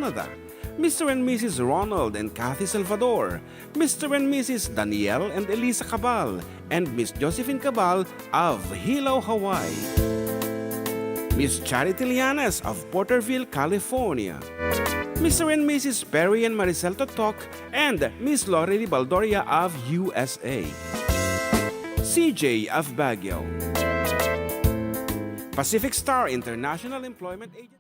Canada. Mr. and Mrs. Ronald and Kathy Salvador, Mr. and Mrs. Danielle and Elisa Cabal, and Miss Josephine Cabal of Hilo, Hawaii. Miss Charity Lianas of Porterville, California. Mr. and Mrs. Perry and Maricel Totok, and Miss Lorely Baldoria of USA. CJ of Baguio. Pacific Star International Employment Agency.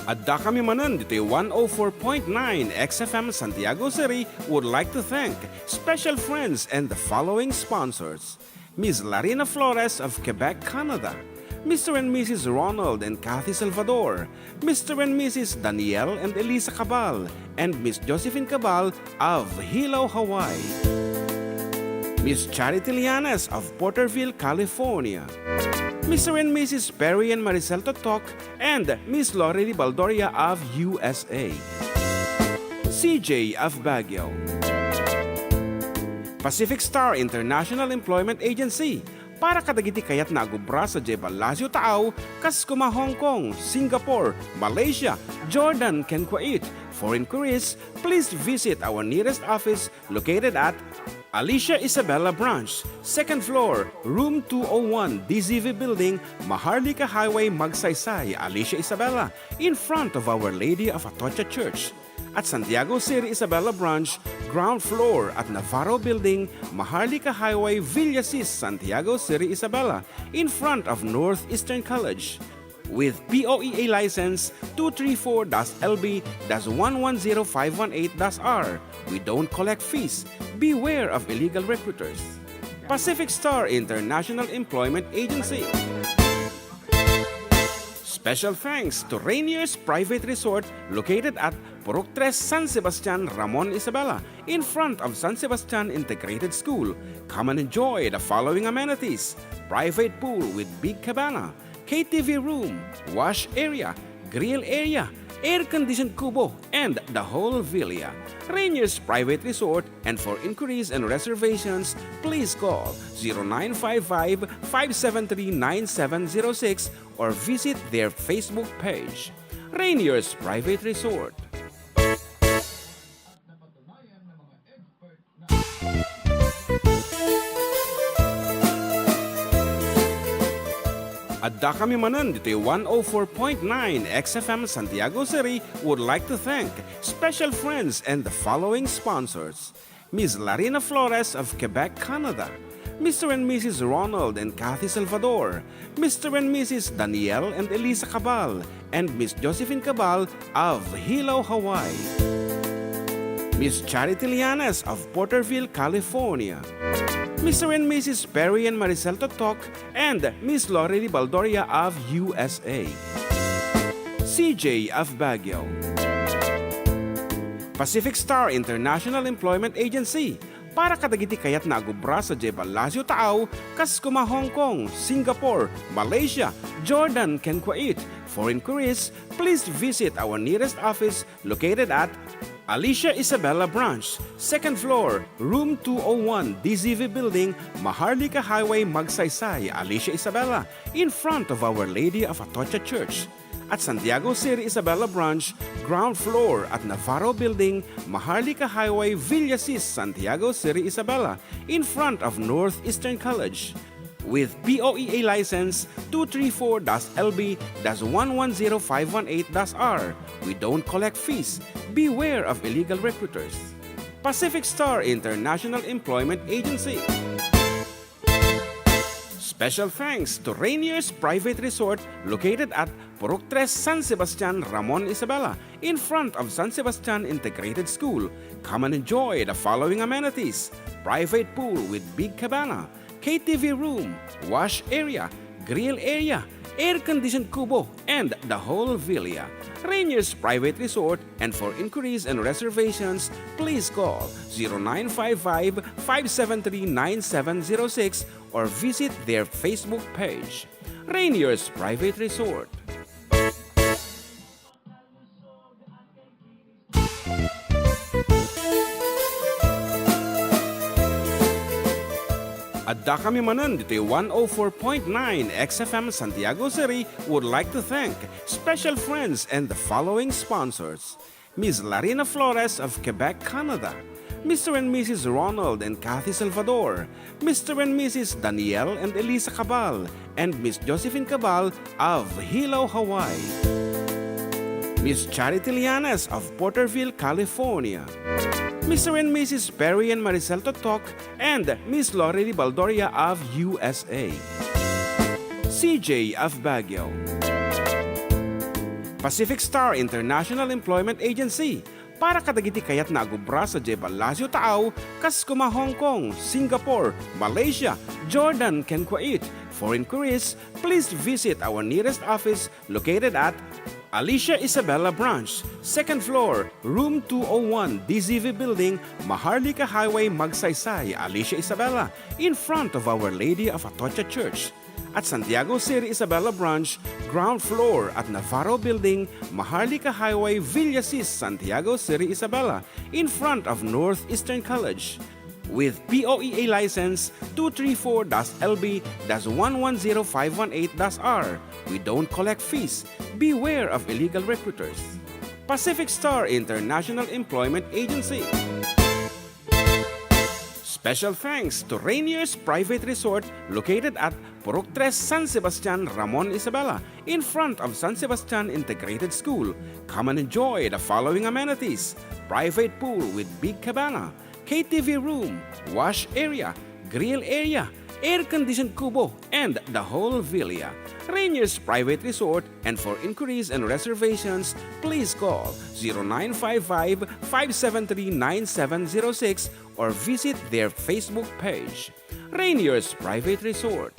Adda kami manan dito 104.9 XFM Santiago City would like to thank special friends and the following sponsors. Ms. Larina Flores of Quebec, Canada. Mr. and Mrs. Ronald and Kathy Salvador. Mr. and Mrs. Danielle and Elisa Cabal. And Miss Josephine Cabal of Hilo, Hawaii. Miss Charity Lianas of Porterville, California. Mr. and Mrs. Perry and Maricel Totok, and Miss Lorely Baldoria of USA. CJ of Baguio. Pacific Star International Employment Agency. Para kadagiti kayat nagubra sa Jebalasio Tao, kas kuma Hong Kong, Singapore, Malaysia, Jordan, ken Kuwait. For inquiries, please visit our nearest office located at Alicia Isabella Branch, 2nd floor, room 201, DZV Building, Maharlika Highway, Magsaysay, Alicia Isabella, in front of Our Lady of Atocha Church. At Santiago City Isabella Branch, ground floor at Navarro Building, Maharlika Highway, Villasis, Santiago City Isabella, in front of Northeastern College. With POEA license 234-LB-110518-R. We don't collect fees. Beware of illegal recruiters. Pacific Star International Employment Agency. Special thanks to Rainier's Private Resort located at Purok 3 San Sebastian, Ramon Isabela, in front of San Sebastian Integrated School. Come and enjoy the following amenities: private pool with big cabana, KTV room, wash area, grill area, air-conditioned kubo, and the whole villa. Rainier's Private Resort, and for inquiries and reservations, please call 0955-573-9706 or visit their Facebook page. Rainier's Private Resort. Adda kami manan dito 104.9 XFM Santiago City would like to thank special friends and the following sponsors. Ms. Larina Flores of Quebec, Canada. Mr. and Mrs. Ronald and Kathy Salvador. Mr. and Mrs. Danielle and Elisa Cabal. And Miss Josephine Cabal of Hilo, Hawaii. Miss Charity Lianas of Porterville, California. Mr. and Mrs. Perry and Maricel Totok, and Miss Lorely Baldoria of USA. CJ of Baguio. Pacific Star International Employment Agency. Para kadagiti kayat nagubra sa Jebalasio Tao, kas kuma Hong Kong, Singapore, Malaysia, Jordan, ken Kuwait. For inquiries, please visit our nearest office located at Alicia Isabella Branch, 2nd floor, room 201, DZV Building, Maharlika Highway, Magsaysay, Alicia Isabella, in front of Our Lady of Atocha Church. At Santiago City Isabella Branch, ground floor at Navarro Building, Maharlika Highway, Villasis, Santiago City Isabella, in front of Northeastern College. With POEA license 234-LB-110518-R. We don't collect fees. Beware of illegal recruiters. Pacific Star International Employment Agency. Special thanks to Rainier's Private Resort located at Purok 3 San Sebastian, Ramon Isabela, in front of San Sebastian Integrated School. Come and enjoy the following amenities: private pool with big cabana, KTV room, wash area, grill area, air-conditioned kubo, and the whole villa. Rainier's Private Resort, and for inquiries and reservations, please call 0955-573-9706 or visit their Facebook page. Rainier's Private Resort. Adda kami manan dito 104.9 XFM Santiago City would like to thank special friends and the following sponsors. Ms. Larina Flores of Quebec, Canada. Mr. and Mrs. Ronald and Kathy Salvador. Mr. and Mrs. Danielle and Elisa Cabal. And Ms. Josephine Cabal of Hilo, Hawaii. Ms. Charity Lianes of Porterville, California. Mr. and Mrs. Perry and Maricel Totok, and Ms. Lorely Baldoria of USA. CJ of Baguio. Pacific Star International Employment Agency, para kadagiti kayat na agubra sa Jebalasio Taaw, Kaskuma, Hong Kong, Singapore, Malaysia, Jordan, ken Kuwait. For inquiries, please visit our nearest office located at Alicia Isabella Branch, 2nd floor, room 201, DZV Building, Maharlika Highway, Magsaysay, Alicia Isabella, in front of Our Lady of Atocha Church. At Santiago City Isabella Branch, ground floor at Navarro Building, Maharlika Highway, Villasis, Santiago City Isabella, in front of Northeastern College. With POEA license 234-LB-110518-R. We don't collect fees. Beware of illegal recruiters. Pacific Star International Employment Agency. Special thanks to Rainier's Private Resort located at Purok 3 San Sebastian, Ramon Isabela, in front of San Sebastian Integrated School. Come and enjoy the following amenities: private pool with big cabana, KTV room, wash area, grill area, air-conditioned kubo, and the whole villa. Rainier's Private Resort, and for inquiries and reservations, please call 0955-573-9706 or visit their Facebook page. Rainier's Private Resort.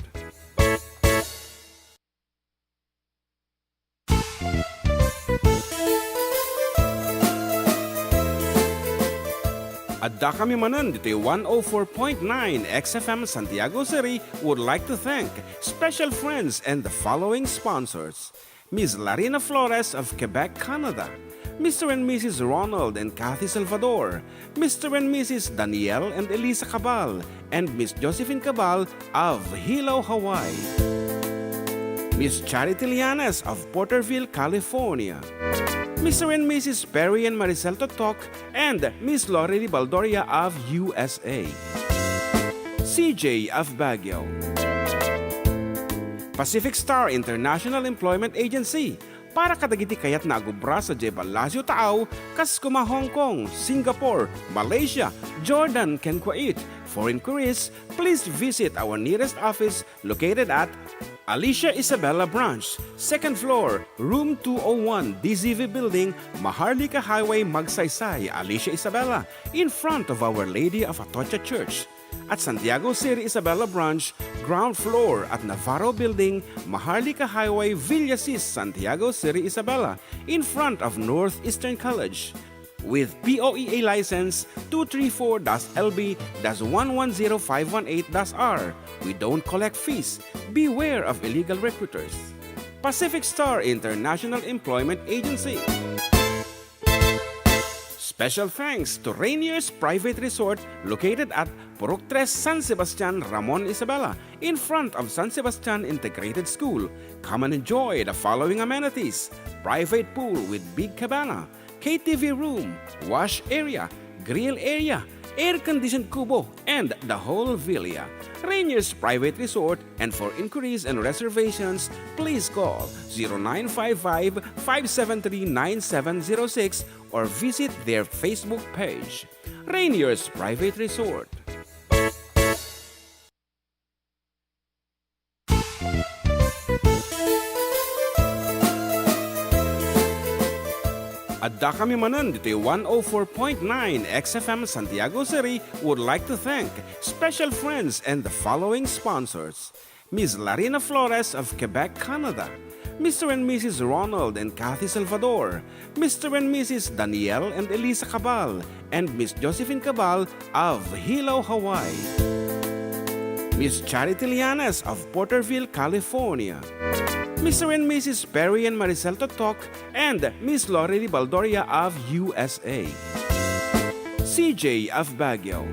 Adda kami manan dito 104.9 XFM Santiago City would like to thank special friends and the following sponsors. Ms. Larina Flores of Quebec, Canada. Mr. and Mrs. Ronald and Kathy Salvador. Mr. and Mrs. Danielle and Elisa Cabal. And Ms. Josephine Cabal of Hilo, Hawaii. Ms. Charity Lianes of Porterville, California. Mr. and Mrs. Perry and Maricel Totok, and Ms. Lorely Baldoria of USA. CJ of Baguio. Pacific Star International Employment Agency, para kadagiti kayat na agubra sa Jebalasio Taaw, Kaskuma, Hong Kong, Singapore, Malaysia, Jordan, ken Kuwait. For inquiries, please visit our nearest office located at Alicia Isabella Branch, 2nd floor, room 201, DZV Building, Maharlika Highway, Magsaysay, Alicia Isabella, in front of Our Lady of Atocha Church. At Santiago City Isabella Branch, ground floor at Navarro Building, Maharlika Highway, Villasis, Santiago City Isabella, in front of Northeastern College. With POEA license 234-LB-110518-R. We don't collect fees. Beware of illegal recruiters. Pacific Star International Employment Agency. Special thanks to Rainier's Private Resort located at Purok 3 San Sebastian, Ramon Isabela, in front of San Sebastian Integrated School. Come and enjoy the following amenities: private pool with big cabana, KTV room, wash area, grill area, air-conditioned kubo, and the whole villa. Rainier's Private Resort, and for inquiries and reservations, please call 0955-573-9706 or visit their Facebook page. Rainier's Private Resort. Adda kami manan dito 104.9 XFM Santiago City would like to thank special friends and the following sponsors. Ms. Larina Flores of Quebec, Canada. Mr. and Mrs. Ronald and Kathy Salvador. Mr. and Mrs. Danielle and Elisa Cabal. And Ms. Josephine Cabal of Hilo, Hawaii. Miss Charity Lianas of Porterville, California. Mr. and Mrs. Perry and Maricel Totok, and Miss Lorely Baldoria of USA. CJ of Baguio.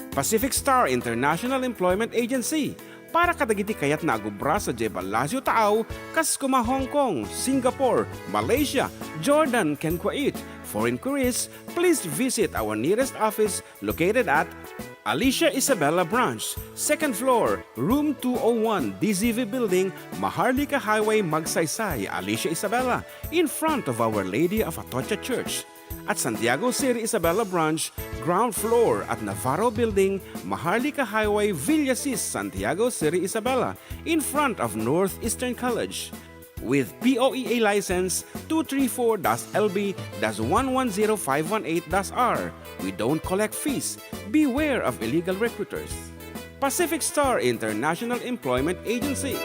Pacific Star International Employment Agency, para kadagiti kayat na agubra sa Jebel Lazio Taaw, kaskuma Hong Kong, Singapore, Malaysia, Jordan, ken Kuwait. For inquiries, please visit our nearest office located at Alicia Isabella Branch, 2nd floor, room 201, DZV Building, Maharlika Highway, Magsaysay, Alicia Isabella, in front of Our Lady of Atocha Church. At Santiago City Isabella Branch, ground floor at Navarro Building, Maharlika Highway, Villasis, Santiago City Isabella, in front of Northeastern College. With POEA license 234-LB-110518-R. We don't collect fees. Beware of illegal recruiters. Pacific Star International Employment Agency.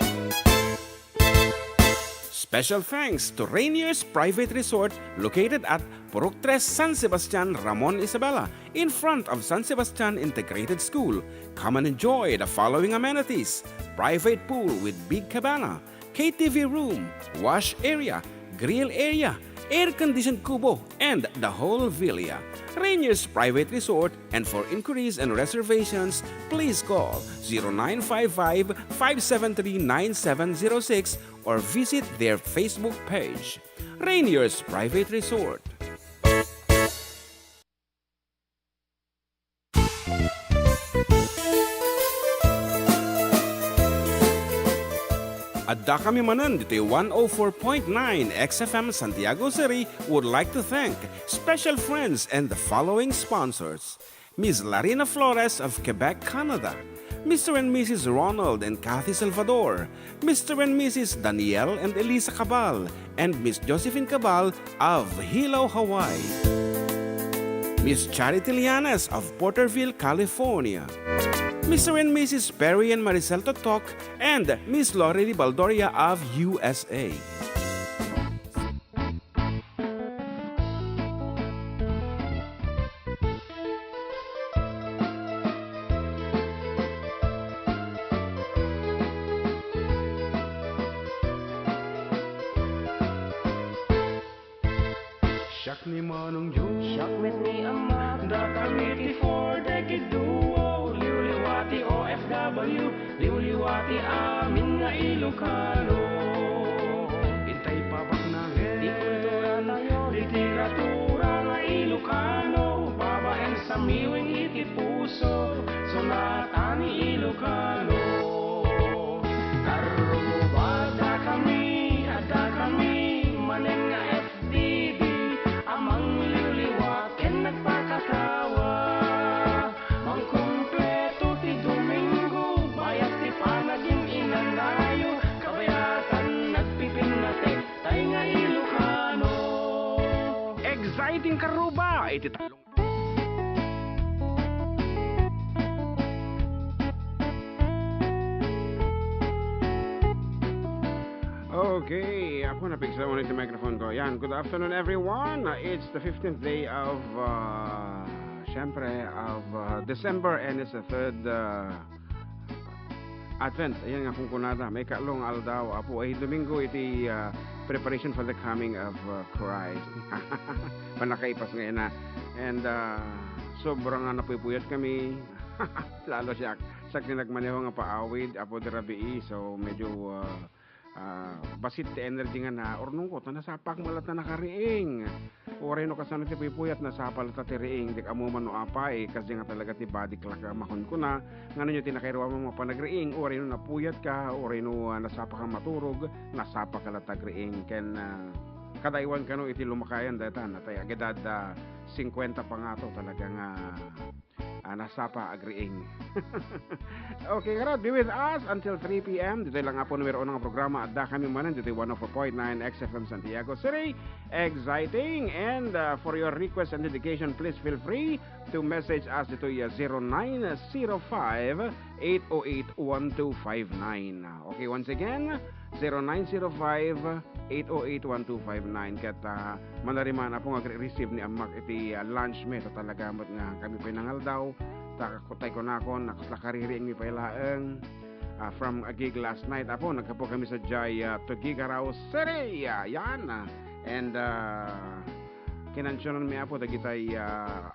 Special thanks to Rainier's Private Resort located at Purok 3, San Sebastian, Ramon Isabela, in front of San Sebastian Integrated School. Come and enjoy the following amenities: private pool with big cabana, KTV room, wash area, grill area, air-conditioned kubo, and the whole villa. Rainier's Private Resort, and for inquiries and reservations, please call 0955-573-9706 or visit their Facebook page. Rainier's Private Resort. Adda kami manan dito 104.9 XFM Santiago City would like to thank special friends and the following sponsors: Ms. Larina Flores of Quebec, Canada, Mr. and Mrs. Ronald and Kathy Salvador, Mr. and Mrs. Danielle and Elisa Cabal, and Miss Josephine Cabal of Hilo, Hawaii. Miss Charity Lianas of Porterville, California. Mr. and Mrs. Perry and Maricel Totok, and Miss Lorely Baldoria of USA. Siak ni Manong Yu, siak met ni Ama, da kami for decade duo, liwliwati OFW, liwliwati amin nga Ilocano. Intay papak na di kultura tayo, literatura nga Ilocano, babaeng sa miwing iti puso, sonata ni Ilocano. Karumubad da kami, manen nga FDD, amang liwliwat ken nagpakatawa. Mang kumpleto ti Domingo, bayat ti panaging inanayo, kabayatan nagpipinate, tay nga Ilocano. Exciting karuba, iti talong. Okay, ako napigsa ulit yung microphone ko. Yan, good afternoon everyone. It's the 15th day of, December, and it's the third Advent. Ayan nga kung kunada, may kalong aldaw. Apo ay Domingo, iti preparation for the coming of Christ. Panakaipas ngayon na. And sobrang napupuyat kami. Lalo siya nagmaneho nga paawid, apo dirabi. So medyo basit ti energy nga na ornong ko ta nasapak malat na nakariing oray no kasano ti puyat nasapal ta ti riing dik amuman no apay kasi nga talaga ti body clock mahon ko na ngano nyo ti nakairuwa mo panagriing oray no napuyat ka oray no nasapak kang maturog nasapak ka latag riing ken kadaiwan ka no iti lumakayan datan natay agedad 50 pa nga to talaga nga nasapa agreeing. Okay, karad, be with us until 3 p.m. Dito lang nga po numero ng programa at da kami manan dito 104.9 XFM Santiago City. Exciting! And for your request and dedication, please feel free to message us dito 0905-808-1259. Okay, once again, 0905-808-1259. Kat manariman na po nga receive ni Amak iti lunch me. Ito talaga nga kami pinangal daw. takakutay ko na ako, nakaslakariring mi pailaeng. From a gig last night, apo, nagkapo kami sa Jai Tugigaraw City. Yan. And kinansyonan mi apo, dagitay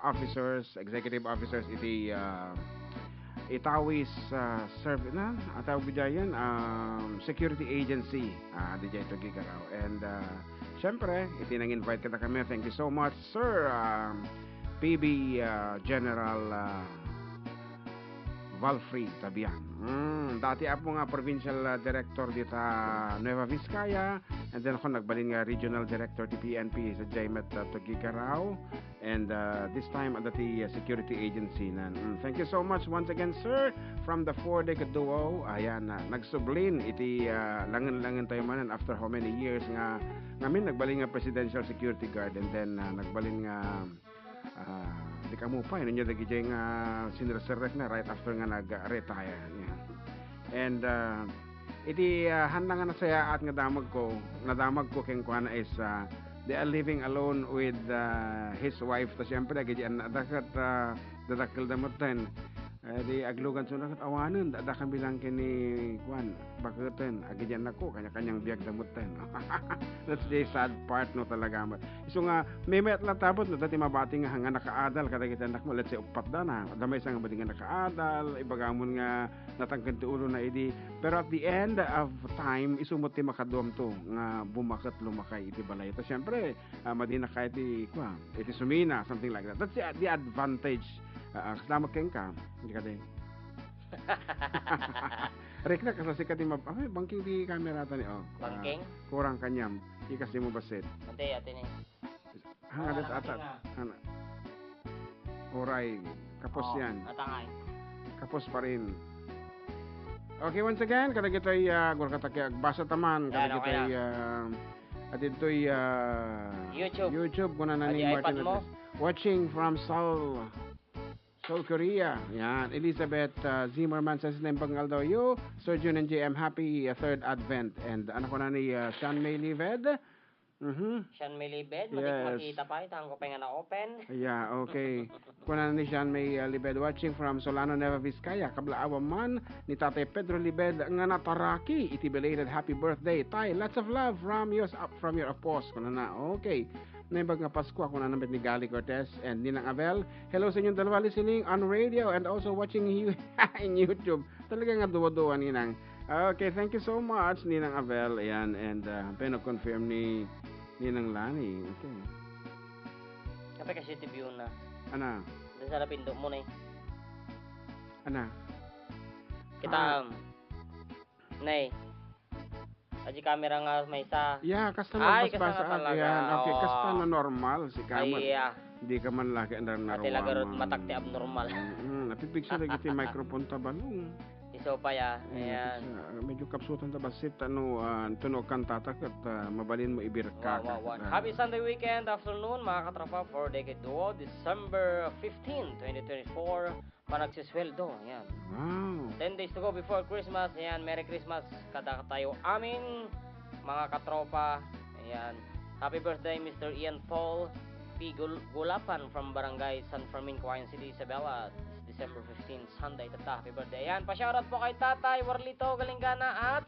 officers, executive officers, iti Itawis serve na atawag bijayan security agency di Jai Tugigaraw. And syempre iti nang invite kita kami. Thank you so much sir PB General Valfrey Tabian. Dati ako nga provincial director dito Nueva Vizcaya, and then ako nagbalin nga regional director ti PNP sa Jaimet Tugigaraw, and this time at the security agency na. Thank you so much once again sir from the 4-decade duo. Ayan nagsublin iti langan-langan tayo manan after how many years nga ngamin nagbalin nga presidential security guard, and then nagbalin nga di ka mo pa yun niya dagijay nga sinreserve na right after nga nag-retire niya. And iti handa nga nasaya at nga damag ko keng kuana is they are living alone with his wife. To siyempre dagijay dakat dadakil damot din di aglugan sunod awanen dadakan bilang kini kuan baketen agijay nako kanya-kanyang biag damot din. That's the sad part no talaga mat. So nga may met lang tapos no dati mabati nga nakaadal kada kita nak mo, let's say upat da na damay sang mabati nga nakaadal ibagamon nga natangken ti ulo na idi, pero at the end of time isumot ti makadom to nga bumakat lumakay iti balay. To syempre madina kay ti kuan iti sumina something like that. That's the advantage. Kasama keng ka hindi ka din. Rek na kasi sikat ni bangking di camera tani bangking kurang kanyam ikasi mo basit ante ni hangadas atat ana oray kapos yan atangay kapos pa rin. Okay, once again kada gitoy gurkataki agbasa taman kada gitoy aditoy YouTube kuna na ni Martin watching from Seoul Korea. Yan. Elizabeth Zimmerman says na pangal daw yo. Sir Jun and JM, happy third advent. And anak ko na ni Sean May Lived. Sean May Lived. Yes. Makita pa. Itang ko pa nga na-open. Yeah, okay. Kuna na ni Sean May Lived watching from Solano, Nueva Vizcaya. Kablaawa man ni Tatay Pedro Lived nga nataraki. Iti belated happy birthday. Tay, lots of love from your apos. Kuna na. Okay. Naibag nga Pasko ako na namin ni Gali Cortez and Ninang Abel. Hello sa inyong dalawa listening on radio and also watching you in YouTube. Talaga nga duwa-duwa Ninang. Okay, thank you so much Ninang Abel. Ayan, and pino-confirm ni Ninang Lani. Okay. Kapag kasi TV na. Ana? Doon sa napindo mo na eh. Ana? Kita, Nay. Aji camera nga may isa. Yeah, kasta Ay, magbasa talaga. yan. Okay, kasta na normal si Kaman. Ay, Hindi ka man laki andar na Ate lagarot matakti abnormal. Napipig siya lagi ti microphone tabalong. Iso pa ya. Ayan. Medyo kapsutan tabasit tunog kan tatak at mabalin mo ibirka. Wow. Happy Sunday weekend afternoon mga katropa for Decade Duo, December 15, 2024. Panagsisweldo. Ayan. Wow. 10 days to go before Christmas. Ayan, Merry Christmas kada tayo amin mga katropa. Ayan. Happy birthday Mr. Ian Paul P. Gulapan from Barangay San Fermin, Quezon City, Isabela. December 15, Sunday. Tata, happy birthday. Ayan, pa-shoutout po kay Tatay Warlito Galinggana at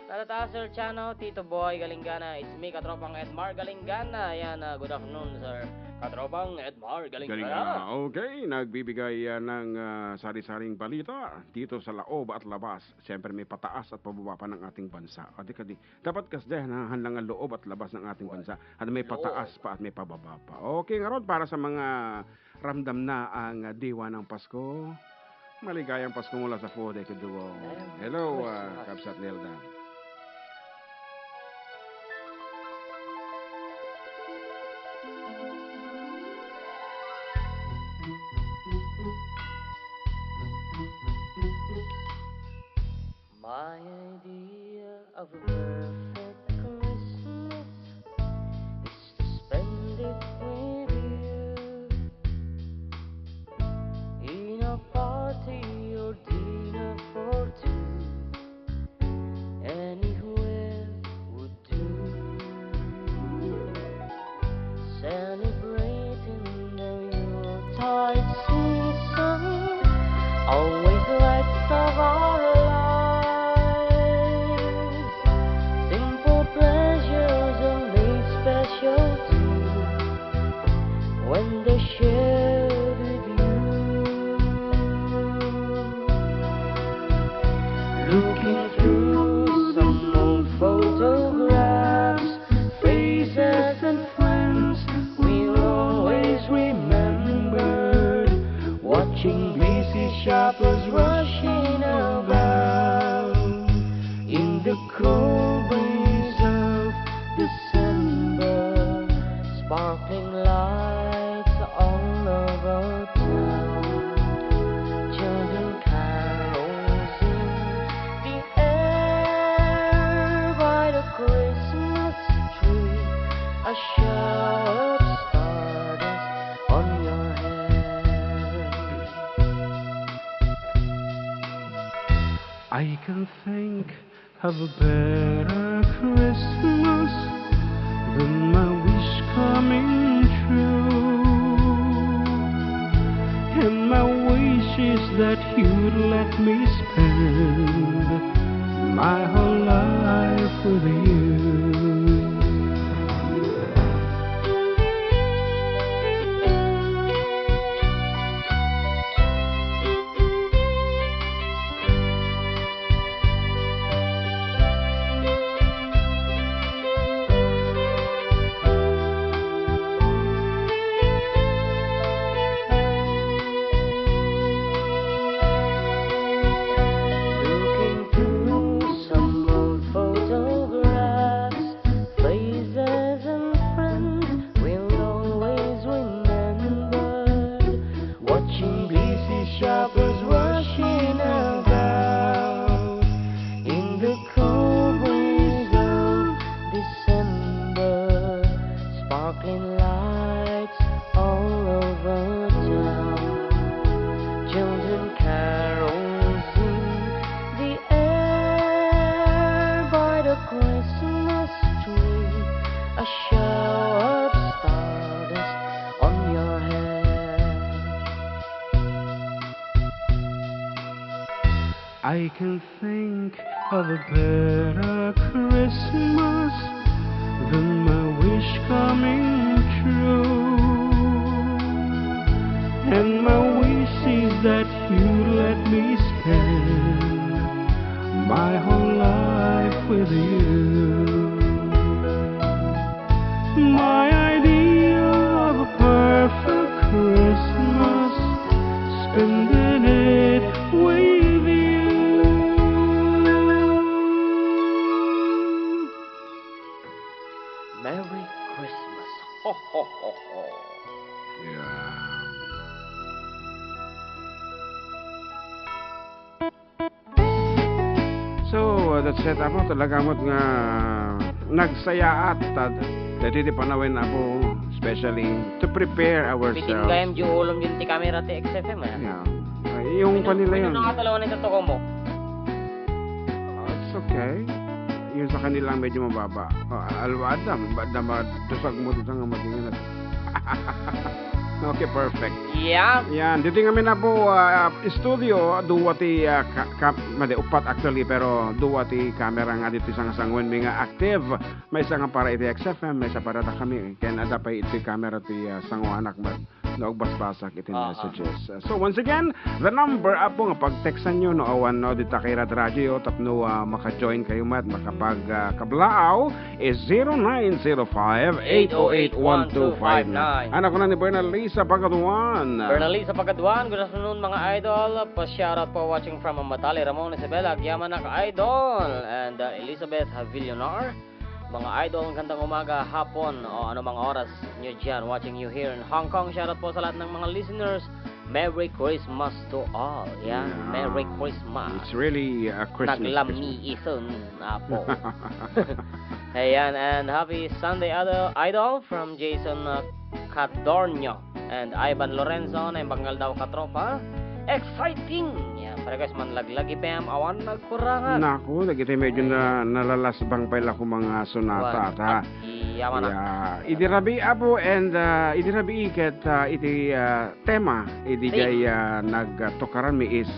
Tata Sir Chano, Tito Boy Galinggana. It's me, Katropang Edmar Galinggana. Ayan, good afternoon, sir. Katropang Edmar Galinggana. Okay, nagbibigay ng sari-saring balita dito sa loob at labas. Siyempre may pataas at pababa pa ng ating bansa. Kadi dapat kasi na hanlang ang loob at labas ng ating bansa. At may pataas pa at may pababa pa. Okay, ngayon para sa mga ramdam na ang diwa ng Pasko. Maligayang Pasko mula sa 4-decade duo. Hello, Kapsat Nelda. My idea of a perfect Christmas is to spend it with you in a party or dinner for two. Anywhere would do. Celebrating the Yuletide season have a better Christmas than my wish coming true. And my wish is that you'd let me spend my whole life with you. Looking through some old photographs, faces and friends we'll always remember. Watching busy shoppers rushing about in the cold breeze of December, sparkling lights all over town. Children carols in the air by the Christmas tree, a shower of stardust on your hair. I can think of a better Christmas than my wish coming true. And my wish is that you let me spend my whole life with you. My idea of a perfect Christmas, spending it with you. Merry Christmas. Ho, ho, ho, ho. Yeah. So, that's it. Apo, talaga mo't nga nagsaya at dati di panawin ako, especially to prepare Bitin ourselves. kayam di ulom yun ti camera ti XFM eh. Yeah. Yung kanila yun. Ano nakatalawan ito ko mo? It's okay. Yung sa kanilang medyo mababa. Alwadam, dusag mo dito nga matingin natin. Okay, perfect. Yeah. Yan, dito kami na po studio, duwa ti upat actually, pero duwa ti camera nga dito isang sangwen may nga active. May isa nga para iti XFM, may isa para ta kami. Kaya nada pa iti camera ti sangwa anak ba noog basbasak iti messages. So once again, the number apo nga pag-textan nyo no awan no dito kay Rad Radio tapno maka-join kayo mat makapag kablaaw is 0905-808-1259. Anak ko na ni Bernal Lisa Pagaduan. Bernalisa Pagkaduan, good afternoon mga idol. Pa-shoutout po watching from Matali, Ramon Isabela, Agyaman Idol, and Elizabeth Villonar. Mga idol, gandang umaga, hapon, o ano mga oras nyo dyan, watching you here in Hong Kong. Shoutout po sa lahat ng mga listeners. Merry Christmas to all. Yan, Yeah. Merry Christmas. It's really a Christmas. Naglamiisun na po. Ayan, and happy Sunday idol from Jason Cadornio and Ivan Lorenzo na banggal daw katropa. Exciting! Yan, para guys man laglagi pam awan nagkurangan. Naku, nagiti medyo na nalalasbang pa ila ko mga sonata ta. Yaman na. Yeah, idirabi apo and idirabi iket iti tema idigay nagtukaran mi is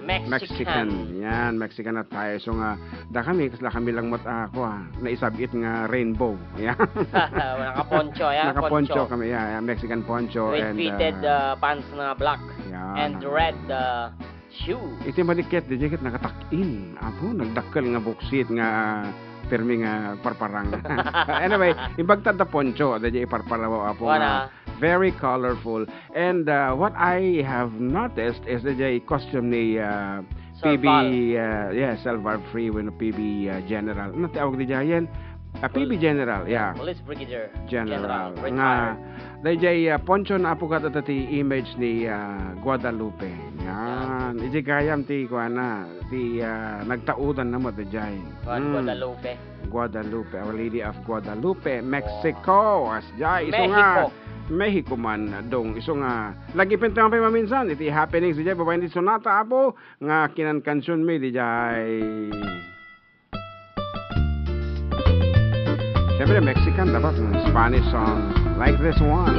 Mexican. Yan, Mexican na tayo. So nga da kami kasla kami lang mat ako naisabit nga rainbow. Yan. Nakaponcho, yan. Nakaponcho kami, yeah, Mexican poncho With and fitted pants na black yeah, and red shoe. iti maliket di jacket nakatakin. Apo nagdakkel nga buksit nga permi nga parparang. Anyway, imbagtad na poncho da jay parparaw apo nga very colorful. And what I have noticed is the jay costume ni PB Salvar Free when PB General. Ano tawag di jayen? PB General, yeah. Police Brigadier General. Nga retired. dayjay poncho na apo kata ti image ni Guadalupe. Yan. Iji gayam ti kuana ti nagtaudan na mo dayjay. Guadalupe. Guadalupe, Our Lady of Guadalupe, Mexico. As jay iso Mexico. nga Mexico man dong iso nga lagi pentang pa maminsan iti happening si jay babae ni sonata apo nga kinan kansyon mi di jay Siyempre, Mexican, dapat Spanish song like this one.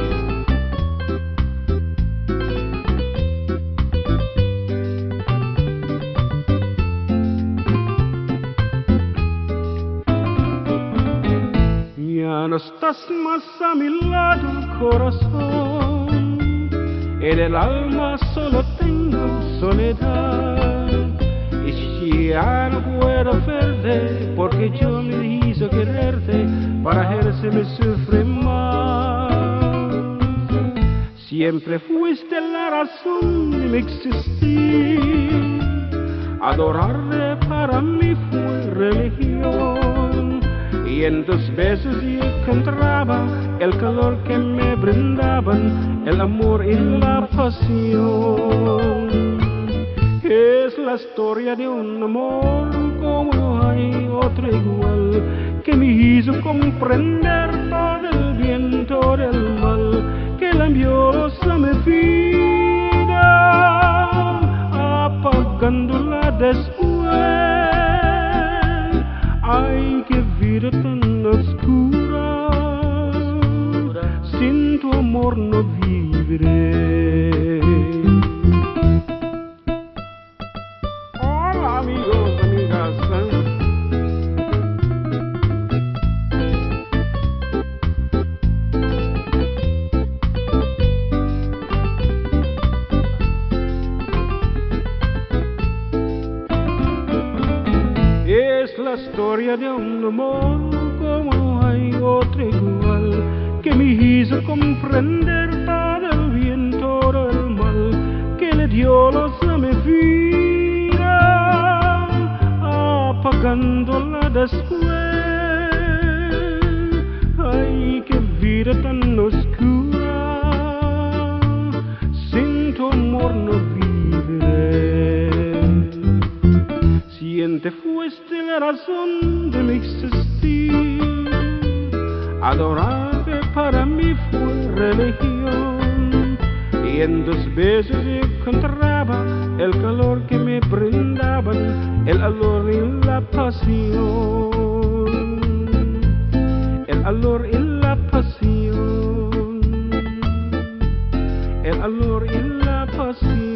Ya no estás más a mi lado, corazón. En el alma solo tengo soledad. Y ya no puedo verte, porque yo me hice quererte, para ejercer me sufre más. Siempre fuiste la razón de mi existir. Adorarte para mí fue religión. Y en tus besos yo encontraba el calor que me brindaban, el amor y la pasión. Es la historia de un amor como no hay otro igual, que me hizo comprender todo el bien, todo el mal, que la enviósa mi vida, apagándola después. Ay, qué vida tan oscura, sin tu amor no viviré. Hola amigos, amigas. Es la historia de un amor como no hay otro igual, que me hizo comprender todo el bien, todo el mal, que le dio luz a mi vida, apagándola después. Ay, qué vida tan oscura, sin tu amor no viviré. Siente fuiste la razón de mi existir, adorarte para mí fue religión, y en tus besos yo encontraba el calor que me brindaban, el calor y la pasión, el calor y la pasión, el calor y la pasión.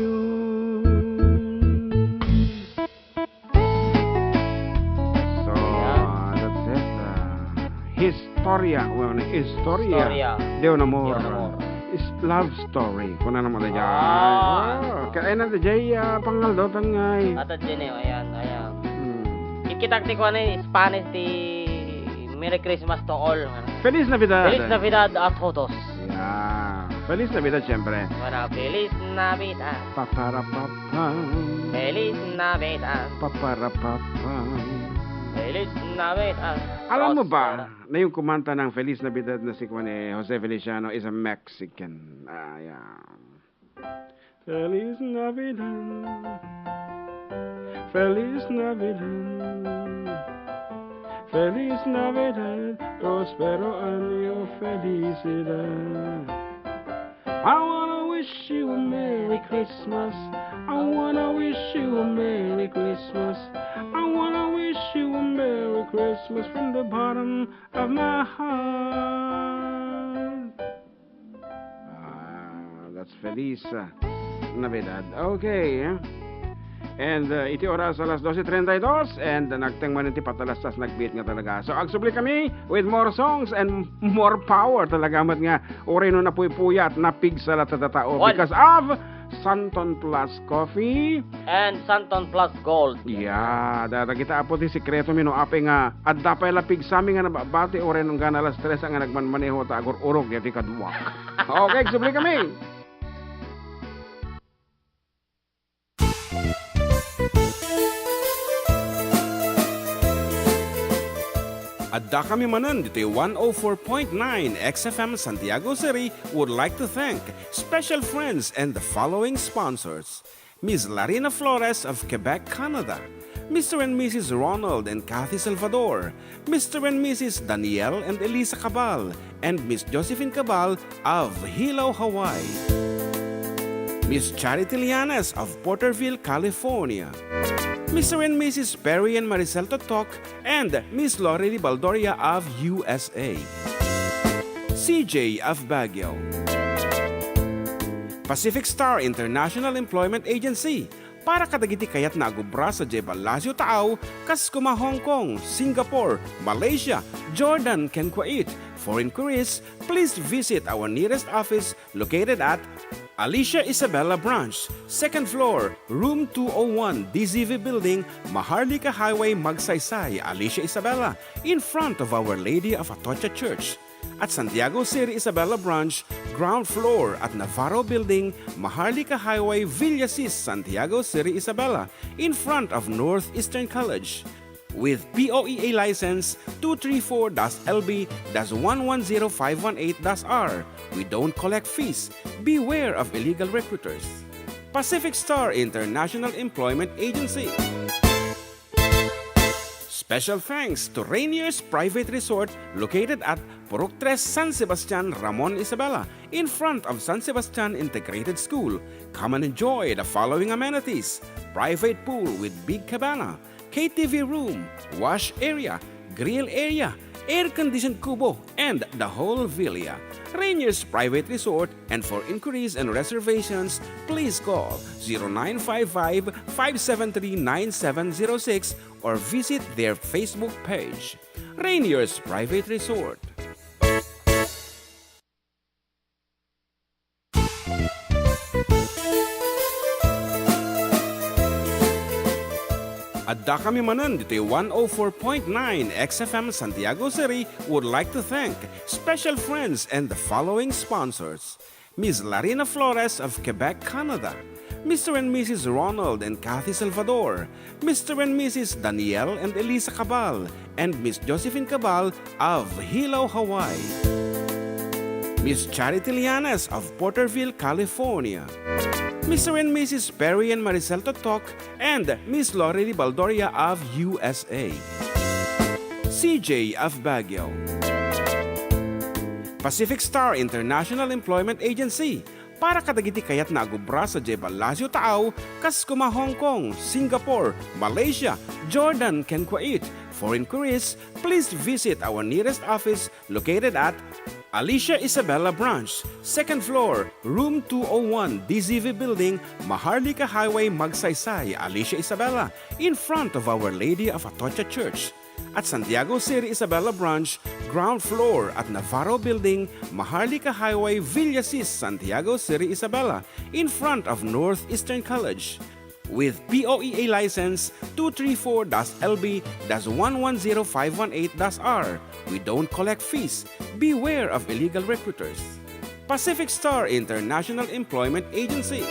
Historia, bueno, historia de un amor. Is love story. Kung ano naman dyan. Kaya na dyan, pangaldotan nga eh. At dyan eh, ayan. Ikitakti ko ano Spanish ti Merry Christmas to all. Feliz Navidad. Feliz Navidad a todos. Yeah. Feliz Navidad, siyempre. Bueno, Feliz Navidad. Paparapapa. Feliz Navidad. Paparapapa. Feliz Navidad. Alam mo ba na yung kumanta ng Feliz Navidad na si Jose Feliciano is a Mexican? Yeah. Feliz Navidad. Feliz Navidad. Feliz Navidad. Prospero año felicidad. I wanna wish you a Merry Christmas. I wanna wish you a Merry Christmas. I wanna wish you a Merry Christmas from the bottom of my heart. That's Feliz Navidad. Okay. And iti oras alas 12:32 and nagtengman iti patalastas nagbeat nga talaga. So agsubli kami with more songs and more power talaga mat nga oray no napuypuyat napigsa ta tao because of Santon Plus Coffee and Santon Plus Gold. Yeah, dada kita apo ti sikreto mi no ape nga adda pa lapig sami nga nababati oray nung gana alas 3 nga nagmanmaneho ta agor urog yati kadwa. Okay, agsubli kami. Adda kami manan dito 104.9 XFM Santiago City would like to thank special friends and the following sponsors. Ms. Larina Flores of Quebec, Canada. Mr. and Mrs. Ronald and Kathy Salvador. Mr. and Mrs. Danielle and Elisa Cabal. And Miss Josephine Cabal of Hilo, Hawaii. Miss Charity Lianes of Porterville, California. Mr. and Mrs. Perry and Maricel Totok, and Miss Lorely Baldoria of USA. CJ of Baguio. Pacific Star International Employment Agency, para kadagiti kayat na agubra sa Jebalasio Taaw, kas kuma Hong Kong, Singapore, Malaysia, Jordan, ken Kuwait. For inquiries, please visit our nearest office located at Alicia Isabella Branch, 2nd floor, room 201, DZV Building, Maharlika Highway, Magsaysay, Alicia Isabella, in front of Our Lady of Atocha Church. At Santiago City Isabella Branch, ground floor at Navarro Building, Maharlika Highway, Villasis, Santiago City Isabella, in front of Northeastern College. With POEA license 234-LB-110518-R. We don't collect fees. Beware of illegal recruiters. Pacific Star International Employment Agency. Special thanks to Rainier's Private Resort located at Purok 3 San Sebastian, Ramon Isabela, in front of San Sebastian Integrated School. Come and enjoy the following amenities: private pool with big cabana, KTV room, wash area, grill area, air-conditioned kubo, and the whole villa. Rainier's Private Resort, and for inquiries and reservations, please call 0955-573-9706 or visit their Facebook page. Rainier's Private Resort. Adda kami manan dito 104.9 XFM Santiago City would like to thank special friends and the following sponsors: Ms. Larina Flores of Quebec, Canada, Mr. and Mrs. Ronald and Kathy Salvador, Mr. and Mrs. Danielle and Elisa Cabal, and Miss Josephine Cabal of Hilo, Hawaii, Miss Charity Lianes of Porterville, California, Mr. and Mrs. Perry and Maricel Totok, and Miss Lorely Baldoria of USA. CJ of Baguio. Pacific Star International Employment Agency, para kadagiti kayat na agubra sa Jebalasio Taaw, kas kuma Hong Kong, Singapore, Malaysia, Jordan, ken Kuwait. For inquiries, please visit our nearest office located at Alicia Isabella Branch, 2nd floor, room 201, DZV Building, Maharlika Highway, Magsaysay, Alicia Isabella, in front of Our Lady of Atocha Church. At Santiago City Isabella Branch, ground floor at Navarro Building, Maharlika Highway, Villasis, Santiago City Isabella, in front of Northeastern College. With POEA license 234-LB-110518-R. We don't collect fees. Beware of illegal recruiters. Pacific Star International Employment Agency.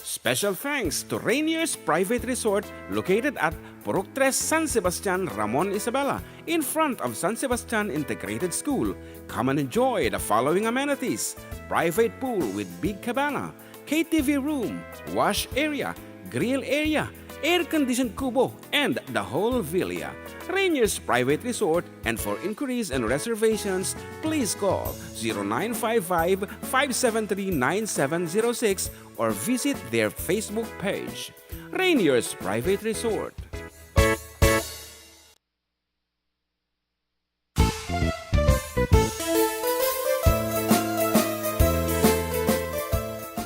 Special thanks to Rainier's Private Resort located at Purok 3 San Sebastian, Ramon Isabela, in front of San Sebastian Integrated School. Come and enjoy the following amenities: private pool with big cabana, KTV room, wash area, grill area, air-conditioned kubo, and the whole villa. Rainier's Private Resort, and for inquiries and reservations, please call 0955-573-9706 or visit their Facebook page. Rainier's Private Resort.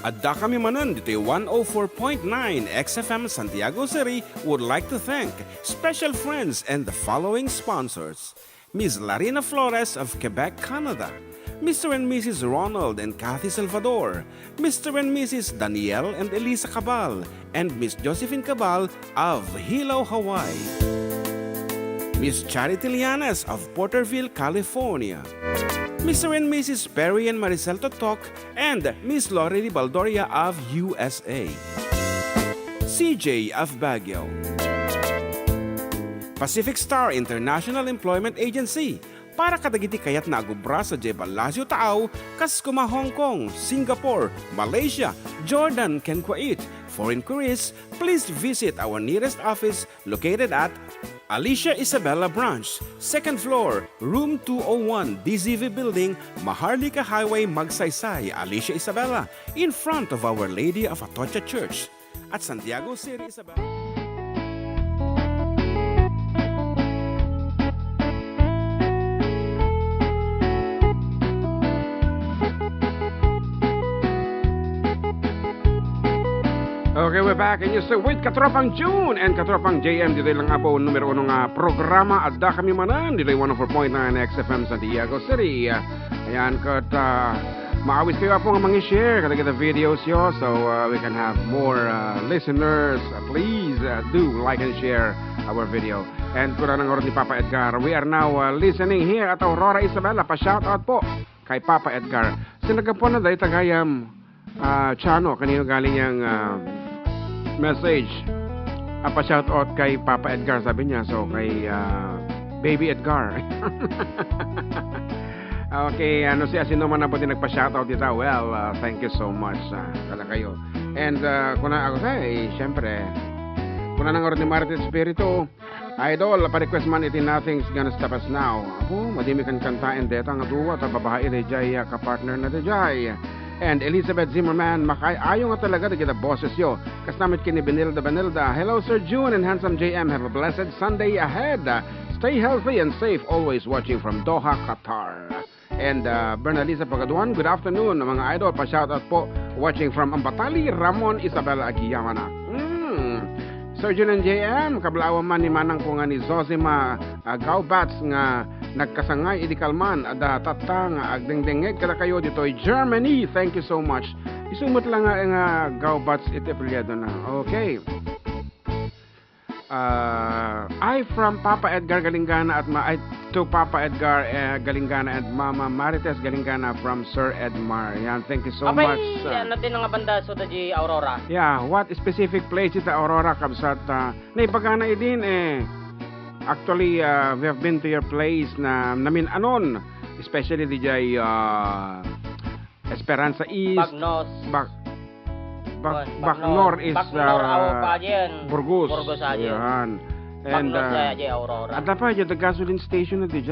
Adda kami manan dito 104.9 XFM Santiago City would like to thank special friends and the following sponsors: Ms. Larina Flores of Quebec, Canada, Mr. and Mrs. Ronald and Kathy Salvador, Mr. and Mrs. Danielle and Elisa Cabal, and Miss Josephine Cabal of Hilo, Hawaii, Miss Charity Lianes of Porterville, California, Mr. and Mrs. Perry and Maricel Totok, and Miss Lorely Baldoria of USA. CJ of Baguio. Pacific Star International Employment Agency, para kadagiti kayat na agubra sa Jebalasio Taaw, kas kuma Hong Kong, Singapore, Malaysia, Jordan, ken Kuwait. For inquiries, please visit our nearest office located at Alicia Isabella Branch, 2nd floor, room 201, DZV Building, Maharlika Highway, Magsaysay, Alicia Isabella, in front of Our Lady of Atocha Church. at Santiago City, Isabela. Okay, we're back and you're still with Katropang June and Katropang JM. Dito lang nga po numero 1 nga programa at da kami manan. Dito 104.9 XFM Santiago City. Ayan, kat maawis kayo po nga share kada kita videos yo so we can have more listeners. Please do like and share our video. And kuna nang oras ni Papa Edgar, we are now listening here at Aurora, Isabela. Pa-shout out po kay Papa Edgar. Sinagapon na dahil tagayam Chano, kanino galing yung message. Pa-shout out kay Papa Edgar, sabi niya. So, kay Baby Edgar. Okay, si Asino man na po din nagpa-shout out dito. Well, thank you so much. Kala kayo. And, kuna ako syempre, kuna nang oras ni Martin Espiritu, Idol, pa-request man iti Nothing's Gonna Stop Us Now. Ako, madimi kan kantain deta nga duwa, ta babae de jay, ka-partner na de jay. And Elizabeth Zimmerman, ayaw nga talaga na kita bosses yo. Kasnamit kini Benilda. Hello Sir June and handsome JM. Have a blessed Sunday ahead. Stay healthy and safe. Always watching from Doha, Qatar. And Bernalisa Pagaduan, good afternoon mga idol. Pa-shoutout po. Watching from Ambatali, Ramon Isabela Agiyamana. Sir June and JM, kablawan man ni manang ko nga ni Zosima Gaubats nga nagkasangay idikalman ada tatang agdengdengeg kada kayo ditoy Germany. Thank you so much. Isumot lang nga Gaubats iti apelyido na. Okay. I from Papa Edgar Galingana at to Papa Edgar Galingana and Mama Marites Galingana from Sir Edmar. Yan, thank you so much. Natin nga banda so di Aurora. Yeah, what specific place ita Aurora kabsat naipagana idin actually we have been to your place na namin anon, especially DJ Esperanza East, Bagnos. Bacnor is Burgos. Yan. And Aurora. at pa yung the gasoline station na DJ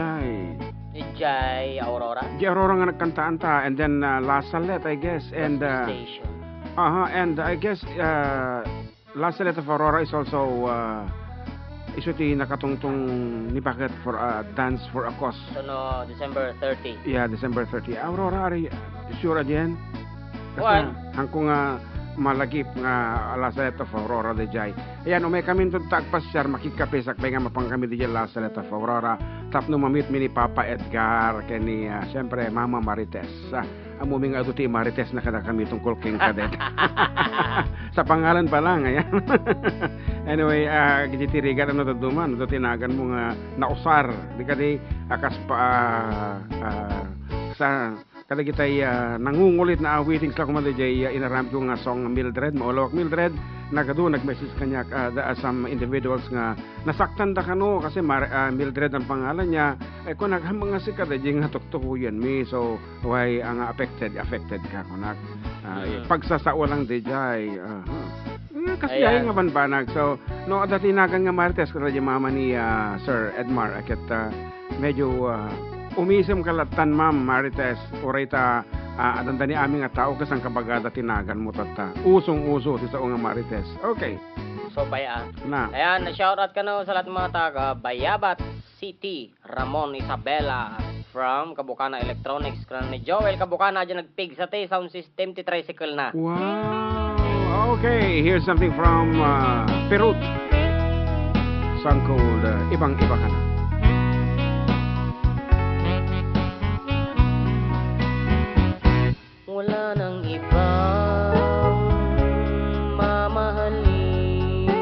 Aurora. Di Aurora nga nagkantaan ta. And then La Salette, I guess. And Station. and I guess La Salette of Aurora is also iso ti nakatungtong ni Bakit for Dance for a Cause. So no, December 30. Yeah, December 30. Aurora, sure again? One. Hangko nga malagip nga Lazaret of Aurora de Jai. Ayan, umay kami itong tagpasyar, makikapisak pa nga mapang kami di Lazaret of Aurora. Tapno mamit mi ni Papa Edgar, kani siyempre Mama Marites. Amuming aduti Marites na kada kami tungkol king kadet. Sa pangalan pa lang, ayan. Anyway, gititirigan ano duman, ito tinagan mo nga nausar. Di ka di akas pa sa kada kitay nangungulit na awiting sa kumanda jay inaram ko nga song Mildred, maulawak Mildred, nagado nag-message kanya some individuals nga nasaktan da kano kasi Mildred ang pangalan niya. Kung naghamang nga si kada jay nga tuktukuyan mi, so why ang affected ka kunak. Pagsasao lang di jay. Kasi ay nga banbanag. So no dati nagan nga Martes kada jay mama ni Sir Edmar akit medyo umisim kalatan Ma'am Marites orita adanda ni aming nga tao kasang kabagada tinagan mo tata usong-uso ti sao nga Marites. Okay. So baya. Na. Ayan, na-shoutout ka na sa lahat ng mga taga Bayabat City, Ramon Isabela from Kabukana Electronics. Kana ni Joel Kabukana dyan nagpig sa sound system ti tricycle na. Wow. Okay, here's something from Perut. Song called Ibang-Iba Ka Na. Wala nang ibang mamahalin,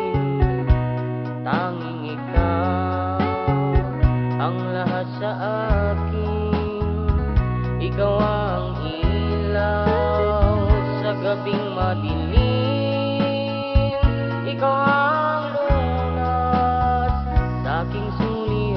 tanging ikaw ang lahat sa akin. Ikaw ang ilaw sa gabing madilim, ikaw ang lunas sa aking sulit.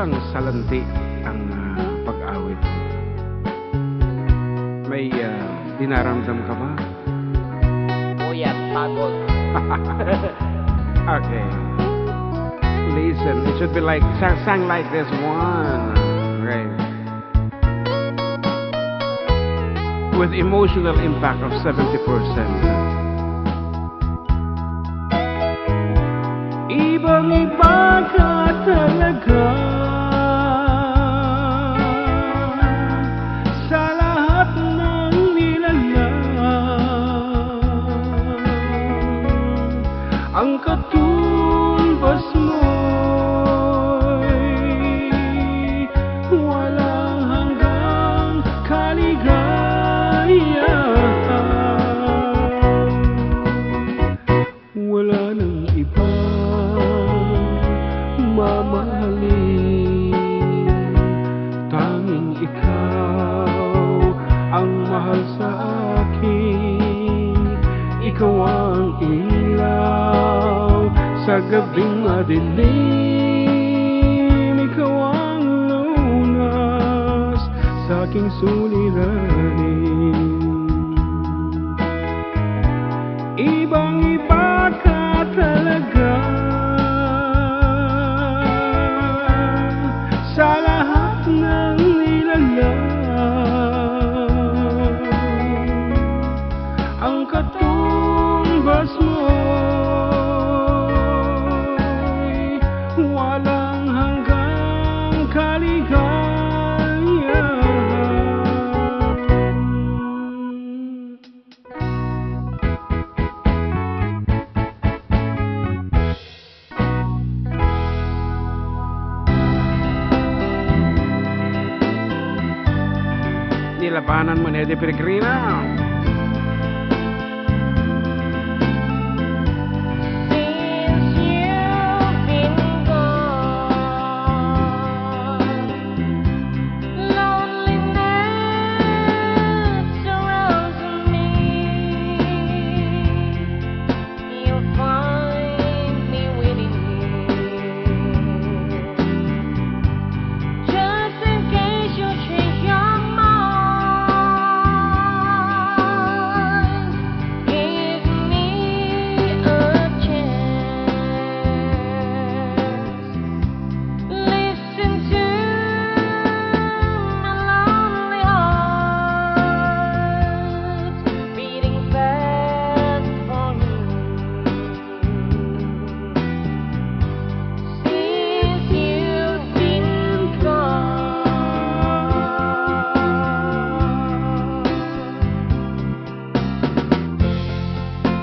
lang salanti ang pag-awit. May dinaramdam ka ba? Puyat, pagod. Okay. Listen, it should be like sang like this one. Okay. With emotional impact of 70%. Ibang-iba ka talaga sa lahat ng nilalang. Ang katumbas mo'y walang hanggang kaligayahan. Wala nang ibang mamahalin, tanging ikaw ang mahal sa akin. Ikaw ang ilaw sa gabing madilim, ikaw ang lunas sa aking suliranin. Ibang-iba ka talaga sa lahat ng nilalang. Ang katumbas mo'y walang hanggang kaligayahan. Nilabanan mo ni Eddie Peregrina. Since you've been gone, loneliness surrounds me. You'll find me waiting here, just in case you change your mind. Give me a chance. Listen to my lonely heart beating fast for you. Since you've been gone.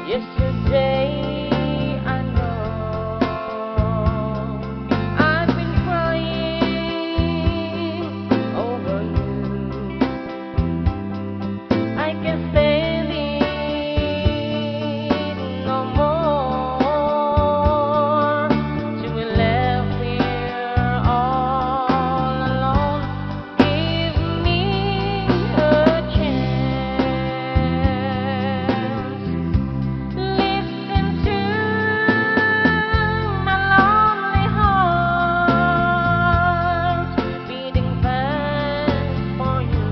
Yesterday, I know I've been crying over you. I can't stand it no more to be left here all alone. Give me a chance. Listen to my lonely heart beating fast for you.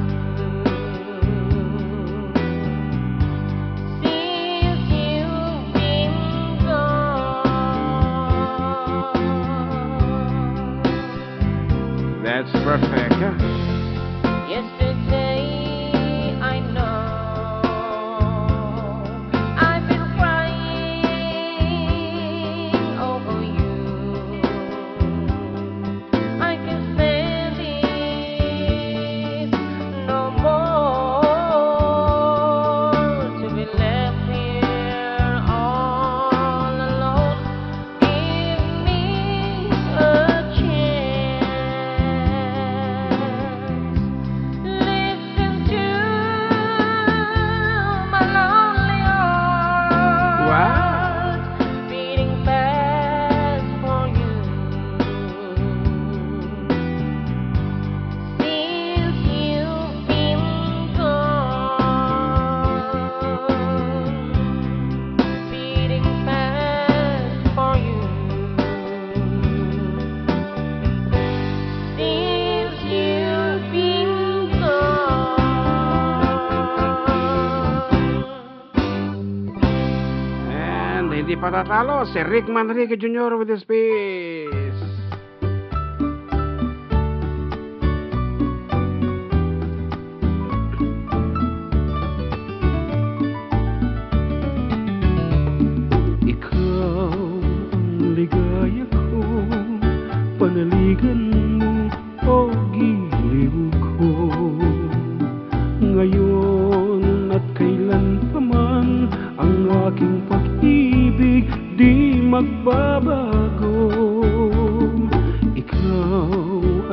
Since you've been gone. That's perfect. Yesterday, I know I've been crying over you. I can't stand it no more to be left here all alone. Give me a chance. Di patatalo si Rick Manrique Jr. with his piece. Ikaw ang ligaya ko, panaligan mo o giliw ko. Ngayon at kailan pa man, ang aking pag-ibig di magbabago. Ikaw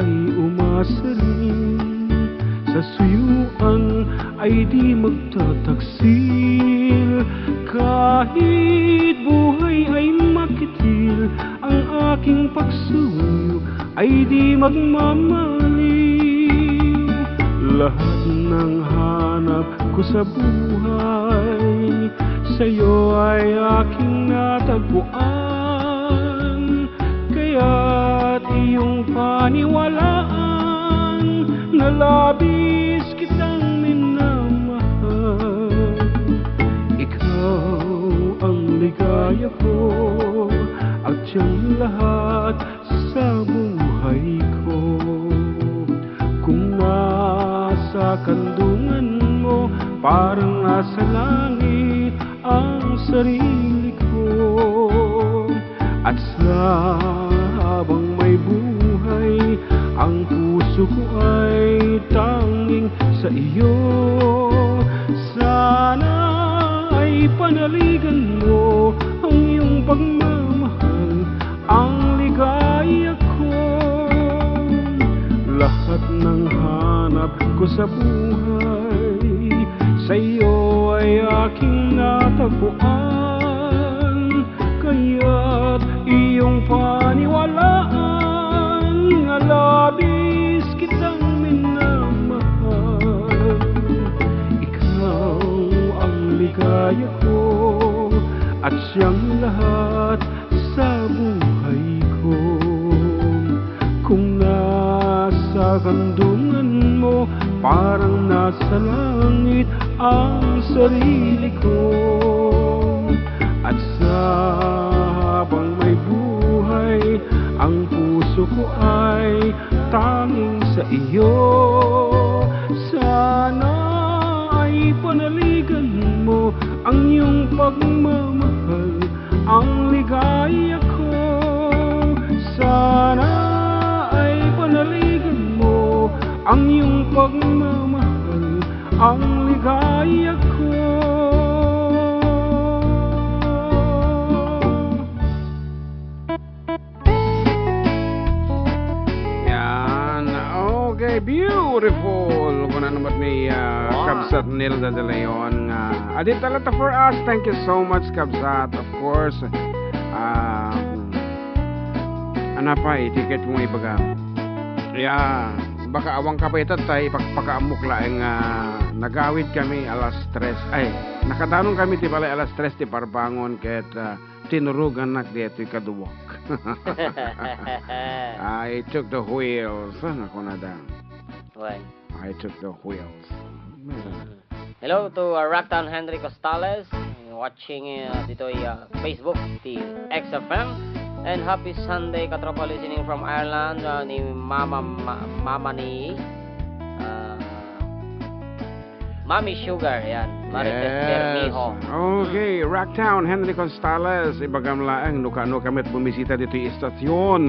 ay umasa rin, sa suyuan ay di magtataksil. Kahit buhay ay makitil, ang aking pagsuyo ay di magmamaliw. Lahat ng hanap ko sa buhay, sa'yo ay aking natagpuan. Kaya't iyong paniwalaan na labis kitang minamahal. Ikaw ang ligaya ko at siyang lahat sa buhay ko. Kung nasa kandungan mo, parang nasa langit ang sarili ko. At sa habang may buhay, ang puso ko ay tanging sa iyo. Sana ay panaligan mo ang iyong pagmamahal, ang ligaya ko. Lahat ng hanap ko sa buhay, sa iyo ay aking natagpuan. Kaya't iyong paniwalaan na labis kitang minamahal. Ikaw ang ligaya ko at siyang lahat sa buhay ko. Kung nasa kandungan mo, parang nasa langit ang sarili ko. At sa habang may buhay, ang puso ko ay tanging sa iyo. Sana ay panaligan mo ang iyong pagmamahal, ang ligaya ko. Sana ay panaligan mo ang iyong pagmamahal, ang ligaya ko. Yan. Okay, beautiful. Kung ano naman ni Kabsat Nilda de Leon. Adit talata for us. Thank you so much, Kabsat. Of course. Ano pa, ticket mo ibaga. Yeah. Baka awang ka pa ito tayo pagpakaamok laeng nagawid kami alas 3. Ay, nakatanong kami ti balay alas 3 ti parbangon ket tinurugan nak di ito'y kaduwak. I took the wheels. Ako na da. Well, I took the wheels. hello to Rocktown Henry Costales, watching dito Facebook, the XFM. And happy Sunday, katropa, listening from Ireland, ni mama ni Mami Sugar, yan. Marites Bermijo. Okay, Rocktown, Henry Constales, ibagam laang, nuka-nuka kami at bumisita dito yung istasyon.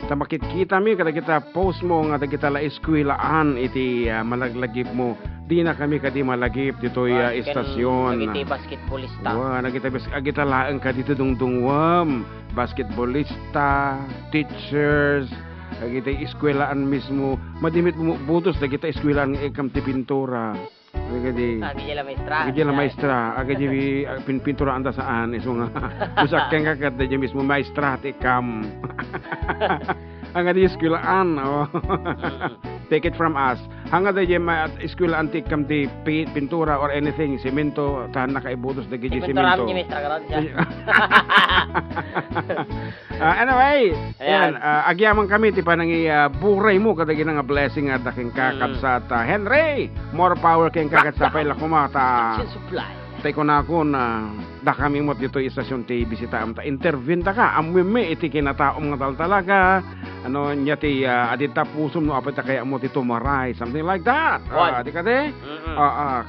Ta makikita mi, kada kita post mo, nga kita la eskwilaan, iti malaglagip mo. Di na kami kadi malagip dito yung istasyon. Nagiti basketballista. Wow, nagita laang ka dito dungdungwam. Basketballista, teachers, kita eskwelaan mismo. Madimit mo butos, kita eskwelaan ikam ti pintura. Agadi maestra. Agadi la maestra. Agadi pintura anda saan iso nga. Usak keng kakat da mismo maestra ti kam. Agadi eskwelaan. Oh. Take it from us. Hanga da jem eskwelaan ti kam ti pintura or anything, semento tahan na kaibutos da gidi semento. Pintura maestra karon siya. Anyway, ayan, agyaman kami ti panangi buray mo kadagi nga blessing at aking kakabsat Henry. More power kayong kakatsapay lakumata. Supply. Itay ko na ako na da kami mo dito istasyon ti bisita am ta intervene ta ka amweme iti kinataom nga talaga ano nya ti adita pusom no apay ta kaya mo ti tumaray something like that. What? Di ka de?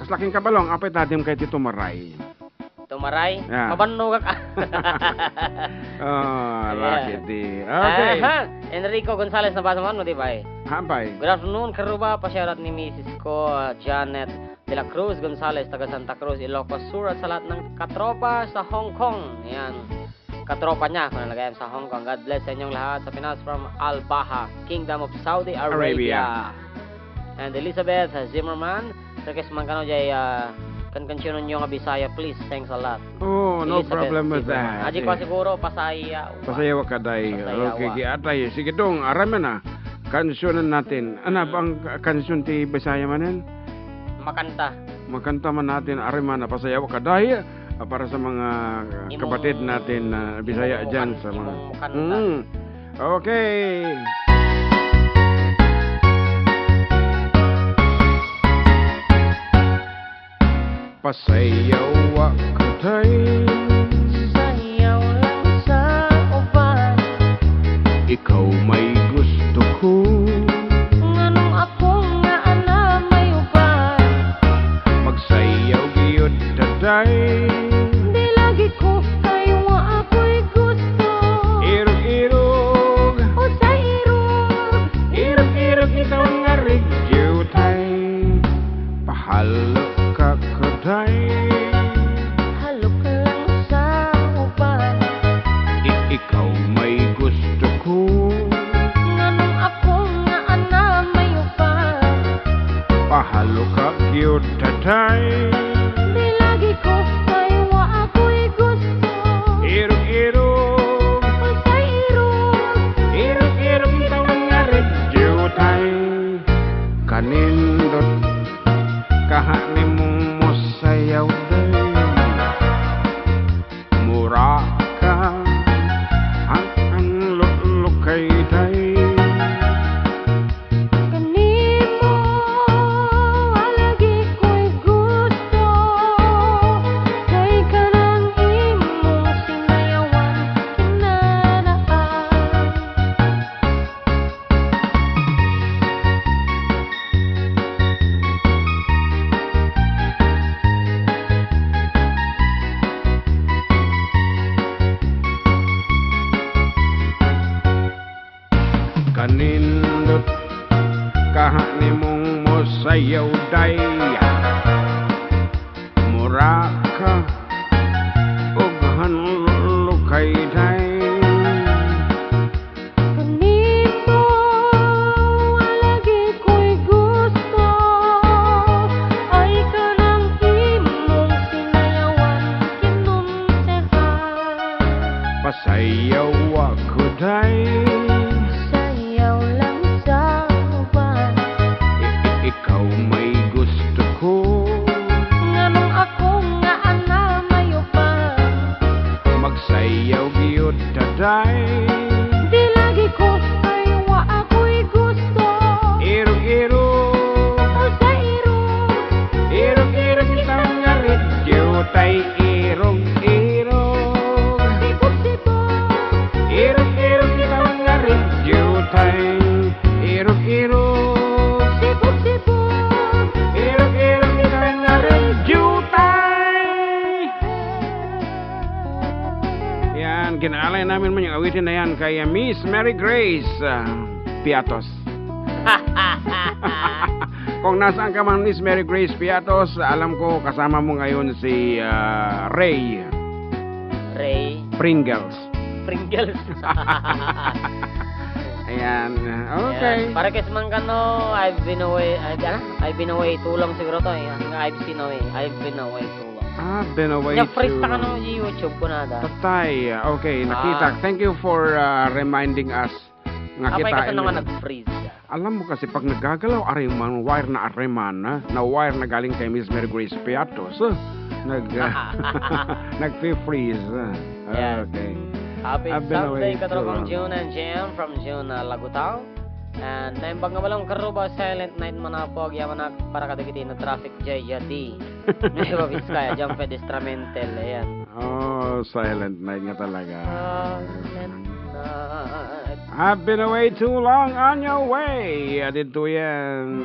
Kaslaking kabalong apay tadim kay ti tumaray. Tumaray? Yeah. Mabanno ka. Laki di. Okay. Enrico Gonzalez na basa mo, di ba eh? Hampay. Good afternoon, Karuba. Pasyarat ni Mrs. ko, Janet de la Cruz Gonzalez, taga Santa Cruz, Ilocos Sur, at sa lahat ng katropa sa Hong Kong. Ayan. Katropa niya, kung nalagay sa Hong Kong. God bless sa inyong lahat sa Pinas from Al-Baha, Kingdom of Saudi Arabia. And Elizabeth Zimmerman, request man kano jay kansyonon nyo nga Bisaya, please. Thanks a lot. Oh, no Elizabeth problem with Zimmerman. that. Aji ko siguro, pasaya. Pasayaw ka day. Pasayawa. Okay, giatay. Sige dong, araman na. Kansyonan natin. Ano bang kansyon ti Bisaya manen? Makanta. Makanta man natin araman na pasayaw ka day. Para sa mga kapatid natin na Bisaya dyan sa mga... Imong mukanta. Okay. Pasayaw ka day. Sayaw lang sa uban. Ikaw may gusto ko. Nganong ako nga ana may uban. Magsayaw giyot daday. Di lagi ko kayo nga ako'y gusto. Irog-irog. O sa irog. Irog-irog ikaw nga rigyo tay. Pahalo ka kaday. Halok lang sa uban. Ikaw may gusto ko. Nganong ako nga ana may uban. Pahalo ka giyot daday. Di lagi ko kayo nga ako'y gusto. Irog-irog. O sa irog. Irog-irog ikaw nga rigyo tay. Kanindot kahani mong mosayaw day. Mura ka ang lukay day. Kanimo alagi ko'y gusto. Kay kanang imong sinayawan kinaraan. Kanindot kahani mong mosayaw day. Mura ka ug hanlukay day. Kanimo alagi ko'y gusto. Ay kanang imong sinayawan kinunsehan. Pasayaw ako day. Sayaw lang sa uban. Ikaw may gusto ko. Nganong ako nga ana may uban. Magsayaw giyot daday. Di lagi ko kayo nga ako'y gusto. Irog-irog. O sa irog. Irog-irog ikaw nga rigyo tay. Irog-irog. Sipog-sipog. Irog-irog ikaw nga rigyo tay. Irog-irog. Sipog-sipog. Irog-irog ikaw nga rigyo tay. Yan, kinaalay namin man yung awitin na yan kay Miss Mary Grace Piatos. Kung nasaan ka man, Miss Mary Grace Piatos, alam ko kasama mo ngayon si Ray Ray Pringles. Pringles. Ayan, okay. Yan. Para kasi man kano, I've been away tulong siguro to eh. I've been away tulong. Been away Yung freeze to... ta ka no YouTube ko na da. Tatay, okay, nakita. Thank you for reminding us. Nga Apay kita. kasi nung nag-freeze. Alam mo kasi pag nagagalaw ariman, wire na ariman, na wire na galing kay Miss Mary Grace Piatos, nag-freeze. Yeah. Okay. Happy I've been away Sunday, katro too from long. June and Jam from June Lagutao. And naimbag nga walang karuba silent night manapog yaman para kadagiti na traffic jay yadi. Nueva Vizcaya, jump pedestramental, ayan. Oh, silent night nga talaga. Silent night. I've been away too long on your way. Dito yan.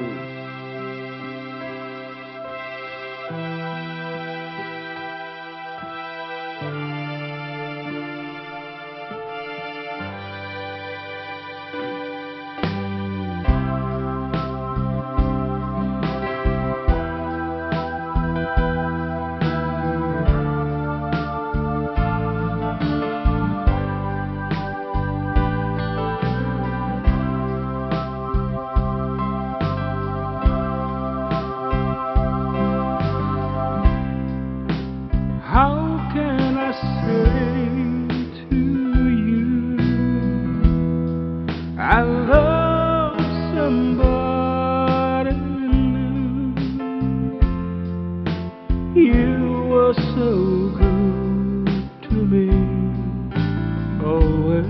How can I say to you I love somebody new? You were so good to me always.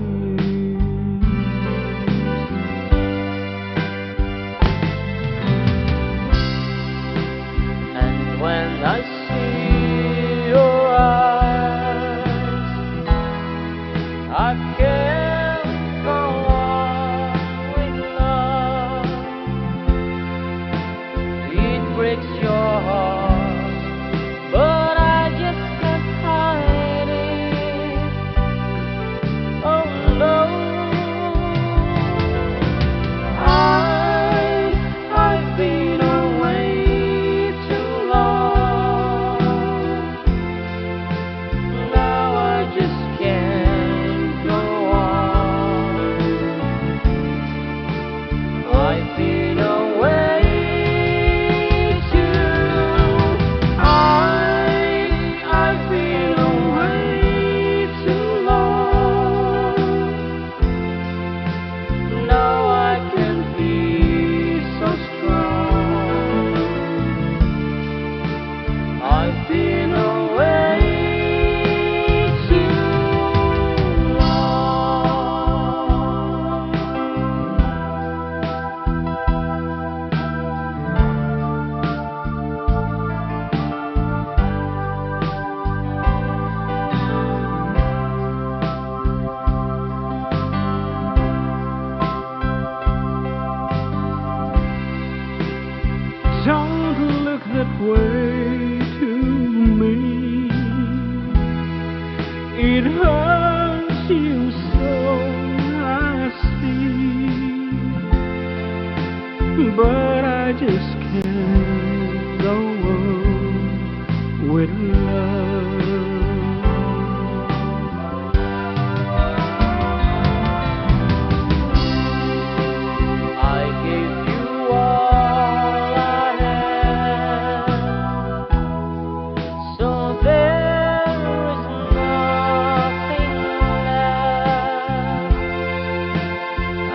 And when I see your eyes, I can't go on with love. It breaks your heart, but I just can't hide it. Oh no, I've been away too long. Now I just can't go on. I've been away I've been away too long. Now I can be so strong. I've been away too Don't look that way to me. It hurts you so, I see. But I just can't go on with love. I gave you all I had, so there is nothing left.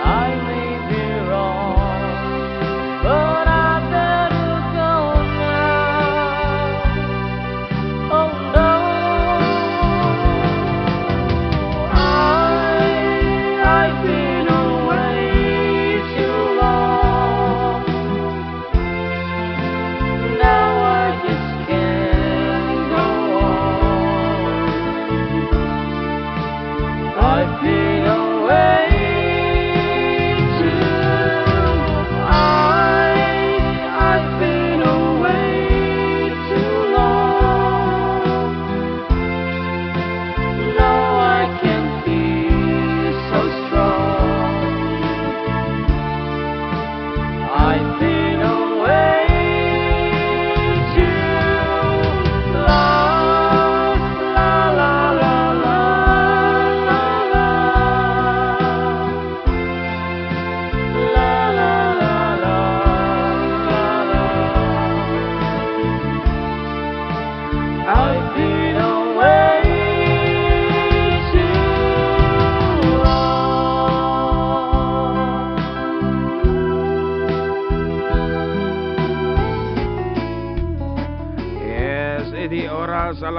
I may be wrong, but I better go now. Oh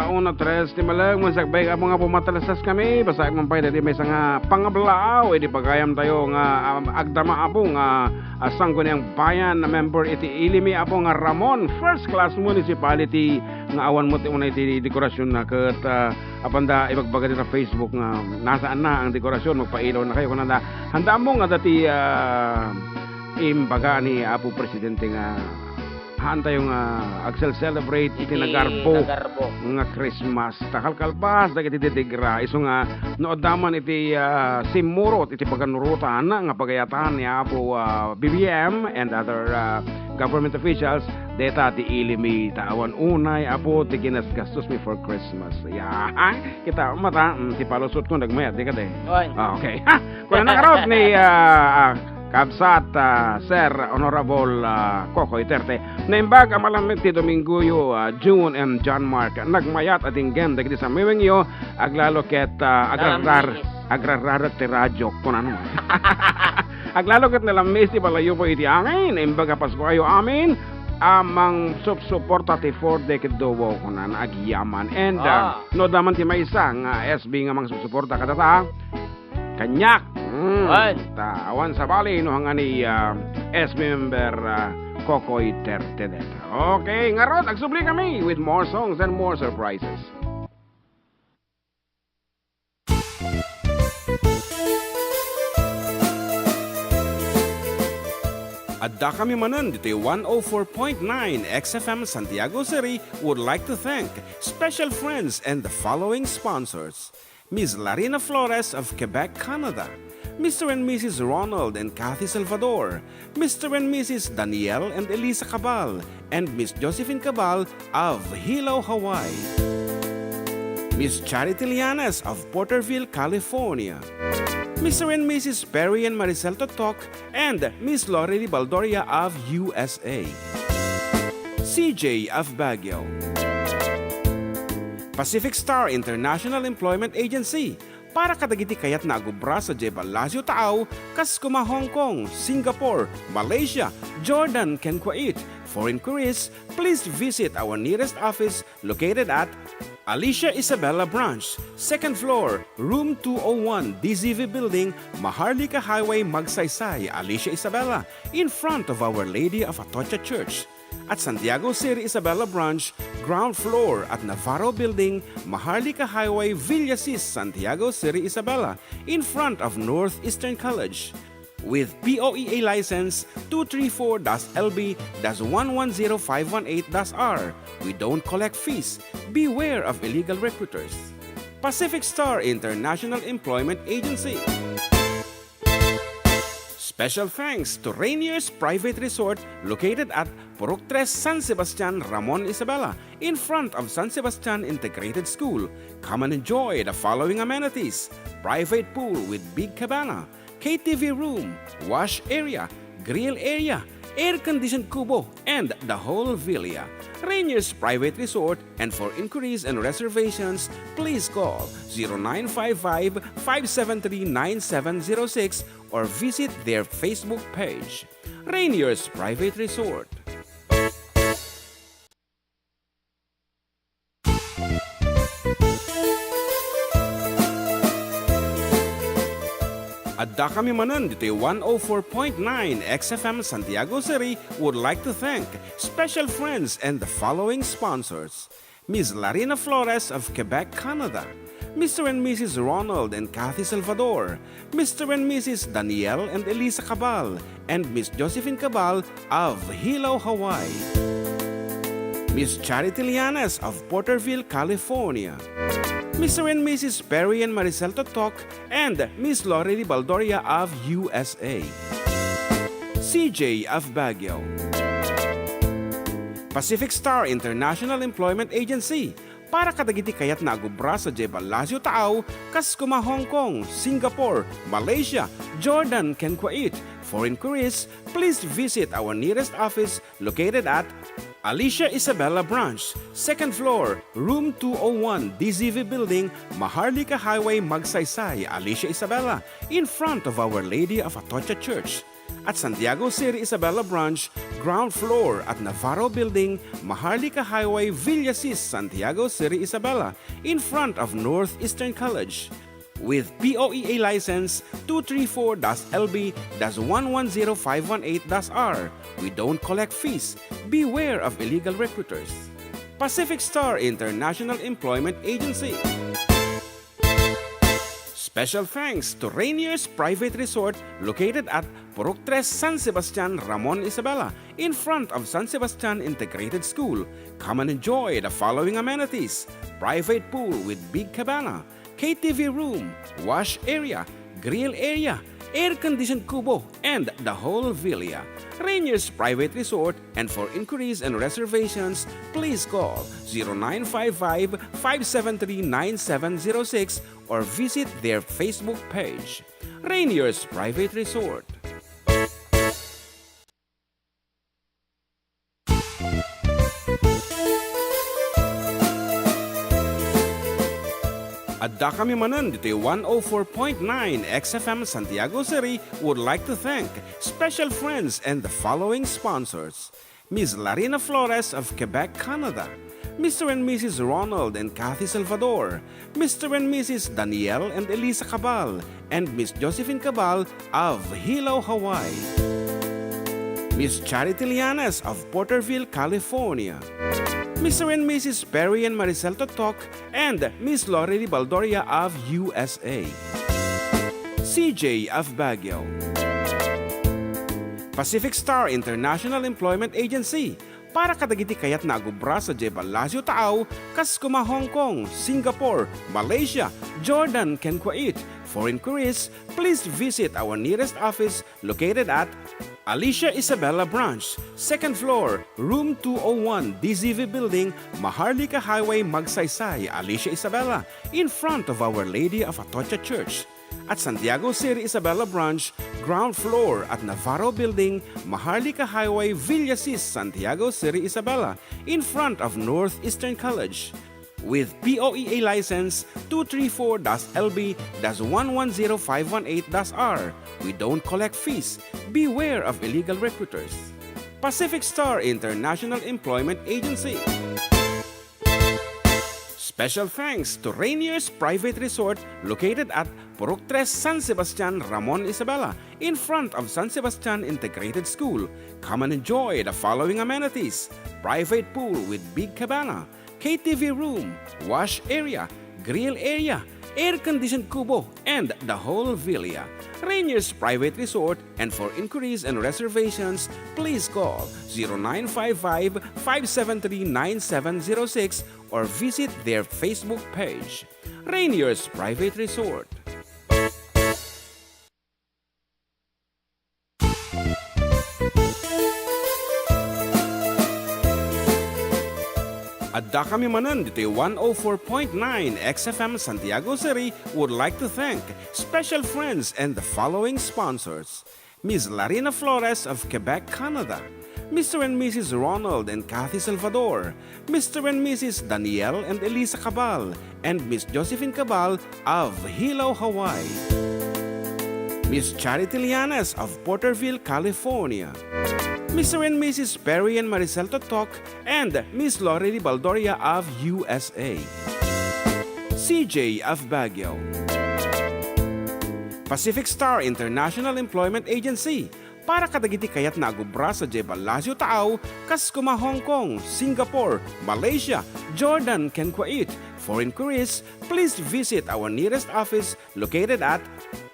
alauna tres ti malag masagbay ka mga pumatalasas kami basta mampay dati may nga pangablao edi pagayam tayo nga agdama apo nga asang ko niyang bayan na member iti ilimi apo nga Ramon First Class Municipality nga awan mo ti unay ti dekorasyon na ket apanda ibagbaga sa Facebook nga nasaan na ang dekorasyon magpailaw na kayo kunanda handa mo nga dati imbaga ni Apo Presidente nga hanta yung Axel celebrate iti nagarbo nga Christmas takalkalpas dagiti ditigra iso nga noodaman iti simurot iti paganurutan nga pagayatan ni Apo BBM and other government officials deta ti ilimi tawan unay Apo ti ginasgastos mi for Christmas kita mata ti palusot ko nagmayat di ka de okay kuna nakarot ni Kabsat, Sir Honorable Kokoy Terte. Naimbag amalamit ti Dominguyo, June and John Mark. Nagmayat at inggen dagiti sa miwengyo, aglalo ket agrararat ti radyo kunan. Aglalo ket nalamis ti balayo po iti angin. Naimbag Pasko kayo amin. Amang suporta ti 4 decade dowo kunan agyaman. And no daman ti maysa nga SB nga mang suporta kadata. Kanyak. Tawan sa bali no hanga ni S member Kokoy Terte. Okay, ngarot agsubli kami with more songs and more surprises. Adda kami manan dito 104.9 XFM Santiago City would like to thank special friends and the following sponsors. Ms. Larina Flores of Quebec, Canada. Mr. and Mrs. Ronald and Kathy Salvador. Mr. and Mrs. Danielle and Elisa Cabal. And Miss Josephine Cabal of Hilo, Hawaii. Miss Charity Lianes of Porterville, California. Mr. and Mrs. Perry and Maricel Totok and Miss Lorely Baldoria of USA. CJ of Baguio. Pacific Star International Employment Agency para kadagiti kayat na agubra sa Jebel Lazio Taaw, Kaskuma, Hong Kong, Singapore, Malaysia, Jordan, ken Kuwait. For inquiries, please visit our nearest office located at Alicia Isabella Branch, 2nd floor, room 201, DZV Building, Maharlika Highway, Magsaysay, Alicia Isabella, in front of Our Lady of Atocha Church. At Santiago City Isabella Branch, ground floor at Navarro Building, Maharlika Highway, Villasis, Santiago City Isabella, in front of Northeastern College. With POEA license 234-LB-110518-R, we don't collect fees. Beware of illegal recruiters. Pacific Star International Employment Agency. Special thanks to Rainier's Private Resort located at Purok 3, San Sebastian, Ramon Isabela, in front of San Sebastian Integrated School. Come and enjoy the following amenities: private pool with big cabana, KTV room, wash area, grill area, air-conditioned kubo, and the whole villa. Rainier's Private Resort, and for inquiries and reservations, please call 0955-573-9706 or visit their Facebook page. Rainier's Private Resort. Adda kami manan dito 104.9 XFM Santiago City would like to thank special friends and the following sponsors: Ms. Larina Flores of Quebec, Canada. Mr. and Mrs. Ronald and Kathy Salvador. Mr. and Mrs. Danielle and Elisa Cabal. And Miss Josephine Cabal of Hilo, Hawaii. Miss Charity Lianes of Porterville, California. Mr. and Mrs. Perry and Maricel Totok, and Miss Lorely Baldoria of USA. CJ of Baguio. Pacific Star International Employment Agency para kadagiti kayat na agubra sa Jebel Lazio Taaw, Kaskuma, Hong Kong, Singapore, Malaysia, Jordan, ken Kuwait. For inquiries, please visit our nearest office located at Alicia Isabella Branch, 2nd floor, room 201, DZV Building, Maharlika Highway, Magsaysay, Alicia Isabella, in front of Our Lady of Atocha Church. At Santiago City Isabela Branch, ground floor at Navarro Building, Maharlika Highway, Villasis, Santiago City, Isabela, in front of Northeastern College. With POEA license 234-LB-110518-R. We don't collect fees. Beware of illegal recruiters. Pacific Star International Employment Agency. Special thanks to Rainier's Private Resort located at Purok 3 San Sebastian, Ramon, Isabela, in front of San Sebastian Integrated School. Come and enjoy the following amenities: private pool with big cabana, KTV room, wash area, grill area, air-conditioned kubo, and the whole villa. Rainier's Private Resort, and for inquiries and reservations, please call 0955-573-9706 or visit their Facebook page. Rainier's Private Resort. Adda kami manan dito 104.9 XFM Santiago City would like to thank special friends and the following sponsors: Ms. Larina Flores of Quebec, Canada, Mr. and Mrs. Ronald and Kathy Salvador, Mr. and Mrs. Danielle and Elisa Cabal, and Miss Josephine Cabal of Hilo, Hawaii, Miss Charity Lianes of Porterville, California, Mr. and Mrs. Perry and Maricel Totok, and Miss Lorely Baldoria of USA, CJ of Baguio, Pacific Star International Employment Agency, para kadagiti kayat na agubra sa Jebalasio Taaw, Kaskuma, Hong Kong, Singapore, Malaysia, Jordan, ken Kuwait. For inquiries, please visit our nearest office located at Alicia Isabela Branch, 2nd floor, room 201, DZV Building, Maharlika Highway, Magsaysay, Alicia Isabela, in front of Our Lady of Atocha Church. At Santiago City Isabela Branch, ground floor at Navarro Building, Maharlika Highway, Villasis, Santiago City Isabela, in front of Northeastern College. With POEA license 234-LB-110518-R. We don't collect fees. Beware of illegal recruiters. Pacific Star International Employment Agency. Special thanks to Rainier's Private Resort located at Purok 3 San Sebastian, Ramon, Isabela, in front of San Sebastian Integrated School. Come and enjoy the following amenities: private pool with big cabana, KTV room, wash area, grill area, air-conditioned kubo, and the whole villa. Rainier's Private Resort, and for inquiries and reservations, please call 0955-573-9706 or visit their Facebook page. Rainier's Private Resort. Adda kami manan dito 104.9 XFM Santiago City would like to thank special friends and the following sponsors: Ms. Larina Flores of Quebec, Canada, Mr. and Mrs. Ronald and Kathy Salvador, Mr. and Mrs. Danielle and Elisa Cabal, and Miss Josephine Cabal of Hilo, Hawaii, Miss Charity Lianes of Porterville, California, Mr. and Mrs. Perry and Maricel Totok, and Miss Lorely Baldoria of USA, CJ of Baguio, Pacific Star International Employment Agency, para kadagiti kayat na agubra sa Jebalasio Taaw, Kaskuma, Hong Kong, Singapore, Malaysia, Jordan, ken Kuwait. For inquiries, please visit our nearest office located at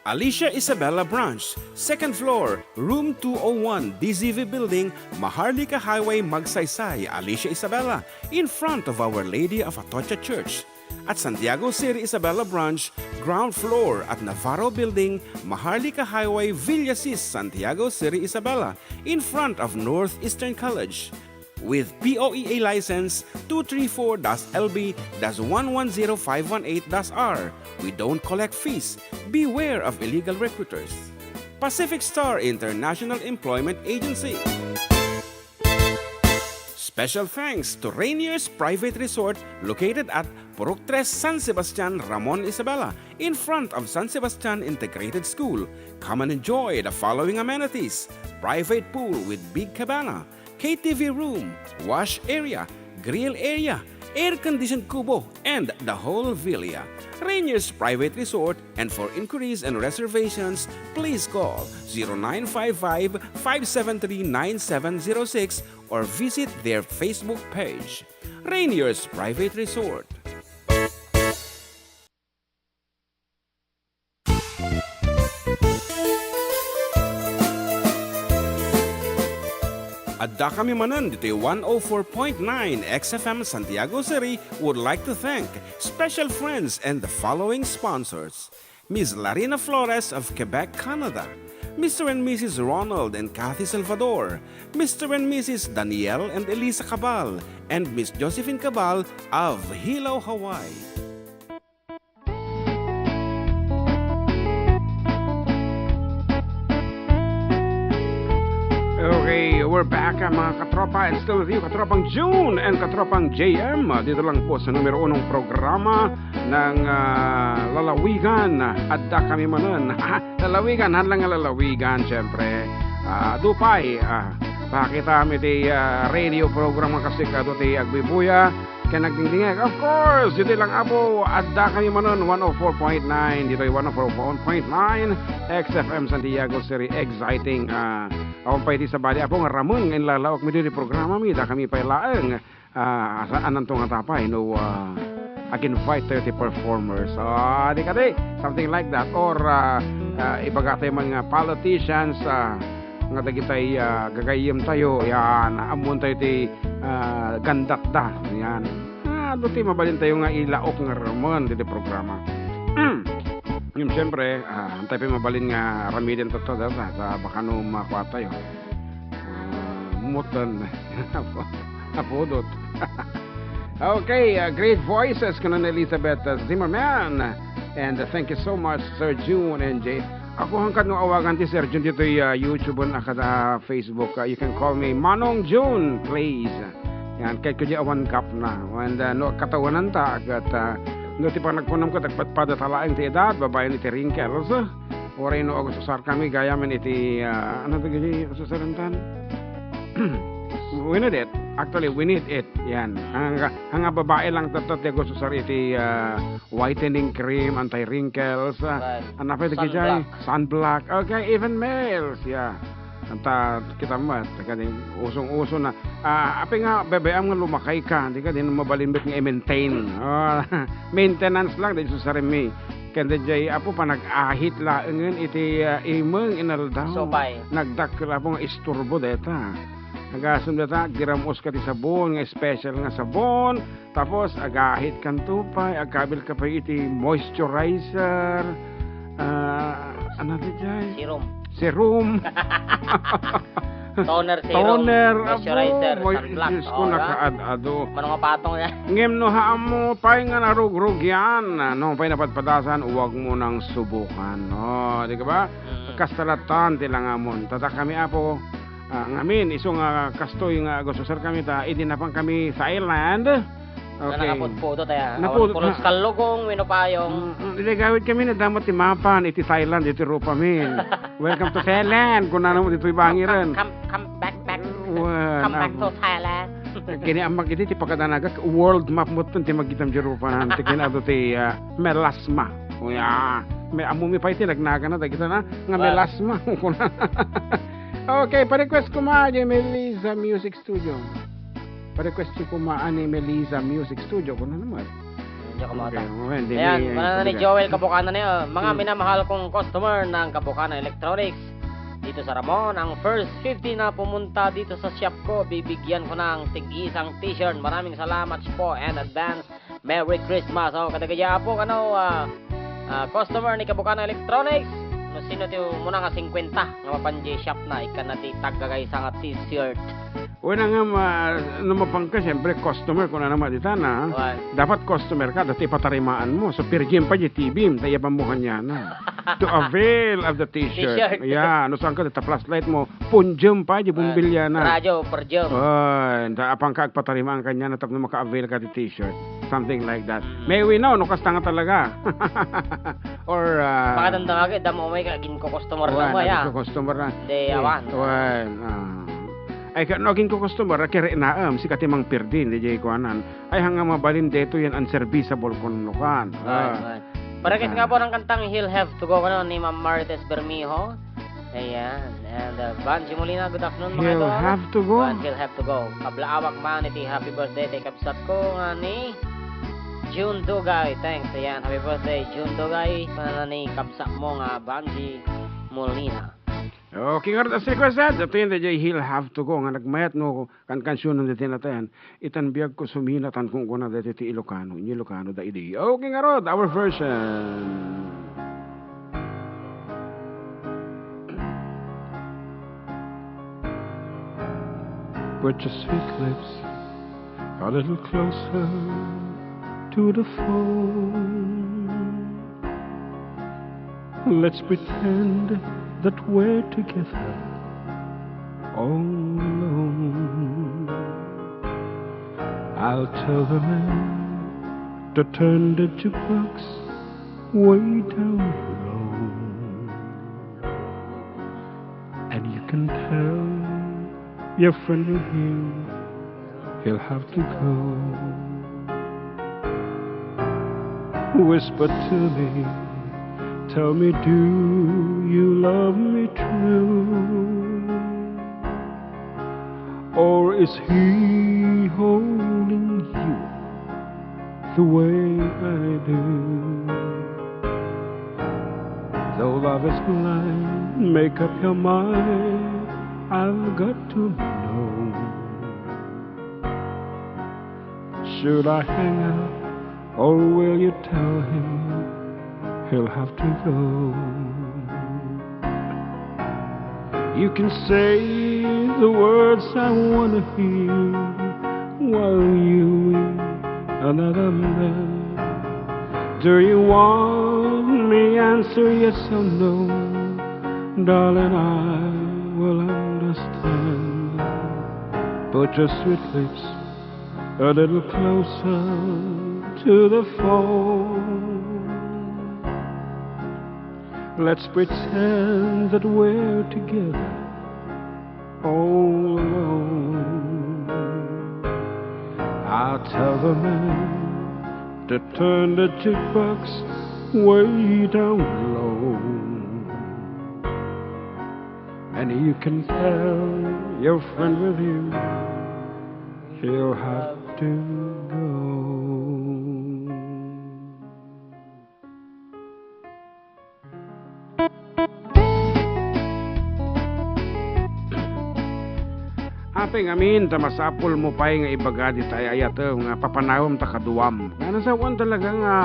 Alicia Isabela Branch, 2nd floor, room 201, DZV Building, Maharlika Highway, Magsaysay, Alicia Isabela, in front of Our Lady of Atocha Church. At Santiago City Isabela Branch, ground floor at Navarro Building, Maharlika Highway, Villasis, Santiago City Isabela, in front of Northeastern College. With POEA license 234-LB-110518-R. We don't collect fees. Beware of illegal recruiters. Pacific Star International Employment Agency. Special thanks to Rainier's Private Resort located at Purok 3 San Sebastian, Ramon Isabela, in front of San Sebastian Integrated School. Come and enjoy the following amenities: private pool with big cabana, KTV room, wash area, grill area, air-conditioned kubo, and the whole villa. Rainier's Private Resort, and for inquiries and reservations, please call 0955-573-9706 or visit their Facebook page. Rainier's Private Resort. Adda kami manan dito 104.9 XFM Santiago City would like to thank special friends and the following sponsors: Ms. Larina Flores of Quebec, Canada, Mr. and Mrs. Ronald and Kathy Salvador, Mr. and Mrs. Danielle and Elisa Cabal, and Miss Josephine Cabal of Hilo, Hawaii. Okay, we're back mga katropa, and still with you, Katropang June and Katropang JM. Dito lang po sa numero 1 programa ng Lalawigan. Adda kami manan. Lalawigan, hadlang nga lalawigan, syempre. Dupay, pakita kami ti radio program kasi kato ti Agbibuya. Kanagdingdingag, of course, dito lang abo, adda kami manon, 104.9, dito ay 104.9, XFM Santiago City, exciting, akong pa iti sa bali, apo nga Ramon, ngayon lalaok mi dito programa mi, da kami pa ilaang, saan itong atapay, no, I can invite 30 performers, di ka di, something like that, or ibaga tayo mga politicians, nga dagitay gagayim tayo, yan, amon tayo ti gandak da, yan. Duti mabalin tayo nga ilaok nga Ramon dito programa. Yung siyempre, antay pa mabalin nga ramidin to sa baka no makuha tayo. Mutan, apodot. Okay, great voices kanon Elizabeth Zimmerman. And thank you so much, Sir June and Jay. Ako hangkat no awagan ti Sir June dito YouTube at Facebook. You can call me Manong June, please. Yan, kay kaya awan kap na. And no katawanan ta agat no ti pa nagpunam ko tagpatpada talaang ti edad babae ni ti wrinkles. Oray no ako susar kami gaya men iti ano to gaya susarantan. We need it. Actually, we need it. Yan. Hanga babae lang tatot ti gusto susar iti whitening cream, anti-wrinkles. Ano pa iti gaya? Sunblock. Okay, even males. Yeah. Anta kita mat kani usong-uso na api nga bebeam nga lumakay ka di ka din mabalimbit nga i-maintain maintenance lang di susarimi kanda jay apo pa nag-ahit laengen iti imeng inaldaw nagdakkel apo nga isturbo deta nagasum deta giramos ka ti sabon nga special nga sabon tapos agahit kan tupay agabil ka pa iti moisturizer ano di jay serum. Toner, moisturizer, sunblock. Diyos ko nakaad-ado. Manong patong yan. Ngem no haam mo, pay nga narug-rug yan. No, pay napadpadasan, huwag mo nang subukan. No, di ka ba? Kastalatan, tilang amon. Tata kami apo, ngamin, iso nga kastoy nga gusto sir kami ta, idinapang kami sa island. Okay. Nakapudpudot tayo. Pulos kalugong, winupayong. Gawid kami na damot ti mapan, iti Thailand, iti rupa min. Welcome to Thailand. Kung ano mo dito'y bangiran. Come back. Come back to Thailand. Kini amag iti ti pagkadanaga, world map mo ti magitam di rupa na. Tikin ato ti melasma. Uya. May amumi pa iti nagnaga na. Tagita na, nga melasma. Okay, pa-request ko Melissa Music Studio. Pa-request ko ni Melissa Music Studio. Kung ano naman. Ayan, manana ni Joel Kabukanan niyo. Mga minamahal kong customer ng Kabukanan Electronics dito sa Ramon, ang first 50 na pumunta dito sa shop ko, bibigyan ko ng tig-isang t-shirt. Maraming salamat po and advance Merry Christmas. Kadagaya po customer ni Kabukanan Electronics, Sino tiyo muna nga 50 nga mapanji shop na ikan na ti taggagay sa nga t-shirt. Wala nga namapang ka, siyempre, customer ko na naman dita na. Wan. Dapat customer ka, dati patarimaan mo. So, pirgin pa di tibim, tayo pamuhan niya na. To avail of the t-shirt. T-shirt. Yeah, no saan ka, dita flashlight mo, punjum pa, di bumbilya na. Radyo per jam. Ay, apang ka, patarimaan ka niya na tapos maka-avail ka di t-shirt. Something like that. May we know, no, kasta nga talaga. Or, Pakatanda ka, damo may kagin ko customer na mo ya. customer na. Hindi, awan. Wan, ay naging ko customer kaya inaam si katimang pirdin di jay kuanan ay hanga mabalin deto yan unserviceable kunukan. Para kasi nga po ng kantang He'll Have to Go ano, ni Ma'am Marites Bermejo. Ayan. And Banji Molina, good afternoon mga He'll idol. have to go. He'll Have to Go. Kablaawak man iti happy birthday tay kapsat ko nga ni June Dugay. Thanks. Ayan, happy birthday June Dugay. Pana ni kapsat mo nga Banji Molina. Okay nga rin as requested. Ito yun di He'll have to go nga nagmayat no kan kansyon ng dito natayan. Itan biyag ko suminatan kung kuna dito ti Ilocano. Ilocano da idi. Okay nga rin our version. Put your sweet lips a little closer to the phone. Let's pretend that we're together all alone. I'll tell the man to turn the jukebox way down low, and you can tell your friend with you he'll have to go. Whisper to me, tell me, do you love me true? Or is he holding you the way I do? Though love is blind, make up your mind, I've got to know. Should I hang up, or will you tell him he'll have to go? You can say the words I want to hear while you with another man. Do you want me answer yes or no? Darling, I will understand. Put your sweet lips a little closer to the phone. Let's pretend that we're together all alone. I'll tell the man to turn the jukebox way down low, and you can tell your friend with you he'll have to go. Apeng amin, tamasapol mo pa nga ibaga di tayo ayat nga papanawam ta kaduam. Nga sa wan talaga nga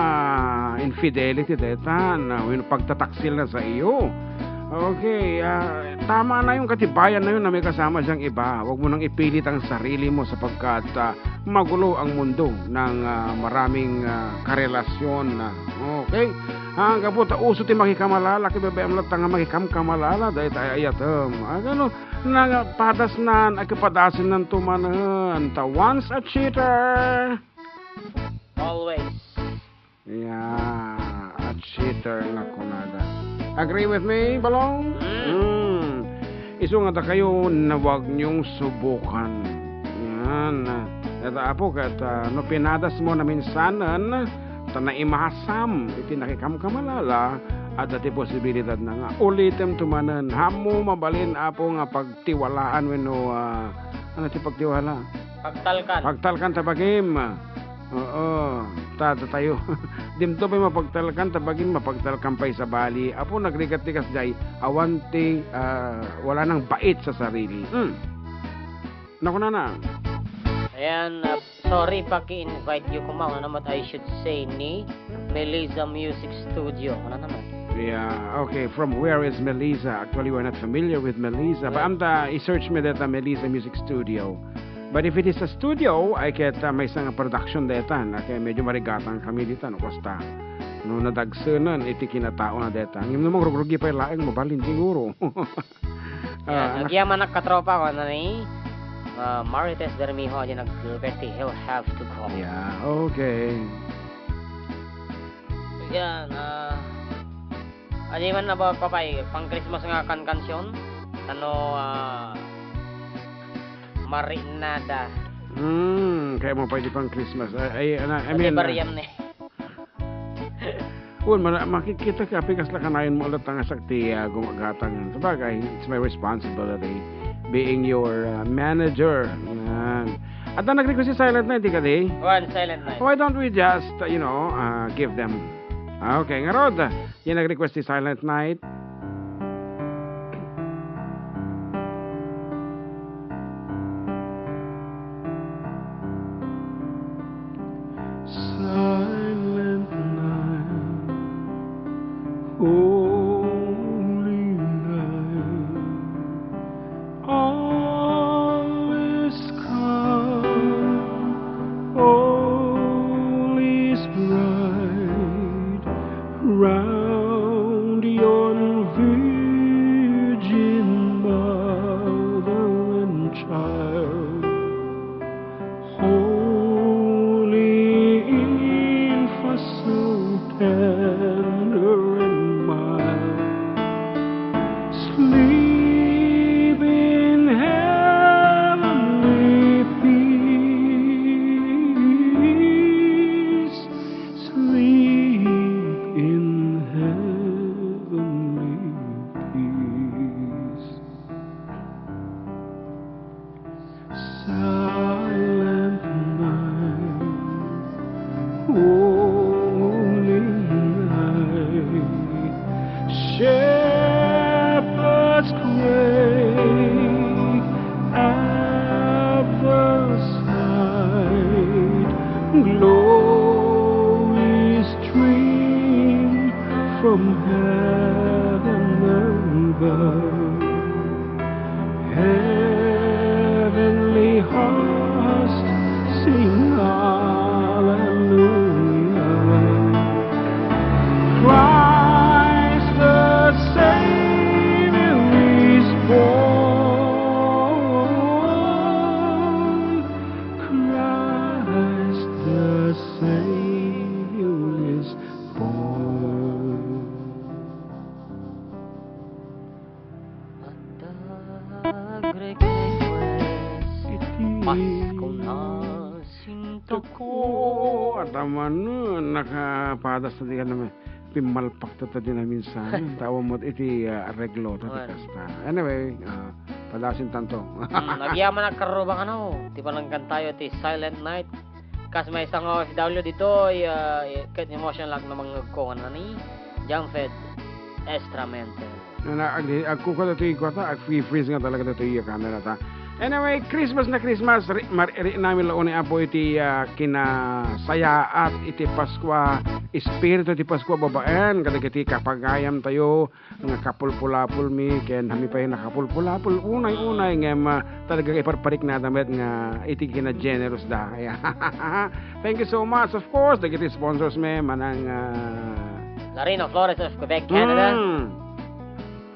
infidelity deta na pagtataksil na sa iyo. Okay, tama na yung katibayan na yun na may kasama siyang iba. Huwag mo nang ipilit ang sarili mo sapagkat magulo ang mundo ng maraming karelasyon. Okay? Ang kaputa uso ti makikamalala, kibabayam lang nga makikamkamalala dahil tayo ayatom. Gano'n, padas na, akipadasin ng tumanan. Once a cheater. Always. Yeah, a cheater nga kunada. Agree with me, Balong? Iso nga ta kayo na huwag niyong subukan. Yan. Ito po, no pinadas mo na minsanan, na imasam, iti nakikamkamalala, at dati posibilidad na nga, ulitem tumanan, hamo mabalin apo nga pagtiwalaan, no, ano ti pagtiwala? Pagtalkan. Pagtalkan tabagim. Oo, tayo. Dimto pa mapagtalkan, tabagin mapagtalkan pa sa bali. Apo nagrigat-tigas jay, awanti, wala nang bait sa sarili. Naku na. Ayan, sorry paki-invite you kumaw. Ano naman I should say ni Melissa Music Studio. Ano naman? Yeah, okay. From where is Melissa? Actually, we're not familiar with Melissa. But i-search me that Melissa Music Studio. But if it is a studio, I get may isang production detan. Okay, medyo marigatang kami dito. No, basta. No, nadagsanan, iti kinatao na detan. Yung namang rugi pa yung laing mabalin siguro. Nagyaman na katropa ko na ni Marites Dermiho di nag-request he'll have to go. Yeah, okay. Yan, man na ba papay, pang Christmas nga kansyon? Ano, Marinada. Kaya mo pwede pang Christmas. I Kasi mean, bariyam na makikita ka, pikas lang kanayon mo ulit ang sakti gumagatang. Sabagay, it's my responsibility being your manager. Yan. At ang nag-request si Silent Night, di ka di? One Silent Night. Why don't we just, give them? Okay, nga Rod, yung nag-request si Silent Night. Silent night, holy night, all is calm, all is bright, round yon virgin mother and child, holy infant so tender and mild, sleep in heavenly peace, sleep in heavenly peace. Silent night, holy night, shepherds gray at the side, glory stream from heaven above, heavenly host sing hallelujah. Christ the Savior is born. Christ the Savior is born. At nag-request, Pasko na sinto ko. At naman nakapadas na di ka naman pimalpak to din namin sa tawa mo iti reglo to kasta. Anyway, padasin tanto. Nagyaman na karubang ano. Di pa lang kantayo ti Silent Night. Kas may isang OFW dito, kahit emotion lang na mga ko na ni Jamfed Estramente. Ako ko dito ag freeze nga talaga dito yung camera ta. Anyway, Christmas na Christmas, namin laon ni Apo iti kinasaya at iti Paskwa, espiritu ti Paskwa babaen, kadagiti kapagayam tayo, nga kapulpulapul mi, ken kami pa yung nakapulpulapul, unay-unay nga talaga iparparik na damit nga iti kina-generous da. Thank you so much, of course, dagiti sponsors me, manang... Larino Flores of Quebec, Canada.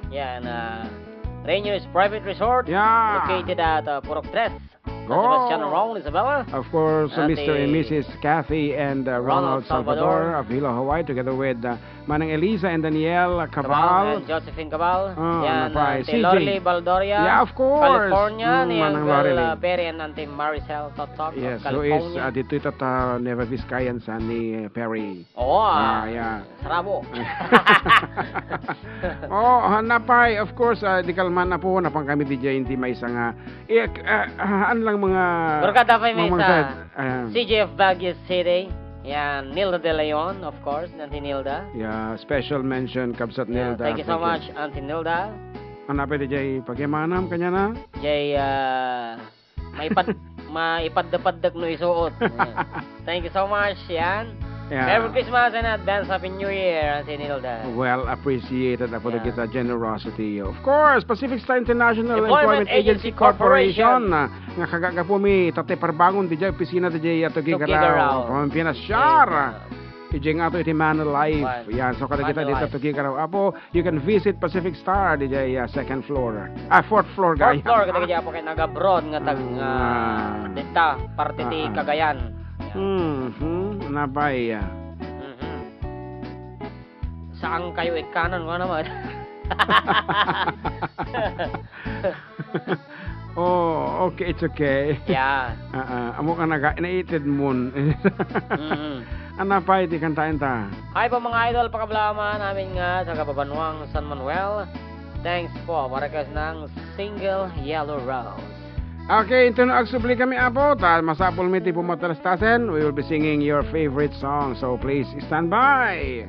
Yan, Rainier's Private Resort, Yeah. located at Purok 3, San Oh. Sebastian Ron, Isabela. Of course, Ate Mr. and Mrs. Kathy and Ronald Salvador of Hilo, Hawaii, together with Manang Elisa and Danielle Cabal Cabal. and Josephine Cabal. Oh, Yan, napay, Ante CJ. Lorly Baldoria. Yeah, of course. California, ni Manang Uncle Lorely. Perry and Ante Maricel Totok Yes, of who is California. dito ito Nueva Vizcayan sa ni Perry. Oo, Yeah. sarabo. Napay, of course, di kalman na po, napang kami DJ, hindi may isang, lang mga... Barkada pa may mga isa. sad, CJ of Baguio City. Yan, Nilda De Leon, of course, Auntie Nilda. yeah, special mention, Kabsat Yeah, Nilda. thank you so much, Auntie Nilda. Hanapin DJ, pagyamanam kanya na? Jay, maipaddapaddag no isuot. Yan. Thank you so much, yan. Merry Christmas and advance Happy New Year, si Nilda. Well appreciated ako Yeah. kita generosity. Of course, Pacific Star International Employment Employment Agency Agency Corporation Corporation. nga kagaga po mi tate parbangon di jay opisina di jay ato Tugigaraw. gigaraw from Pinas Shar. Ije nga to iti Life. Right. Yan, so kada kita dito Manulife. to gigaraw. Apo, you can visit Pacific Star di jay second floor. Fourth floor Fourth guys. floor, kada kaya po kayo nag-abroad nga tag dita, parte ti Cagayan. Nabay. Saan kayo ikanan mo naman? Oh, okay, it's okay. Yeah. Amo ka naited moon. Ano pa iti kantain ta? Hi po mga idol, pakablama namin nga sa Kababanwang San Manuel. Thanks po, parakas ng Single Yellow Rose. Okay, ito na agsubli kami apo. Masapol mi ti pumatalastasen. We will be singing your favorite song. So please stand by.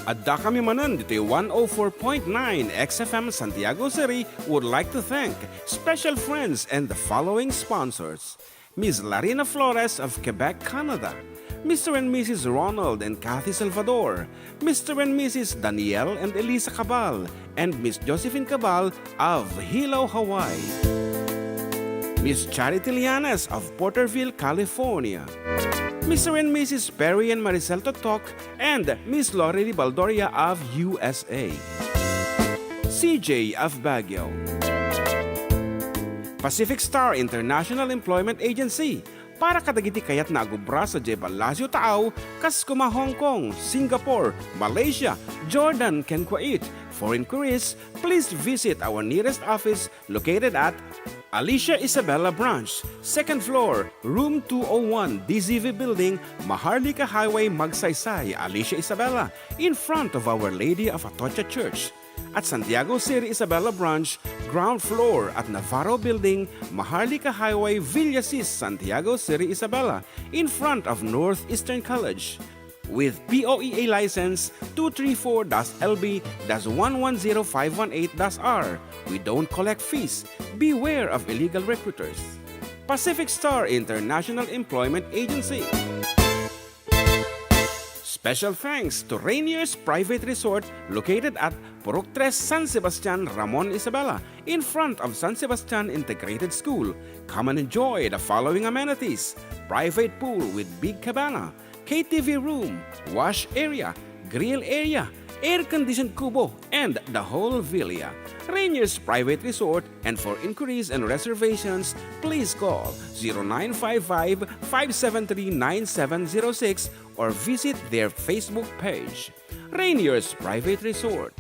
Adda kami manan dito 104.9 XFM Santiago City would like to thank special friends and the following sponsors. Ms. Larina Flores of Quebec, Canada. Mr. and Mrs. Ronald and Kathy Salvador. Mr. and Mrs. Danielle and Elisa Cabal. And Miss Josephine Cabal of Hilo, Hawaii. Miss Charity Lianes of Porterville, California. Mr. and Mrs. Perry and Maricel Totok, and Miss Lori Baldoria of USA. CJ of Baguio. Pacific Star International Employment Agency, para kadagiti kayat na agubra sa Jebalasio Taaw, kas kuma Hong Kong, Singapore, Malaysia, Jordan, ken Kuwait. For inquiries, please visit our nearest office located at Alicia Isabella Branch, 2nd floor, room 201, DZV Building, Maharlika Highway, Magsaysay, Alicia Isabella, in front of Our Lady of Atocha Church. At Santiago City Isabella Branch, ground floor at Navarro Building, Maharlika Highway, Villasis, Santiago City Isabella, in front of Northeastern College. With POEA license 234-LB-110518-R. We don't collect fees. Beware of illegal recruiters. Pacific Star International Employment Agency. Special thanks to Rainier's Private Resort located at Purok 3 San Sebastian, Ramon Isabela, in front of San Sebastian Integrated School. Come and enjoy the following amenities: private pool with big cabana, KTV room, wash area, grill area, air-conditioned kubo, and the whole villa. Rainier's Private Resort, and for inquiries and reservations, please call 0955-573-9706 or visit their Facebook page. Rainier's Private Resort.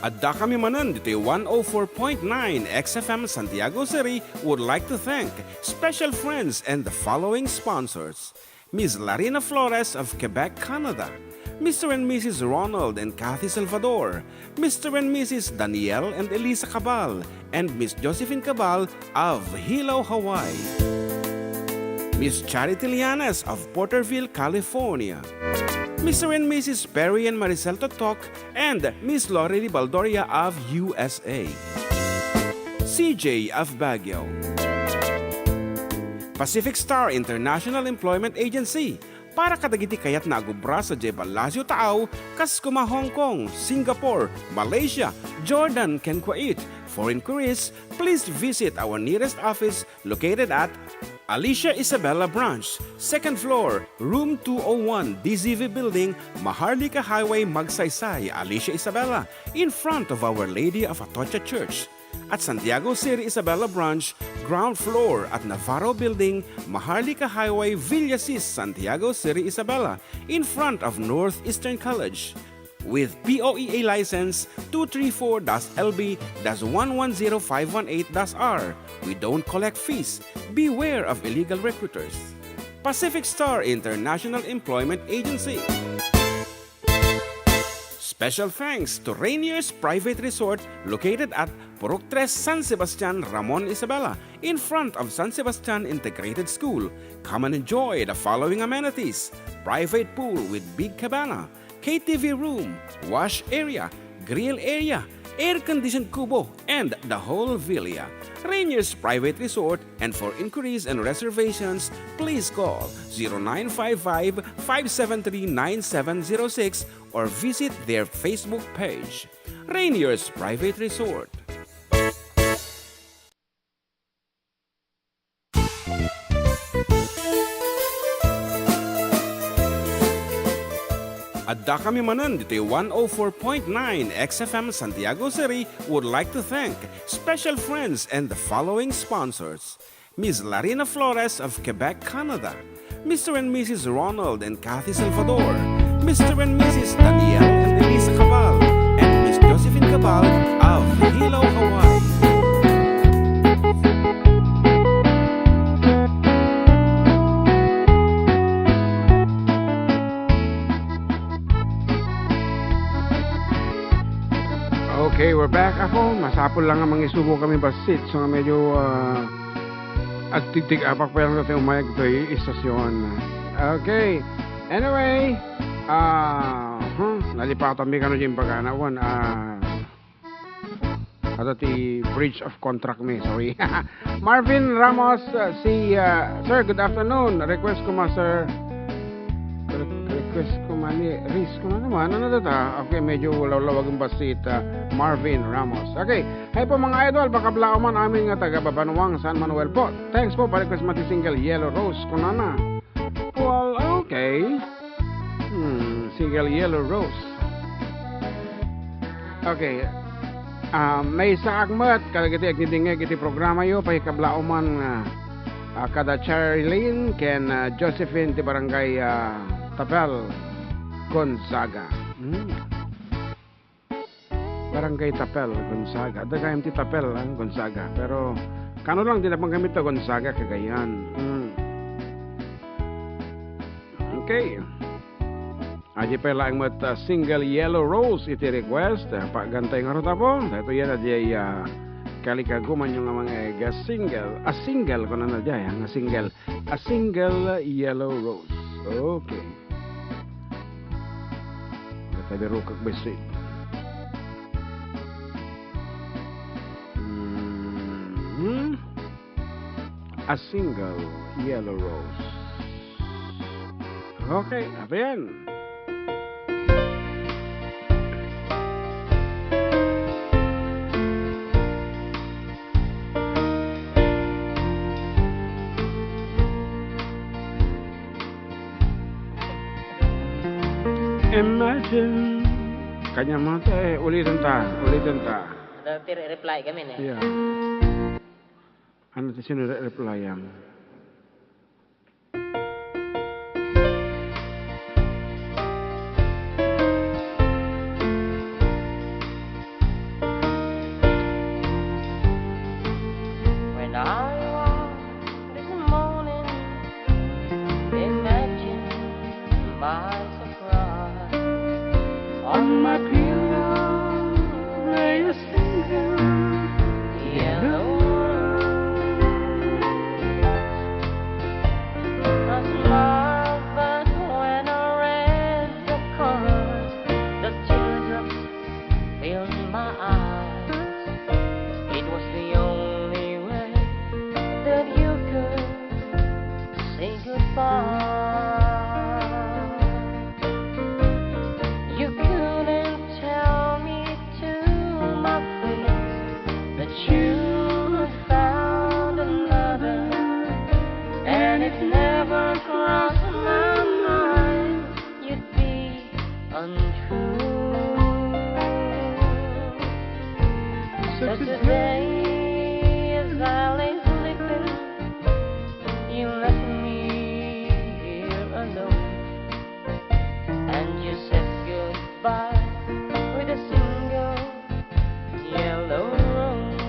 Adda kami manan dito 104.9 XFM Santiago City would like to thank special friends and the following sponsors. Ms. Larina Flores of Quebec, Canada. Mr. and Mrs. Ronald and Kathy Salvador. Mr. and Mrs. Danielle and Elisa Cabal. And Miss Josephine Cabal of Hilo, Hawaii. Miss Charity Lianes of Porterville, California. Mr. and Mrs. Perry and Maricel Totok, and Miss Lori Baldoria of USA. CJ of Baguio. Pacific Star International Employment Agency, para kadagiti kayat na agubra sa Jebalasio Taaw, kas kuma Hong Kong, Singapore, Malaysia, Jordan, ken Kuwait. For inquiries, please visit our nearest office located at Alicia Isabella Branch, 2nd floor, room 201, DZV Building, Maharlika Highway, Magsaysay, Alicia Isabella, in front of Our Lady of Atocha Church. At Santiago City Isabella Branch, ground floor at Navarro Building, Maharlika Highway, Villasis, Santiago City Isabella, in front of Northeastern College. With POEA license 234-LB-110518-R. We don't collect fees. Beware of illegal recruiters. Pacific Star International Employment Agency. Special thanks to Rainier's Private Resort located at Purok 3 San Sebastian, Ramon Isabela, in front of San Sebastian Integrated School. Come and enjoy the following amenities: private pool with big cabana, KTV room, wash area, grill area, air-conditioned kubo, and the whole villa. Rainier's Private Resort, and for inquiries and reservations, please call 0955-573-9706 or visit their Facebook page. Rainier's Private Resort. Adda kami manan dito 104.9 XFM Santiago City would like to thank special friends and the following sponsors: Ms. Larina Flores of Quebec, Canada, Mr. and Mrs. Ronald and Kathy Salvador, Mr. and Mrs. Danielle and Elisa Cabal, and Miss Josephine Cabal of Hilo, Hawaii. Okay, we're back. Ako, masapol lang ang mga isubo kami basit. So, medyo at titig-apak pa lang natin umayag ito yung istasyon. Okay. Anyway, nalipatan mi kano dyan pagkanawan. Ato ti breach of contract mi, sorry. Marvin Ramos, sir, good afternoon. Request ko ma, sir. Request ko man, risk ko naman. Ano na ta? Okay, medyo lawag ang basit. Marvin Ramos. Okay. Hay po mga idol, baka blao man amin nga taga Babanwang, San Manuel po. Thanks po, pa-request mati single Yellow Rose kunana. Well, okay. Single Yellow Rose. Okay. May sa agmat, kagiti agnitingay kiti programa yo, pahikablao man kada Charlene ken Josephine ti Barangay Tapel, Gonzaga. Barangay Tapel, Gonzaga. Dagayam ti Tapel, Gonzaga. Pero, kano lang din na panggamit to, Gonzaga, Cagayan. Okay. Aji pa lang mat single Yellow Rose iti request. Pagantay nga rota po. Ito yan aji kalikaguman yung mga single. A single ko na nadya. A single Yellow Rose. Okay. Tabi rukak besi. A single Yellow Rose. Okay, ito yan. Imagine. Kanya mo ulitin ta. Reply kami na. Yeah. Ano ti sino reply yan? When I walk this morning, imagine my surprise. On my pillow lay a single yellow you couldn't tell me to my face that you had found another, and it never crossed my mind you'd be untrue. So today, as I lay sleeping, you left me here alone, and you said goodbye with a single yellow rose.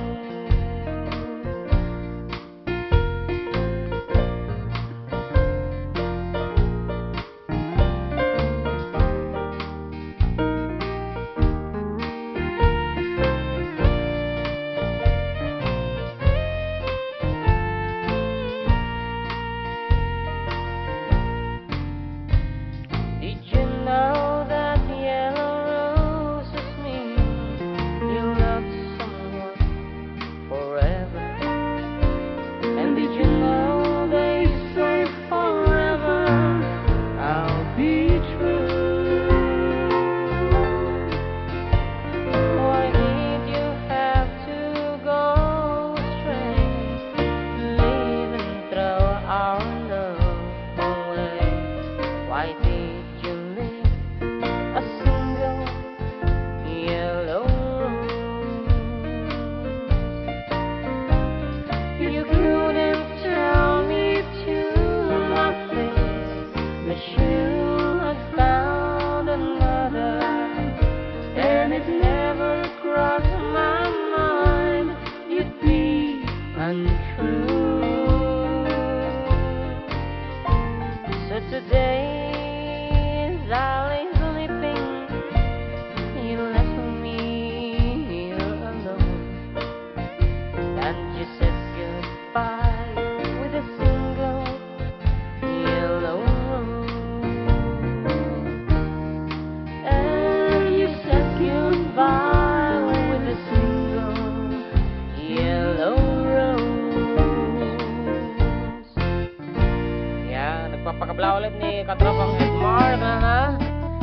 katropang Edmar na.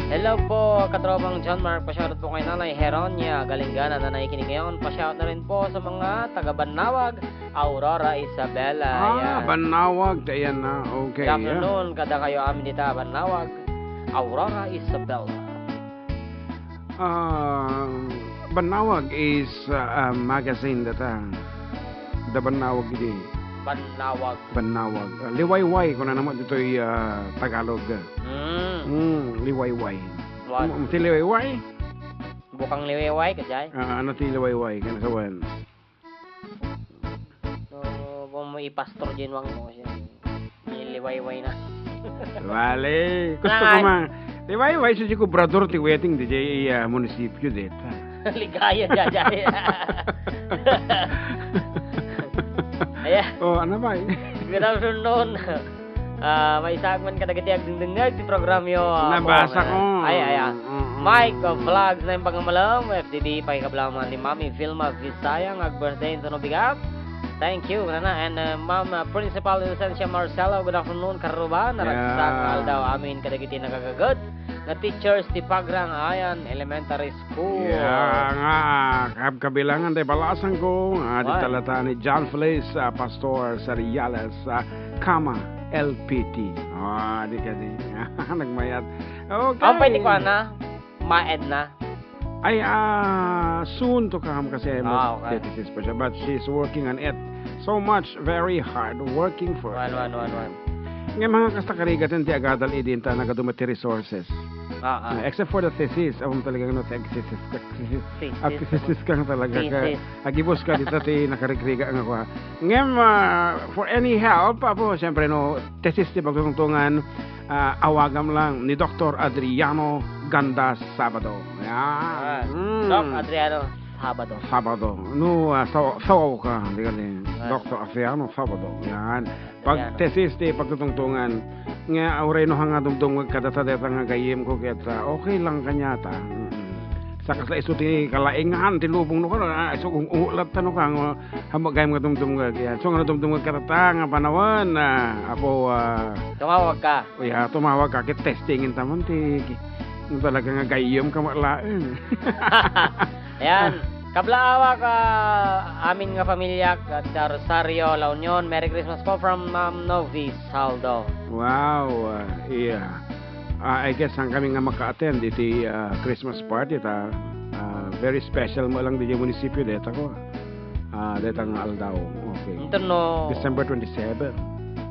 Hello po, katropang John Mark. Pa-shoutout po kay Nanay Heronia Galingana na nakikinig ngayon. Pa-shoutout na rin po sa mga taga-Banawag, Aurora Isabela. Yan. Banawag, ayan na. Okay. Good afternoon, kada kayo amin dito, Banawag, Aurora Isabela. Banawag is a magazine that the Banawag iti. Banawag. Banawag. Liwayway kung na naman dito ay Tagalog. Liwayway. What? Ti liwayway? Bukang liweway ka dyan? Ano ti liwayway? Kana sawan. So, kung mo ipastor dyan wang mo siya. Liwayway na. Vale. Gusto ko ma. Liwayway sa ko brador ti wedding di munisipyo dito. Ligaya dyan. Ayan. Oh, ano ba? Good afternoon. May sagman katagatiag dingdingag ti programyo. Nabasa ko. Ay. Mike of Vlogs na yung pangamalam. FDD pakikablaman ni Mami Vilma Visayang. Ag-birthday ito no bigap. Thank you. And Ma'am Principal Licencia Marcelo. Good afternoon. Karuba. Naragsang daw amin kadagiti nagagagod. Na teachers ti Pagrang Ayan Elementary School. Nga, kabilangan tayo balasan ko. Di talata ni John Feliz, Pastor Sariales, Kama, LPT. Di ka di. Nagmayat. Okay. Ang pwede ko na, ma-ed na. Ay, soon to come kasi okay. pa siya. But she's working on it so much, very hard, working for it. One. Nga mga kastakarigatan ti agadal idinta nagadumati resources. Except for the thesis, talagang no thesis kang talaga ka. Agibos ka dito ti nakarigriga ang ako. Ngem for any help apo siyempre no thesis ti pagtutungtungan awagam lang ni Dr. Adriano Ganda Sabado. Doc Adriano Sabado. No, sawaw ka. Hindi ka din. Dr. Adriano Sabado. Yan. Pag thesis ti pagtutungtungan, nga aureno nga dumdum kadata-data nga gayem ko ket okay lang kanyata. Sa kasla isu ti kalaingan ti lubong no kono isu kung ulat tano ka hambag gayem nga dumdum kaya. So nga dumdum kadata nga panawan apo tumawag ka. Tumawag ka ket testingin tamon ti talaga nga gayem ka malaen. Ayan. Kablaawa ka amin nga pamilya at Rosario, La Union. Merry Christmas po from Ma'am Novi Saldo. Wow, yeah. I guess ang kami nga maka-attend iti Christmas party very special mo lang di munisipyo dito ko. Dito ang Aldao. Okay. Ito no. December 27.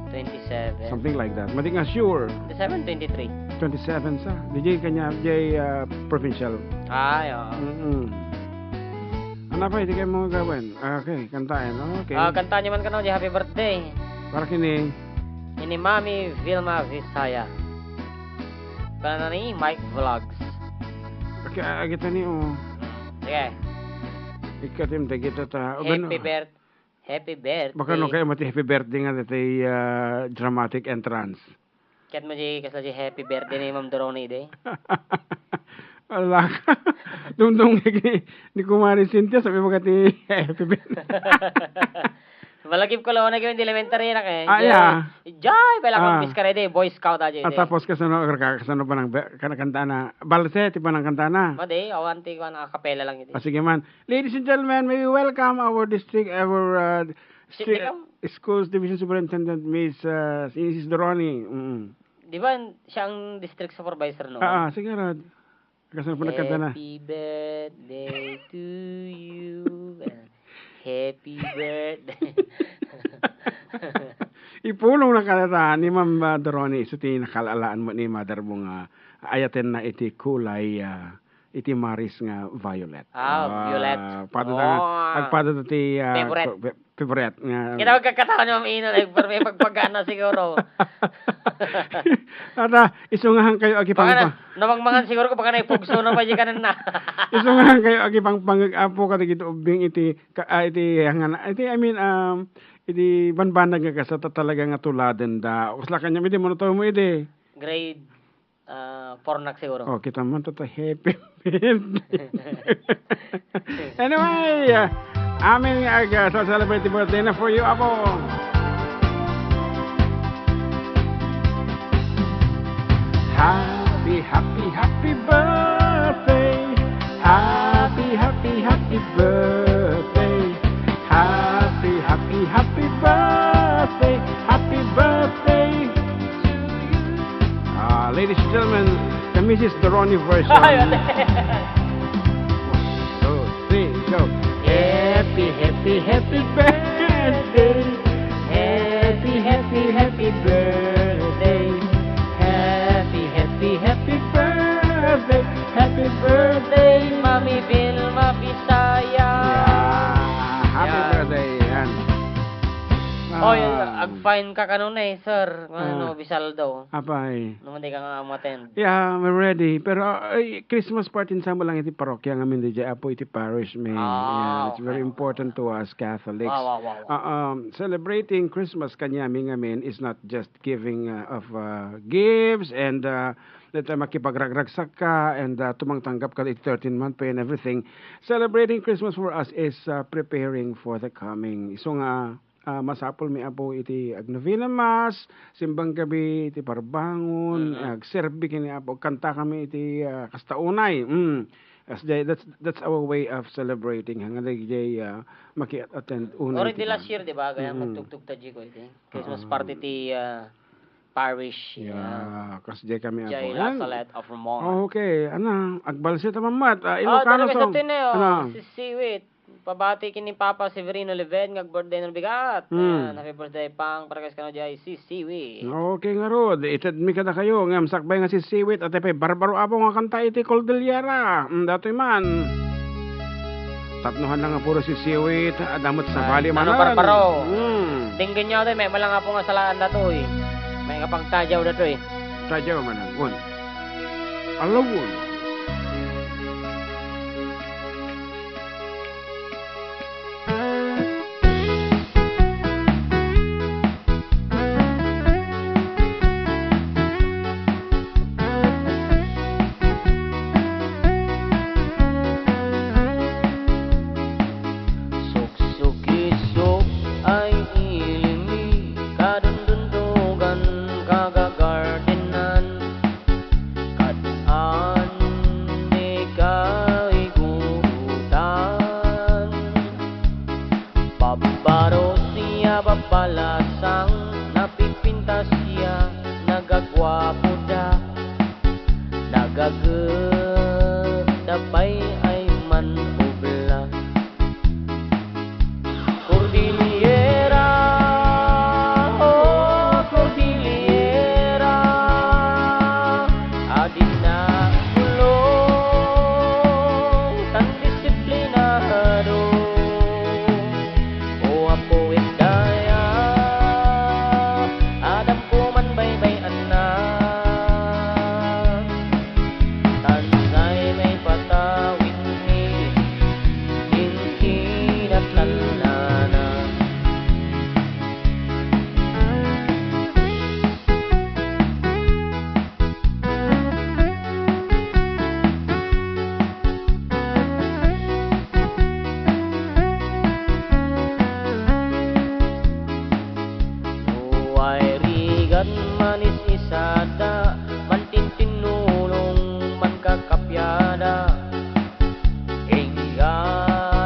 27. Something like that. Madi nga sure. 27, 23. 27 sa. DJ kanya provincial. Ay, Ano pa, hindi kayo mo gawin? Okay, kantain. Okay. Kantaan nyo man ka no, happy birthday. Para kini? Ini Mami Vilma Visaya. Kana ni Mike Vlogs. Okay, agita ni Sige. Ikatim, kita ta. Happy birthday. Baka no kayo mati happy birthday nga dito dramatic entrance. Kaya mo di kasla di happy birthday ni Ma'am Doroni de. Wala ka. Dumdum ni Kumari Cynthia, sabi mo kati happy birthday. Malagip ko lang na gawin di elementary na kaya. Jay, pala kong miss ka rin Boy Scout aja. At tapos kasano pa ng kanakanta na. Balse, ti pa ng kanta na. Madi, awanti ko na kapela lang ito. Sige man. Ladies and gentlemen, may we welcome our Schools Division Superintendent, Miss Doroni. Di ba siya ang district supervisor no? Sige Rod. Kasano pa nagkanta na? Happy birthday to you. Happy birthday. Ipulong na kalata ni Ma'am Doroni. So, nakalalaan mo ni Mother mo nga ayaten na iti kulay iti maris nga violet. Violet. Agpada ti favorite nga. Kita magkakataon ni Ma'am Ino. May pagpagana siguro. Ata, isungahan kayo agipang namangmangan siguro ko baka naipugso na pa di kanan na. Isungahan kayo agipang pang-apo katigit ubing iti banbanag nga kasata talaga nga tuladen da. Usla kanya hindi mo na mo iti. Grade 4 na siguro. Kita man to happy. Anyway, amin sa celebrate birthday na for you, Apo. Happy, happy, happy birthday. Happy, happy, happy birthday. Happy, happy, happy birthday. Happy birthday. Ladies and gentlemen, the Mrs. Doroni version. 1, 2, 3, go. Happy, happy, happy birthday. Happy, happy, happy birthday. Happy, happy, happy birthday. Happy birthday. Mami Vilma Bisaya. Happy Yan. birthday. Yan. Oy, ag-fine ka kanunay, sir. Ano, Bisal daw. Apay. Naman di ka nga umattend. Yeah, we're ready. Pero Christmas party sa mo lang iti parokya ngamin di apo iti parish may. Yeah, it's very important to us Catholics. Wow. Celebrating Christmas kanyami ngamin is not just giving of gifts and that makipagragragsak ka and tumangtanggap ka iti 13-month pay and everything. Celebrating Christmas for us is preparing for the coming. So nga masapol mi apo iti agnovena mass, simbang gabi iti parbangon, agserbi kini apo kanta kami iti kastaunay. That's our way of celebrating hanggang day maki-attend unay. Already last year, di ba? Kaya magtugtog ta ko iti. Christmas party ti parish. Yeah, kasjay kami apo. Jay Lasalet of Ramon. Okay, agbalsit mamat. Ilocano song. Ano? Si Siwit. Pabati kini Papa Severino Leven ngag birthday ng bigat. Happy birthday pang para kas kano jay si Siwit. Okay nga rod, itad mi kada kayo ngam sakbay nga si Siwit at epay barbaro apo nga kanta iti Cordillera. Datoy man. Tatnuhan lang nga puro si Siwit, adamot sa bali man. Ano barbaro? Tinggan niyo may malang apo nga salaan datoy. May kapang tajaw datoy. Tajaw man ang un. Alawon. Suksukisok ay ilimi, kadundundugan, kagagardenan, kataan ni kaigurutan. Babaro siya babalasang, napipinta siya, nagagwapo da, nagagdabay ay manubla. Cordillera, oh Cordillera, adin na gulong tan disiplinado, o apo daya, adam ko man baybay anak, tansay may patawid ni kinkinat lalana. Uway rigan manis isada, mantintinulong man kakapyada. Inggaray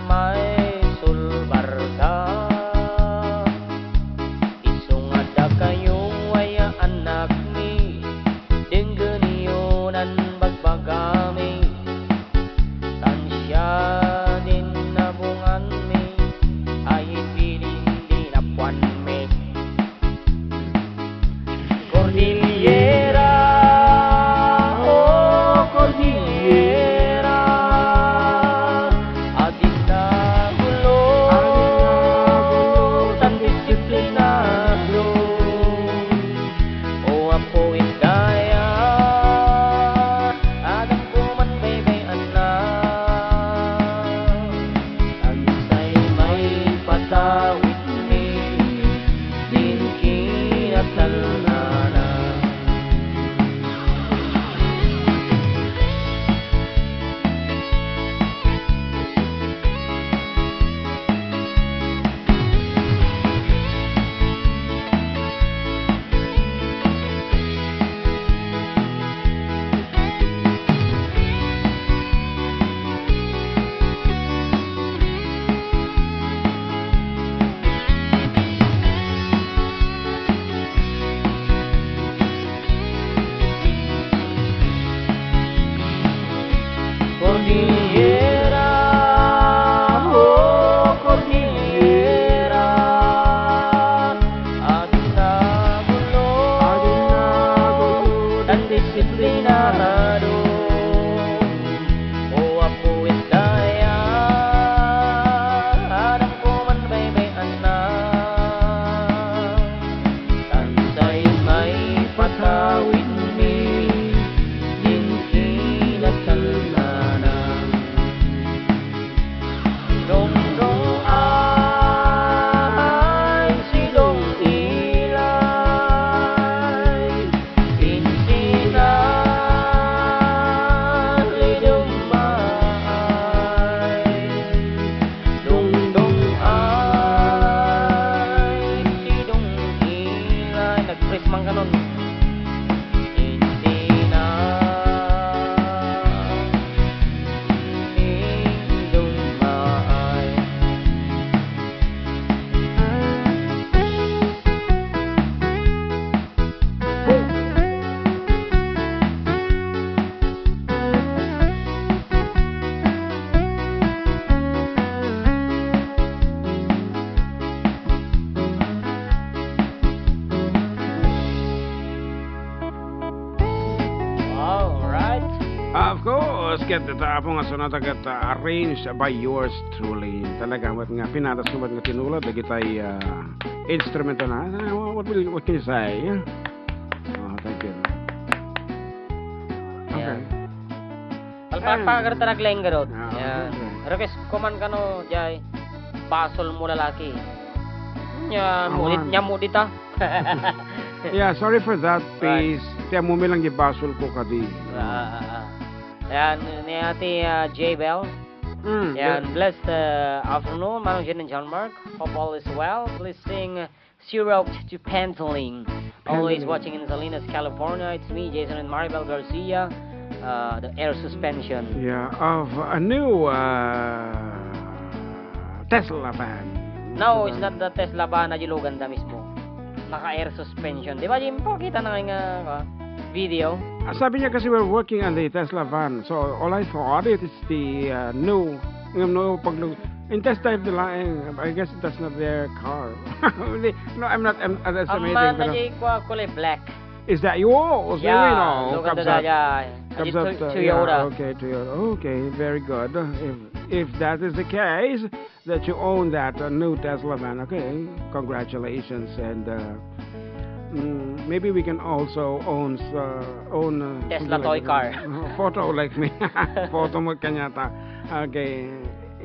may sulbarda, isungada kayong waya anak ni, dengganiyonan bagbagami, tansya din nabungan mi, ay piling dinapuan mi. Cordillera, oh Cordillera, nanang Dongdong ay sidong ilay Insinan lidumay Dongdong ay sidong ilay Nag-press man ka nun Of course, kita tapo nga sonata kata arranged by yours truly. Talaga wat nga pinatas ko nga tinulad lagi tay instrumento na. What can you say? Oh, thank you. Okay. Palpakagar tanak lenggarot. Yeah, Yan. okay. Request kuman kano jay basol mo lalaki. Nya mudit nya mudita. Yeah, sorry for that, please. Tiyan mo lang gibasol ko kadi. Yan ni ate J Bell. Yan blessed afternoon, Manong Jen and John Mark. Hope all is well. Please sing Syrup to Panteling. Always watching in Salinas, California. It's me, Jason and Maribel Garcia. The air suspension. Yeah, of a new Tesla van. No, it's not the Tesla ba na jilugan da mismo. Naka-air suspension. Di ba, Jim? Pakita na nga video. Sabi niya kasi we're working on the Tesla van. So all I thought it is the new in test drive the line. I guess that's not their car. No, I'm not underestimating. Ang man na kulay black. Is that yours? Yeah, look at that. Toyota. Okay, Toyota. Okay, very good. If that is the case, that you own that new Tesla van, okay, congratulations. And maybe we can also own Tesla toy car. Photo like me. Photo mo kanyata. Okay,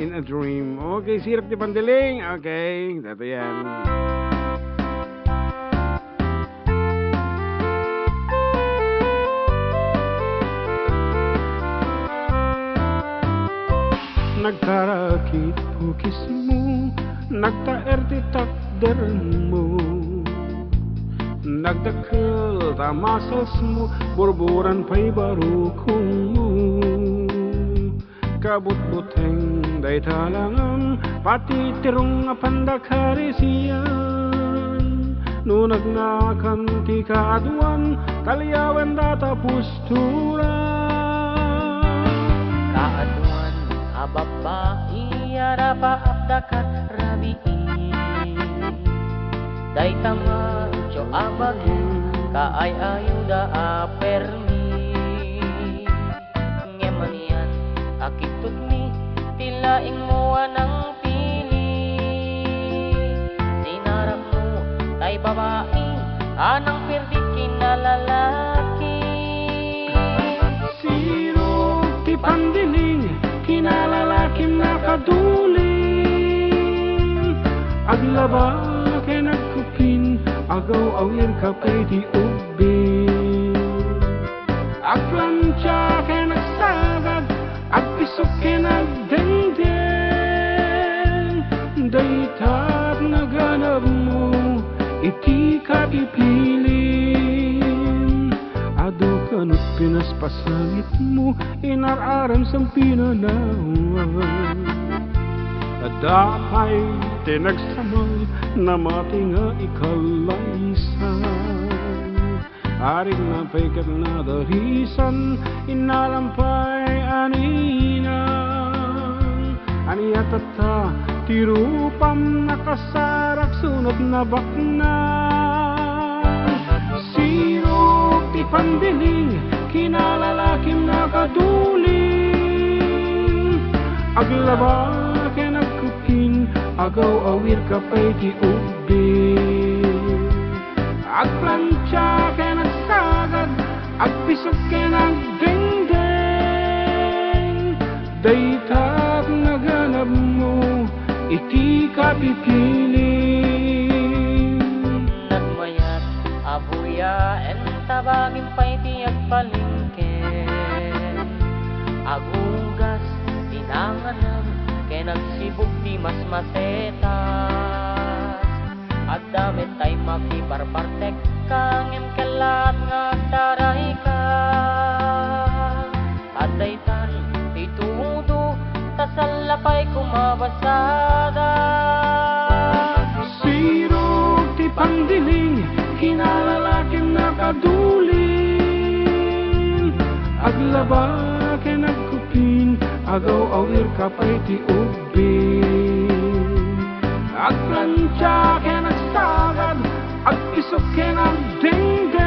in a dream. Okay, sirap di pandiling. Okay, dito yan. Nagkarakit kukis mo, nagtaerti takder mo, nagdakil tamasas mo, burburan pa'y barukong mo. Kabut-buteng day talangan, pati tirong apandakarisiyan. Nunagnakan ti kaaduan, kalyawan datapus turan. Kaaduan babae arapa abdakan rabii day tama jo abagi kaay ayuda apermi ngemanian akitut ni tilaing mo anang pili sinarap mo tay babae anang perdi kinalalaki sino ti pandiling kinalalakim nakaduling aglaba kay nagkupin agaw awir ka pa'y di ubin agplansya kay nagsagad agpisok kay nagdengdeng daytat naganap mo iti ka ipilin ado kanot pinaspasangit mo inararam sang pinanawan adapay tinagsamang na matinga ikalaysan aring na paykat na darisan inalampay aninang aniyatata tirupam nakasarak sunod na baknang sino ti pandiling kinalalakim nakaduling aglaba kay nagkupin agaw awir ka pa'y di ubin agplansya kay nagsagad agpisok kay nagdengdeng Daytap naganap mo, iti kapipiling. Nagmayat, abuya, entabangin pa'y tiyag palingken. Agugas, tinanganan, kay nagsibog di mas masetas. At damit tay makibarbartek kang emkelat nga taray ka. At daytan, itudo, tasalapay kumabasada. Sirog ti pangdiling, kinalalaking nakaduling. Aglaba kay nagkupin, agaw awir kapay ti ubing. Aglansya kay nagsagad, agisok kay nagdingding.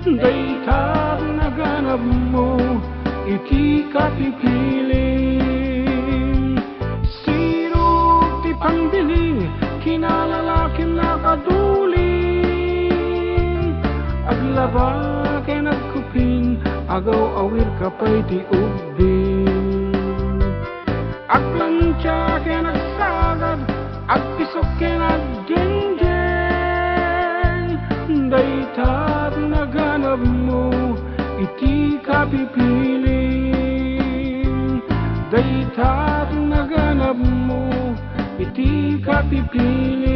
Daytap naganap mo, iti kapipiling. Sirog ti pangdiling, kinalalaking nakaduling. Aglaba kay nagkupin, agaw awir kapay ti ubing. Aglansya kay nagsagad, agpisok kay nagdingding. Daytap naganap mo, iti kapipiling. Daytap naganap mo, iti kapipiling.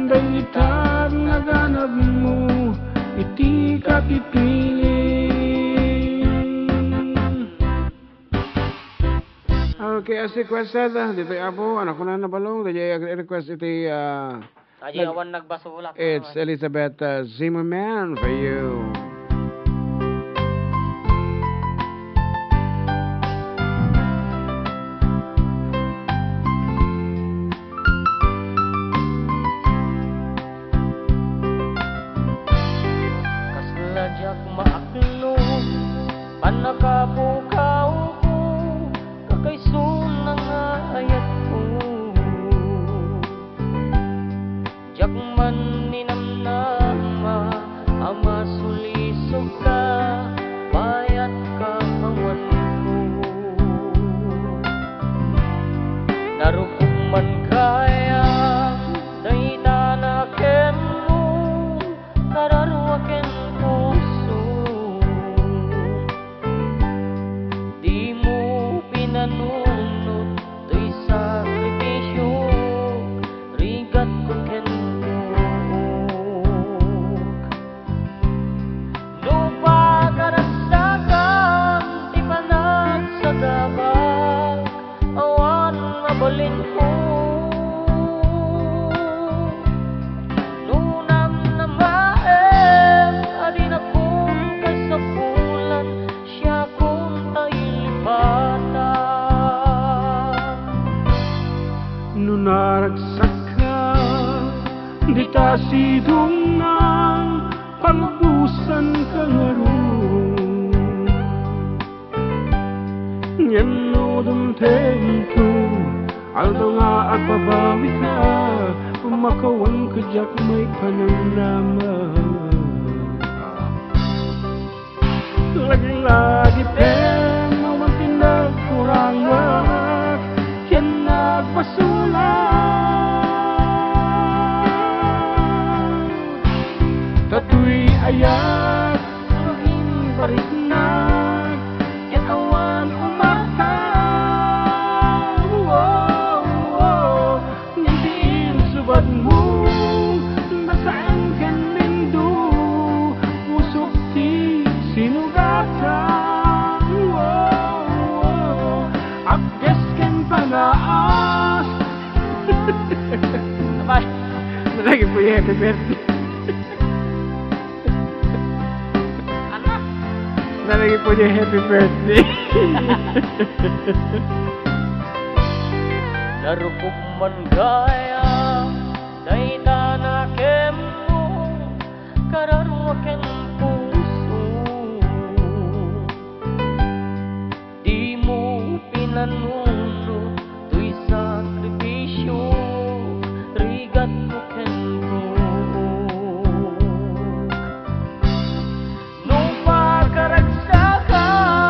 Daytap naganap mo, iti kapipiling. Okay, as requested, dito Apo, anak ko na nabalong, dito request iti, Aji awan nagbasulak. it's Elizabeth Zimmerman for you. Kasladyak maaklo, panakapukaw ko, kakaisunang ayat ko. Jak man ninamnama, ama sulisog ka, bayat ka awan ko. Narupog man kaya, daytanaken mo, kararwaken puso. Di mo pinanunod, to'y sakripisyo, rigat ko kenmuk. Lupa karagsagan, di panag sa dabag, awan mabalin ko. Nunam na maem, adi na kung kasapulan, siya kung tailipatan. Nunaragsak ka, di tasidong ng pangpusan ka ngarong. Yan no dumteng ko, aldo nga agbabawi ka, pumakawan ka jak may pananaman. Lagi-lagi pen, mawang pinagkurangan, yan nagpasulat. Tato'y ayat, maging barignag, yan awan umakal. Yan din subad mo, basaan ka nindo, pusok ti sinugatan. Agdes ken panaas. Sabay. Lagi po yung happy birthday. Anak. Lagi po yung happy birthday. Narupog man gaya, daytanaken mo, kararwaken puso. Di mo pinanunod, to'y sakripisyo, rigat ko kenmuk. Nung pagkaragsakan,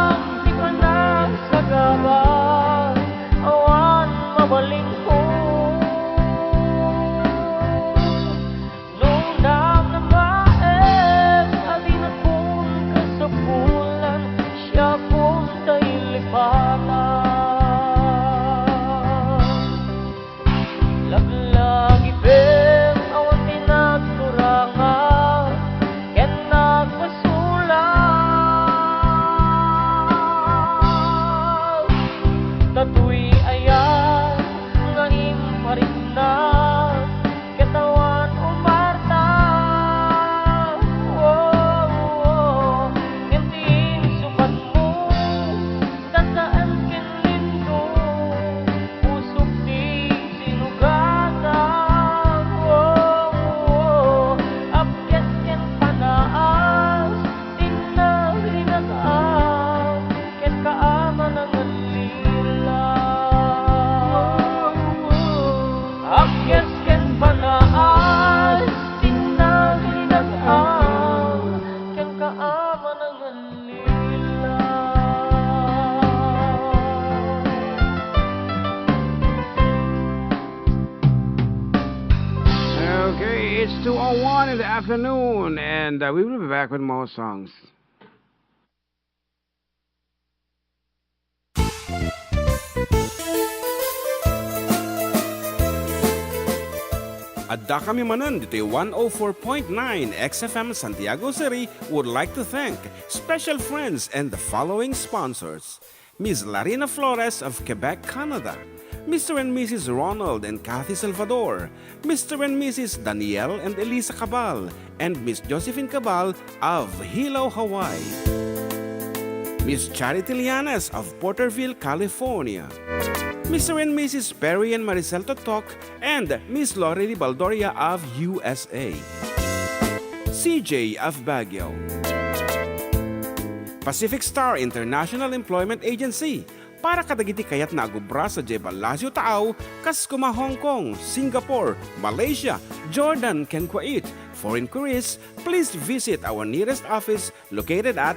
nag-aw, ket kaama ng alila. Akyas ken panaas, tinagli nag-aw, ken kaama ng alila. Okay, it's 2:01 in the afternoon, and we will be back with more songs. Adda kami manan dito 104.9 XFM Santiago City would like to thank special friends and the following sponsors. Ms. Larina Flores of Quebec, Canada. Mr. and Mrs. Ronald and Kathy Salvador. Mr. and Mrs. Danielle and Elisa Cabal. And Miss Josephine Cabal of Hilo, Hawaii. Miss Charity Lianes of Porterville, California. Mr. and Mrs. Perry and Maricel Totok, and Miss Lorely Baldoria of USA. CJ of Baguio. Pacific Star International Employment Agency, para kadagiti kayat na agubra sa Jebel Lazio Taaw, kas kuma Hong Kong, Singapore, Malaysia, Jordan, ken Kuwait. For inquiries, please visit our nearest office located at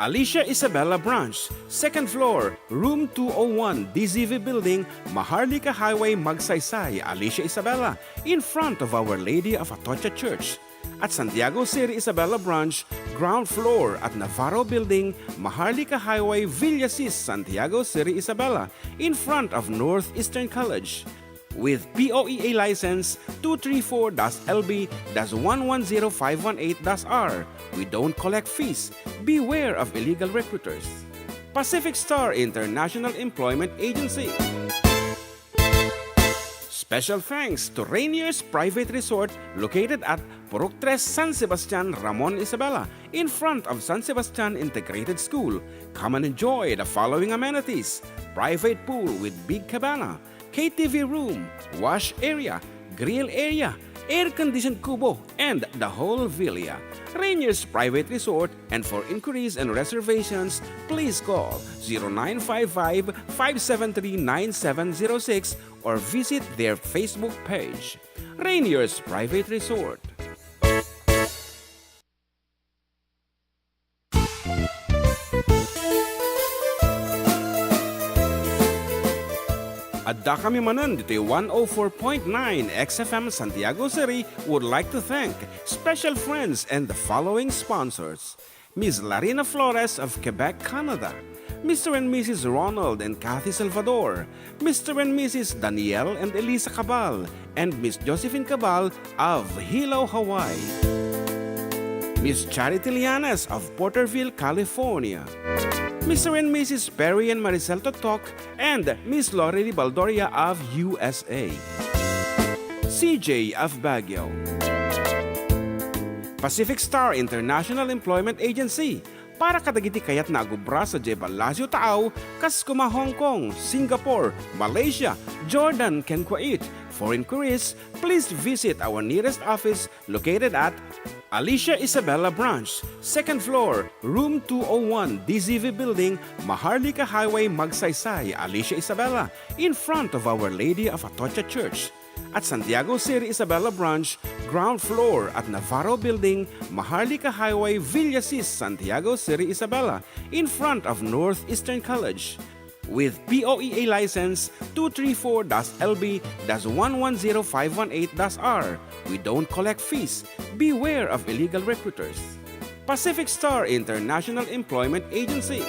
Alicia Isabella Branch, 2nd floor, room 201, DZV Building, Maharlika Highway, Magsaysay, Alicia Isabella, in front of Our Lady of Atocha Church. At Santiago City Isabella Branch, ground floor at Navarro Building, Maharlika Highway, Villasis, Santiago City Isabella, in front of Northeastern College. With POEA license 234-LB-110518-R. We don't collect fees. Beware of illegal recruiters. Pacific Star International Employment Agency. Special thanks to Rainier's Private Resort located at Purok 3 San Sebastian, Ramon Isabela, in front of San Sebastian Integrated School. Come and enjoy the following amenities: private pool with big cabana, KTV room, wash area, grill area, air-conditioned kubo, and the whole villa. Rainier's Private Resort, and for inquiries and reservations, please call 0955-573-9706 or visit their Facebook page. Rainier's Private Resort. Adda kami manan dito 104.9 XFM Santiago City would like to thank special friends and the following sponsors. Ms. Larina Flores of Quebec, Canada. Mr. and Mrs. Ronald and Kathy Salvador. Mr. and Mrs. Danielle and Elisa Cabal. And Miss Josephine Cabal of Hilo, Hawaii. Miss Charity Lianes of Porterville, California. Mr. and Mrs. Perry and Maricel Totok, and Miss Lorely Baldoria of USA. CJ of Baguio. Pacific Star International Employment Agency, para kadagiti kayat na agubra sa Jebel Lazio Taaw, kas kuma Hong Kong, Singapore, Malaysia, Jordan, ken Kuwait. For inquiries, please visit our nearest office located at Alicia Isabella Branch, 2nd floor, room 201, DZV Building, Maharlika Highway, Magsaysay, Alicia Isabella, in front of Our Lady of Atocha Church. At Santiago City Isabella Branch, ground floor at Navarro Building, Maharlika Highway, Villasis, Santiago City Isabella, in front of Northeastern College. With POEA license 234-LB-110518-R. We don't collect fees. Beware of illegal recruiters. Pacific Star International Employment Agency.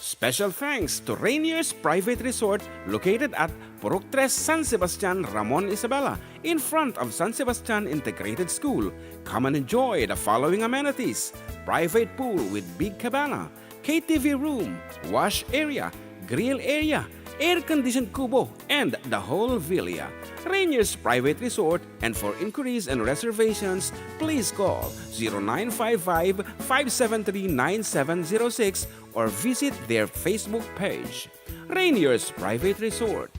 Special thanks to Rainier's Private Resort located at Purok 3 San Sebastian, Ramon Isabela, in front of San Sebastian Integrated School. Come and enjoy the following amenities: private pool with big cabana, KTV room, wash area, grill area, air-conditioned kubo, and the whole villa. Rainier's Private Resort, and for inquiries and reservations, please call 0955-573-9706 or visit their Facebook page. Rainier's Private Resort.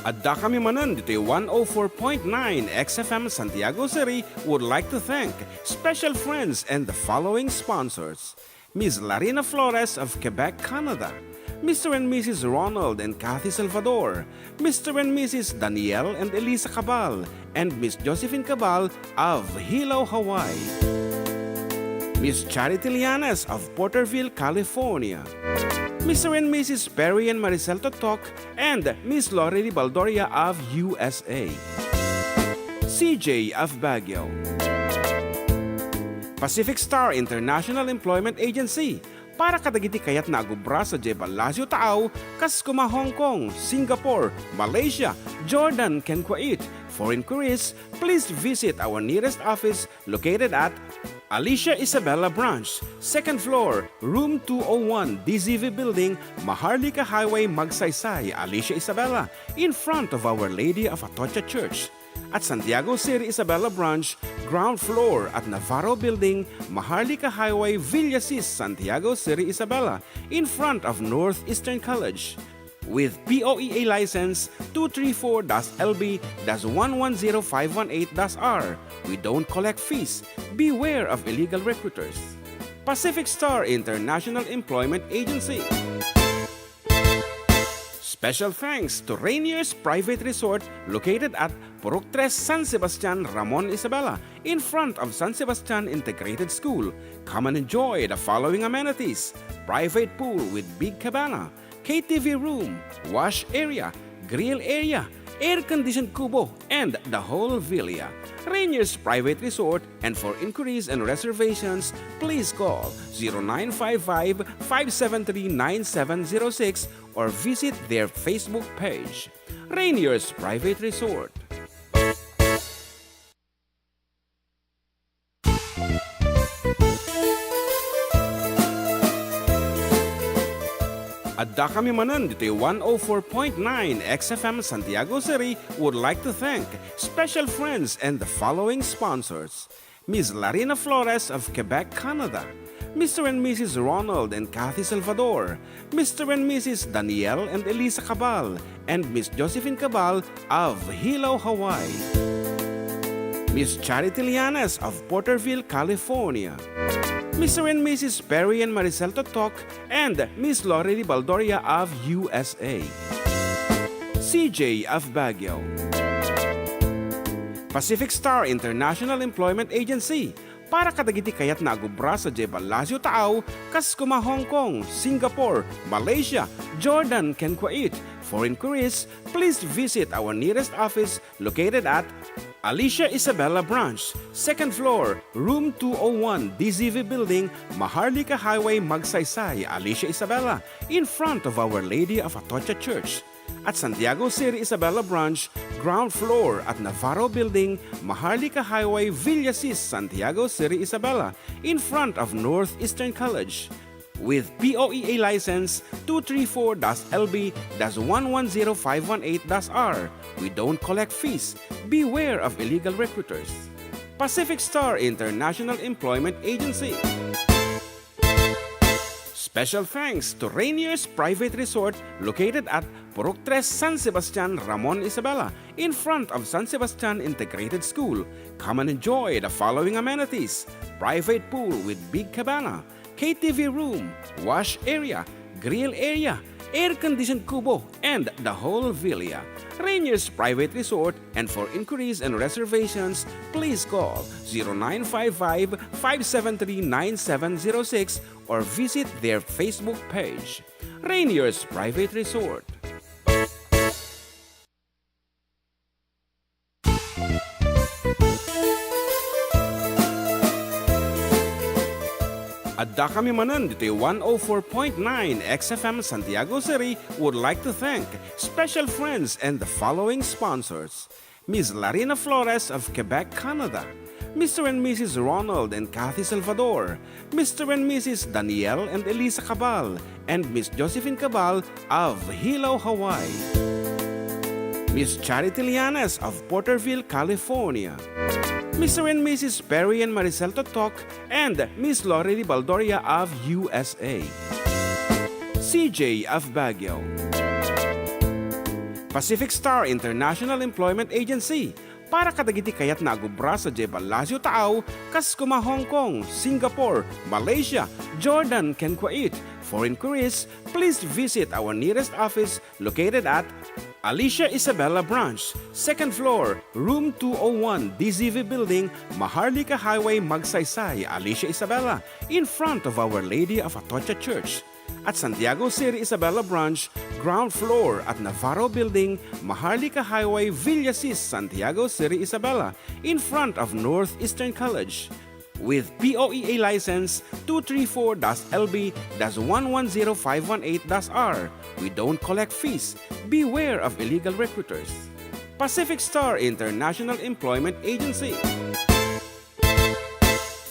Adda kami manan dito 104.9 XFM Santiago City would like to thank special friends and the following sponsors. Ms. Larina Flores of Quebec, Canada. Mr. and Mrs. Ronald and Kathy Salvador. Mr. and Mrs. Danielle and Elisa Cabal. And Miss Josephine Cabal of Hilo, Hawaii. Miss Charity Lianes of Porterville, California. Mr. and Mrs. Perry and Maricel Totok, and Miss Lorely Baldoria of USA. CJ of Baguio. Pacific Star International Employment Agency, para kadagiti kayat na agubra sa Jebel Lazio Taaw, kas kuma Hong Kong, Singapore, Malaysia, Jordan, ken Kuwait. For inquiries, please visit our nearest office located at Alicia Isabella Branch, 2nd floor, room 201, DZV Building, Maharlika Highway, Magsaysay, Alicia Isabella, in front of Our Lady of Atocha Church. At Santiago City Isabella Branch, ground floor at Navarro Building, Maharlika Highway, Villasis, Santiago City Isabella, in front of Northeastern College. With POEA license 234-LB-110518-R. We don't collect fees. Beware of illegal recruiters. Pacific Star International Employment Agency. Special thanks to Rainier's Private Resort located at Purok 3, San Sebastian, Ramon Isabela, in front of San Sebastian Integrated School. Come and enjoy the following amenities: private pool with big cabana, KTV room, wash area, grill area, air-conditioned kubo, and the whole villa. Rainier's Private Resort, and for inquiries and reservations, please call 0955-573-9706 or visit their Facebook page. Rainier's Private Resort. Adda kami manan dito 104.9 XFM Santiago City would like to thank special friends and the following sponsors. Ms. Larina Flores of Quebec, Canada. Mr. and Mrs. Ronald and Kathy Salvador. Mr. and Mrs. Danielle and Elisa Cabal. And Miss Josephine Cabal of Hilo, Hawaii. Miss Charity Lianes of Porterville, California. Mr. and Mrs. Perry and Maricel Totok, and Miss Lorely Baldoria of USA. CJ of Baguio. Pacific Star International Employment Agency, para kadagiti kayat na agubra sa Jebel Lazio Taaw, kas kuma Hong Kong, Singapore, Malaysia, Jordan, ken Kuwait. For inquiries, please visit our nearest office located at Alicia Isabella Branch, 2nd floor, room 201, DZV Building, Maharlika Highway, Magsaysay, Alicia Isabella, in front of Our Lady of Atocha Church. At Santiago City Isabella Branch, ground floor at Navarro Building, Maharlika Highway, Villasis, Santiago City Isabella, in front of Northeastern College. With POEA license 234-LB-110518-R. We don't collect fees. Beware of illegal recruiters. Pacific Star International Employment Agency. Special thanks to Rainier's Private Resort located at Purok 3, San Sebastian, Ramon Isabela, in front of San Sebastian Integrated School. Come and enjoy the following amenities: private pool with big cabana, KTV room, wash area, grill area, air-conditioned kubo, and the whole villa. Rainier's Private Resort, and for inquiries and reservations, please call 0955-573-9706 or visit their Facebook page. Rainier's Private Resort. Adda kami manan dito 104.9 XFM Santiago City would like to thank special friends and the following sponsors. Ms. Larina Flores of Quebec, Canada. Mr. and Mrs. Ronald and Kathy Salvador. Mr. and Mrs. Danielle and Elisa Cabal. And Miss Josephine Cabal of Hilo, Hawaii. Miss Charity Lianes of Porterville, California. Mr. and Mrs. Perry and Maricel Totok, and Miss Lorely Baldoria of USA. CJ of Baguio. Pacific Star International Employment Agency para kadagiti kayat na agubra sa Jebalasio Taaw, kas kuma Hong Kong, Singapore, Malaysia, Jordan, ken Kuwait. For inquiries, please visit our nearest office located at Alicia Isabella Branch, 2nd floor, room 201, DZV Building, Maharlika Highway, Magsaysay, Alicia Isabella, in front of Our Lady of Atocha Church. At Santiago City Isabella Branch, ground floor at Navarro Building, Maharlika Highway, Villasis, Santiago City Isabella, in front of Northeastern College. With POEA license 234-LB-110518-R, we don't collect fees. Beware of illegal recruiters. Pacific Star International Employment Agency.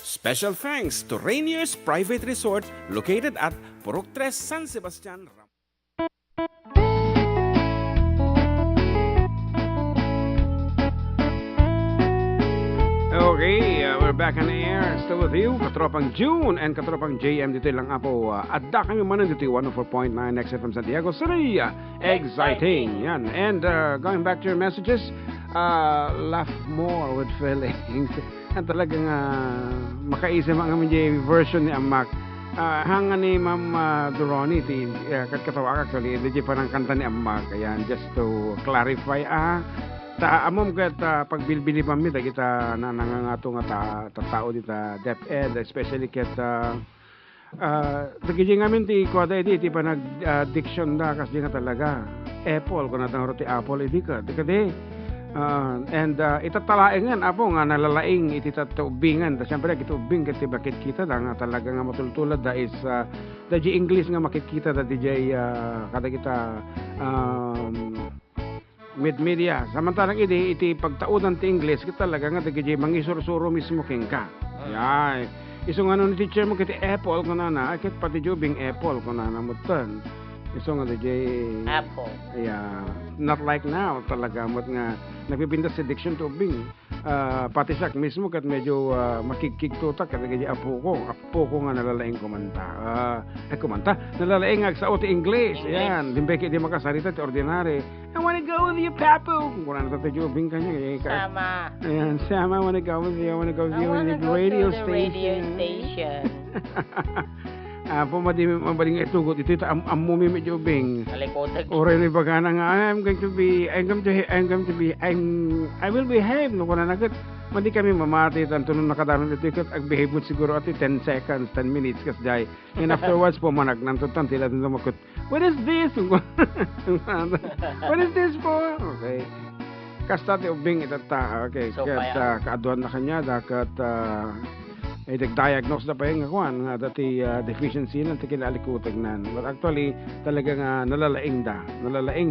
Special thanks to Rainier's Private Resort located at Purok 3, San Sebastian. Okay, we're back on the air. Still with you, Katropang June and Katropang JM. Dito lang po. Adda kami manan dito 104.9 XFM Santiago City. Exciting. Yan. And going back to your messages, laugh more with feelings. At talagang makaisip ang aming version ni Amak. Hanga ni Ma'am Duroni, katawa actually, hindi pa ng kanta ni Amak. Ayan, just to clarify, amom ket pagbilbili pamita kita nangangato nga tao dita DepEd, especially ket tagiji ngamin ti kwada ti pa nag diction da kas di nga talaga apple kuno tang roti apple idi ka dikade and itatalaengan apo nga nalalaing iti tatubingan ta syempre kitubing ket bakit kita da nga talaga nga matultulad da is da di English nga makikita da DJ kada kita mid-media. Samantalang iti pagtaudan ti English, kita talaga nga dagiti mangisuro-suro mismo king ka. Ay, isong ano ni teacher mo kiti apple ko na akit pati jubing apple ko na mutan. Isong nga dagiti Apple. Yeah, not like now talaga mot nga nagpipinda sa diction to bing. Pati siya mismo kat medyo makikiktutak kat dagiti apo ko nga nalalaing kumanta. Nalalaing nga sa uti English. Yan, dimbeki di makasarita ti ordinary. I wanna go with you, Papu. Kung ano tayo jubing kanya. Sama. Ayan, Sama, I wanna go with you. I wanna go with you in the radio station. Pumabaling itugot ito amumi medyo bing. Kalikotag. Oray ni bagana nga I will behave no kuna nagat madi kami mamati tanto nung nakadaron ito kat ag behave mo siguro at 10 seconds 10 minutes kas jay and afterwards pumanag nanto tan tila tan makut what is this what is this for okay kasta ti ubing itata okay So, kat kaaduan na kanya dakat diagnose na pa yung akuan nga dati deficiency ng tikinalikutag nan. But actually, talaga nga nalalaing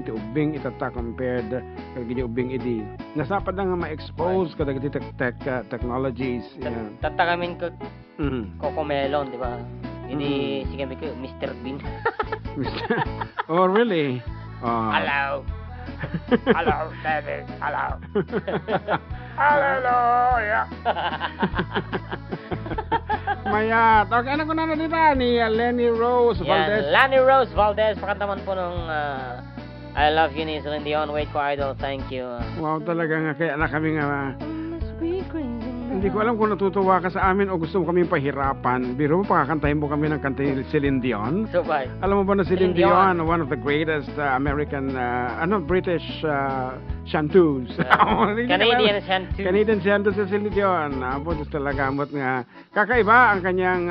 ti ubing itata compared kag ubing idi. Nasapad na nga ma-expose kada dati technologies. Tatakamin ko Cocomelon, di ba? Hindi sige ko Mr. Bean. Oh, really? Hello. Hello, David. Hello. Hallelujah. Mayat. Okay, ano ko na dito ni Lenny Rose Valdez. Lenny Rose Valdez. Pakantaman po nung I Love You ni Celine Dion. Wait ko, idol. Thank you. Wow, talaga nga. Kaya na kami nga. Hindi ko alam kung natutuwa ka sa amin o gusto mo kaming pahirapan. Biro mo, pakakantahin mo kami ng kanta ni Celine Dion. So, bye. Alam mo ba na Celine Dion, one of the greatest American, British chanteuse. Canadian chanteuse. Canadian chanteuse si Celine Dion. Apo, just talaga amot nga. Kakaiba ang kanyang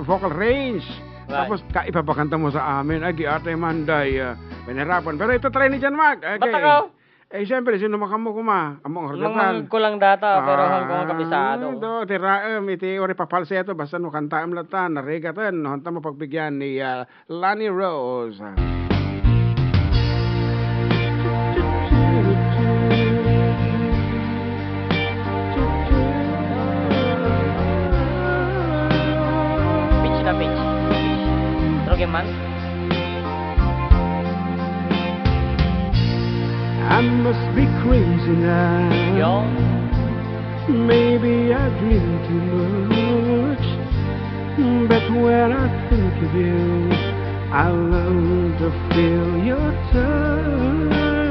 vocal range. Right. Tapos, kaipapakanta mo sa amin. Ay, ate Manday, pinahirapan. Pero ito, try ni John Mark. Okay. Ba't ako? Siyempre, sino makamo kuma? Among Mang kulang data, pero hanggang kabisado. Do, iti ori papalseto, basta no kantaam latan, narigatan, no hanta mo pagbigyan ni Lenny Rose. Pitch na pitch. Trogeman. I must be crazy now. Yo. Maybe I dream too much. But when I think of you, I long to feel your touch.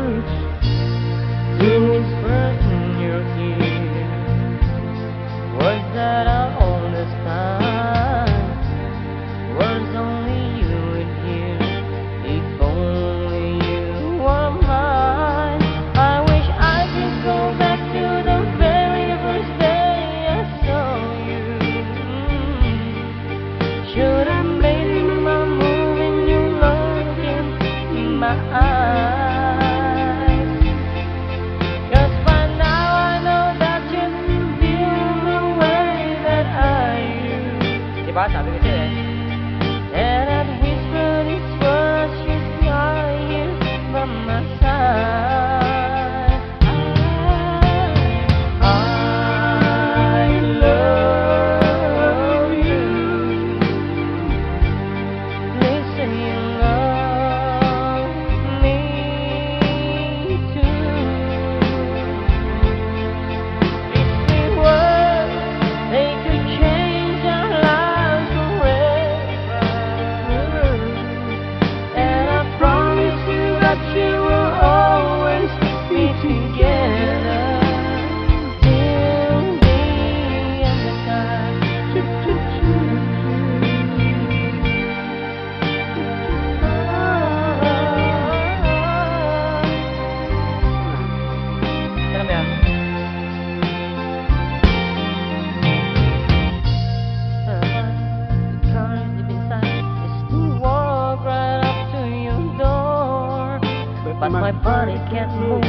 but my body can't move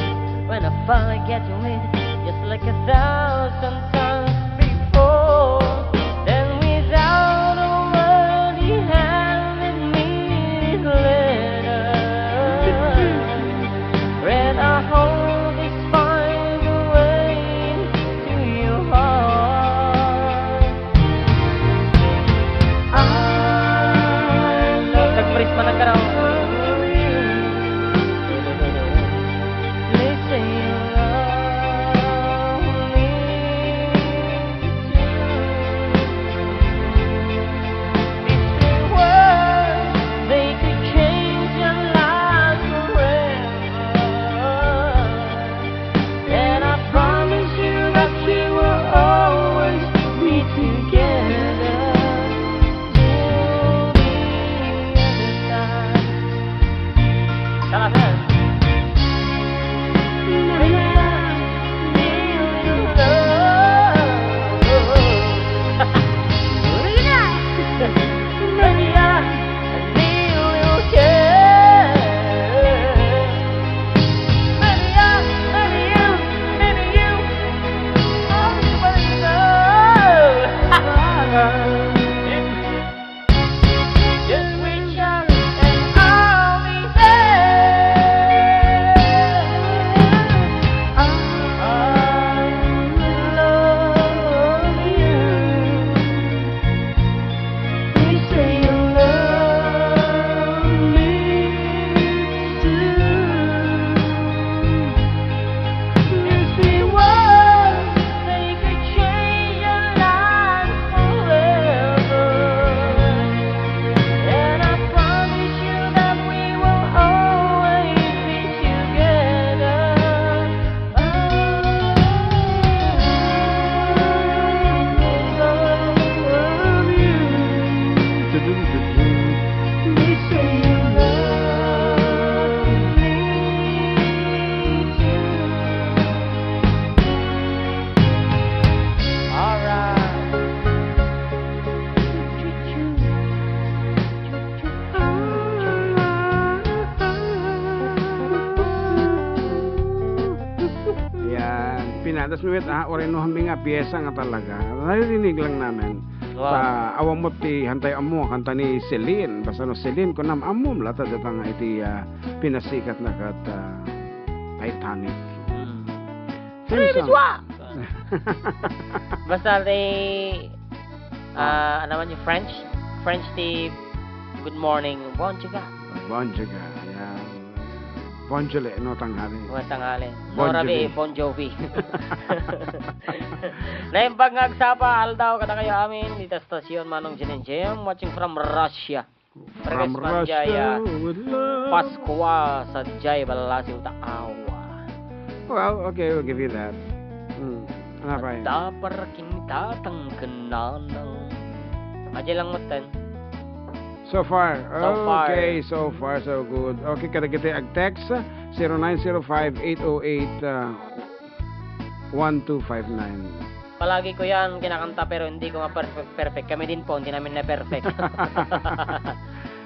when I finally get to it, just like 1,000 times before. Then without a word, he handed me his letter. Read, I hope this finds a way to your heart. I love Nagmarisma ng karaw. They say you love me too. These three words, they could change your life forever. And I promise you that we will always be together till the other side. Salah, sir. Just reach out and I'll be there. I love you. You say you love me too. These three words, they could change your life forever. And I promise you that we will always be together. I love you. You say you love me too. All right. Yan, pinatas mo oreno hami nga piyesa nga talaga. Narinig lang namin. Wow. Sa awamot ti hantay amo kanta ni Celine. Basta no Celine ko nam amom lata datang iti pinasikat na kat Titanic. Theme song. Basta ano naman yung French di good morning, bonjour. Bon Jovi. Yan. Bon Jovi, no tanghali. Buwan tanghali. Bon Norabi, Jovi. Bon Jovi. Naimbag ngagsapa, aldaw kada kayo amin, dito sa stasyon Manong Jinenjem, watching from Russia. From Russia, Russia with love. Paskwa sa Jay Balasiw Taawa. Well, okay, we'll give you that. Ano pa yun? Dapar kinitatang kananang. Aja lang mutan. So far. So far. Okay, so far so good. Okay, kada kita ag-text 0905-808-1259. Palagi ko yan kinakanta pero hindi ko perfect. Kami din po, hindi namin na perfect.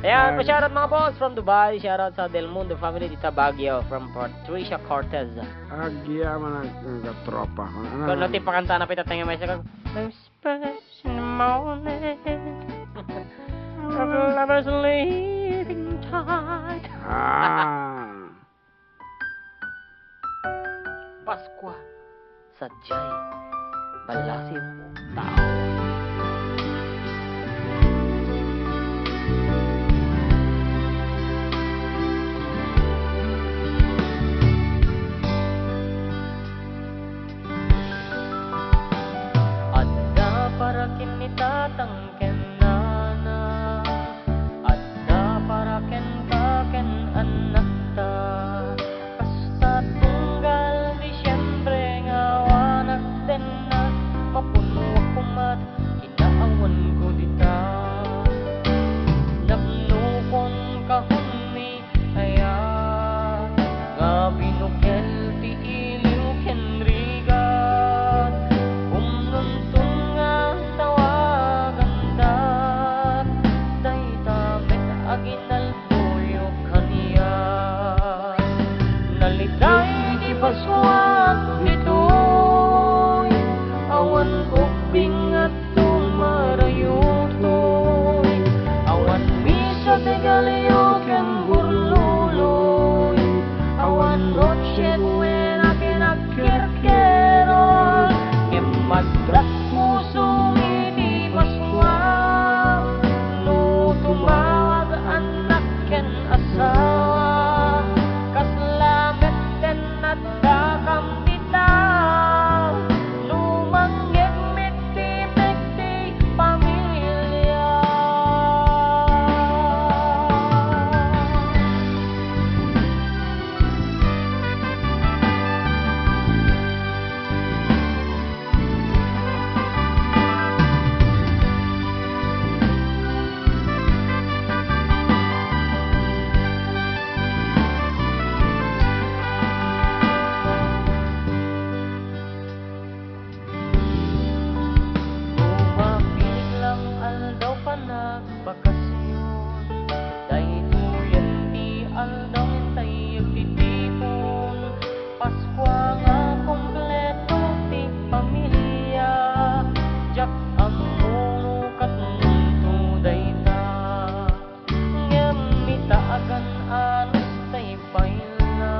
Ayan, pa-shoutout mga boss from Dubai. Shoutout sa Del Mundo family dito Baguio from Patricia Cortez. Agyaman ang katropa. Kung natin pakanta na pita tingin may sakag. Those special morning of lovers leaving tight. Paskwa sa Jay Balasiw Tao. Adda para kinitatang kenana, adda para ken anak ta. Basta tunggal Disyembre nga wanak din na mapuno kumain. paswag ditoy awan ubing at tumarayutoy awan misa de galyo ken burluloy awan noche buena kinakirkeron ken madrat puso ini paswag no tumawag anak ken asawa kaslamet ken nadakam ditaw lumanggeg miti-miti pamilya Tumapilit lang aldaw pa nagbakasyon daytoy ti aldaw hintay agtitipon Paskwa nga kompleto ti pamilya jak amuno katunto dayta ngem mitaagan anos tay paila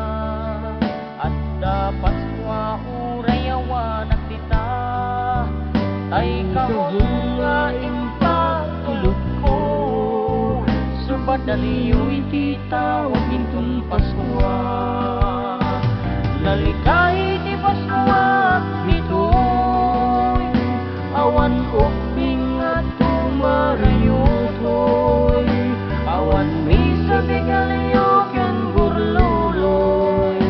at dapat Paskwa urayawan agdita ay kahon nga impatulog ko subadaliyo iti tawag intun Paskwa nalikay ti Paskwa ditoy awan ubing at tumarayutoy awan misa de galyo ken burluloy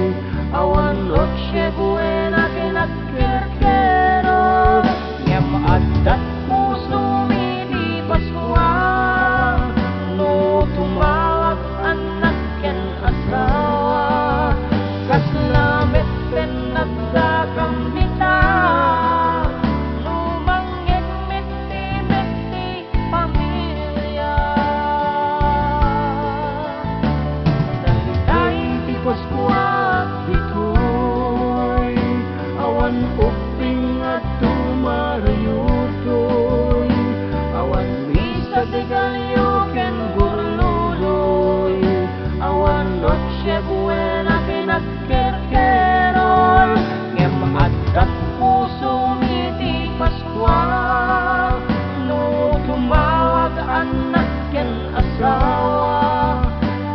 awan noche buena kinakirkero ngem adat puso mini Paskwa no tumawag anak ken asawa kaslamet ken nagdakam bitaw lumanggeg miti-miti pamilya nalikay ti Paskwa ditoy awan ubing at tumarayutoy awan misa de galyo ken burluloy awan noche buena kinakirkeron ngem adat puso miti Paskwa no tumawag anak ken asawa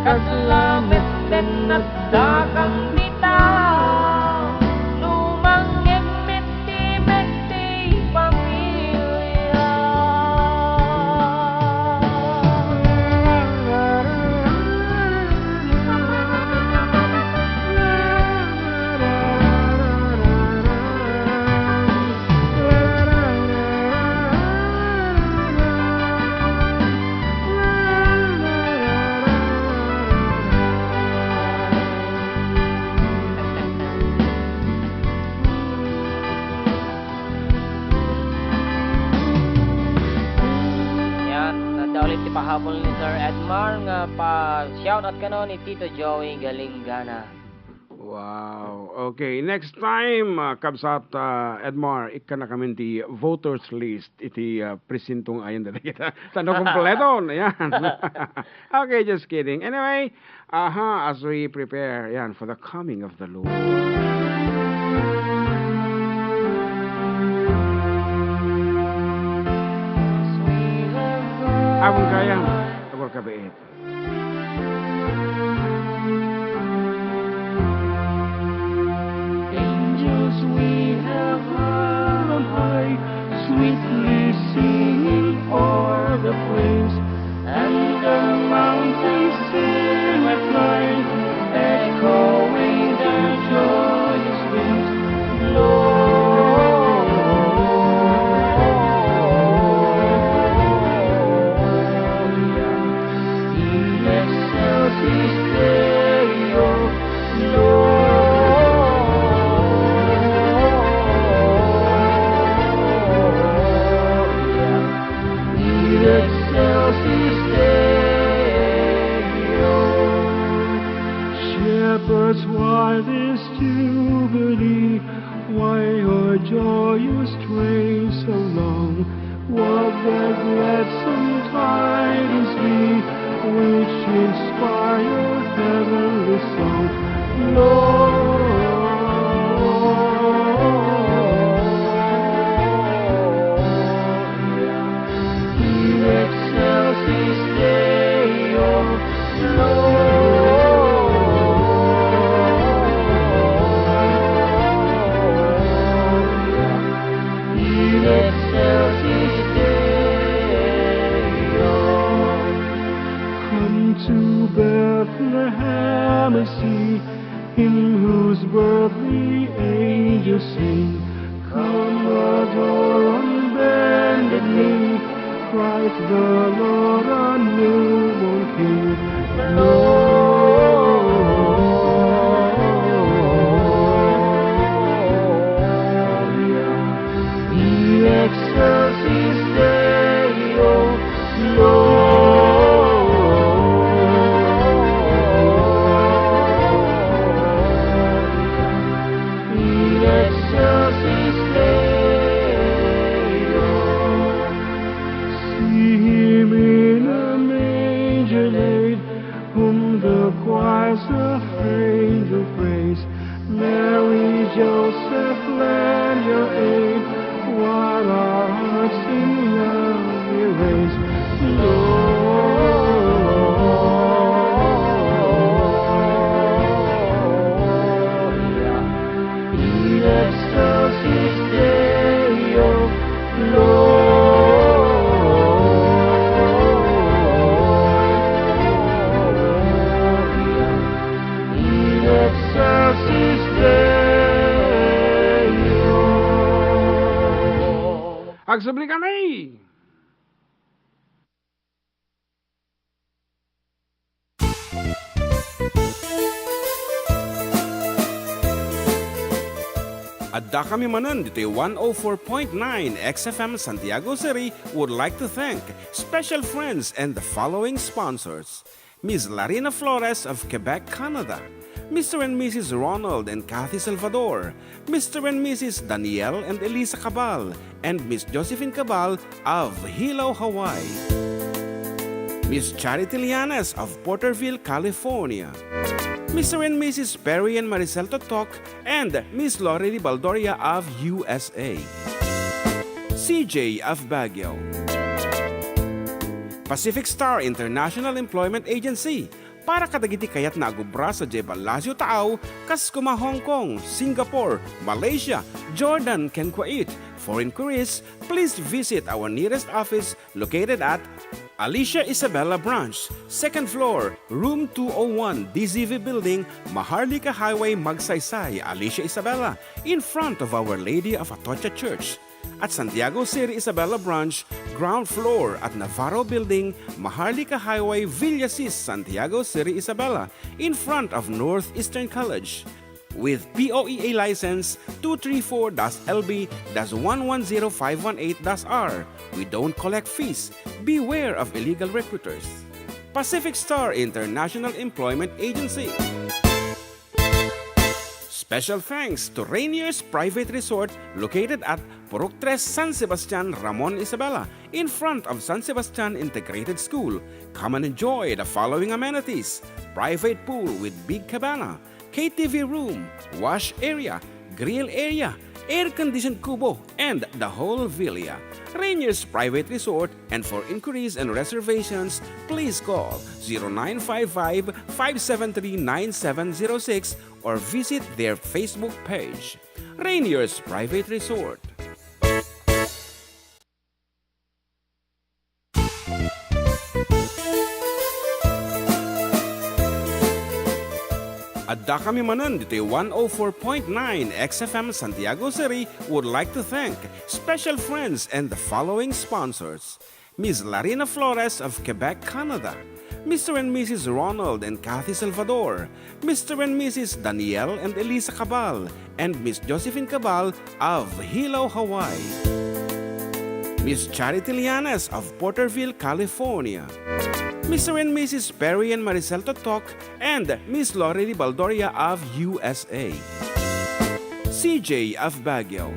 kaslamet ken nagdakam bitaw lumanggeg miti-miti pamilya Yan, nanda ulit ti pahabol ni Sir Edmar nga pa-shoutout ka no ni Tito Joey Galingana. Wow. Okay, next time, Kabsat Edmar, ikka na kami ti voters list iti presintong ayan dala kita. Tanong kompleto. Ayan. Okay, just kidding. Anyway, as we prepare yan for the coming of the Lord. Abang kayang, tawag kabiit. Angels we have heard on high, sweetly singing o'er the plains, and the mountains sing at night, echoing their joyous wings. Gloria shepherds, why this jubilee? Why your joyous train so long? What the gladsome tidings be, which inspire your heavenly song? Gloria in excelsis Deo, Gloria in excelsis Deo. Come to Bethlehem and see Him whose birth the angels sing. Come adore on bended knee, Christ the Lord, our newborn King. Gloria in excelsis Deo, Gloria in excelsis Deo. See Him in a manger laid, whom the choirs of angels praise. Mary, Joseph, lend your aid, while our hearts in love we raise. Gloria in excelsis Deo, Gloria in excelsis Deo. Agsabli kami! Adda kami manan dito 104.9 XFM Santiago City would like to thank special friends and the following sponsors. Ms. Larina Flores of Quebec, Canada. Mr. and Mrs. Ronald and Kathy Salvador. Mr. and Mrs. Danielle and Elisa Cabal. And Miss Josephine Cabal of Hilo, Hawaii. Miss Charity Lianes of Porterville, California. Mr. and Mrs. Perry and Maricel Totok, and Miss Lorely Baldoria of USA. CJ of Baguio. Pacific Star International Employment Agency, para kadagiti kayat na agubra sa Jebel Lazio Taaw, kas kuma Hong Kong, Singapore, Malaysia, Jordan, ken Kuwait. For inquiries, please visit our nearest office located at Alicia Isabella Branch, 2nd floor, room 201, DZV Building, Maharlika Highway, Magsaysay, Alicia Isabella, in front of Our Lady of Atocha Church. At Santiago City Isabella Branch, ground floor at Navarro Building, Maharlika Highway, Villasis, Santiago City Isabella, in front of Northeastern College. With POEA license 234-LB-110518-R. We don't collect fees. Beware of illegal recruiters. Pacific Star International Employment Agency. Special thanks to Rainier's Private Resort located at Purok 3, San Sebastian, Ramon Isabela, in front of San Sebastian Integrated School. Come and enjoy the following amenities: private pool with big cabana, KTV room, wash area, grill area, air-conditioned kubo, and the whole villa. Rainier's Private Resort, and for inquiries and reservations, please call 0955-573-9706 or visit their Facebook page. Rainier's Private Resort. Adda kami manan dito 104.9 XFM Santiago City would like to thank special friends and the following sponsors. Ms. Larina Flores of Quebec, Canada. Mr. and Mrs. Ronald and Kathy Salvador. Mr. and Mrs. Danielle and Elisa Cabal. And Miss Josephine Cabal of Hilo, Hawaii. Miss Charity Lianes of Porterville, California. Mr. and Mrs. Perry and Maricel Totok, and Miss Lori Baldoria of USA. CJ of Baguio.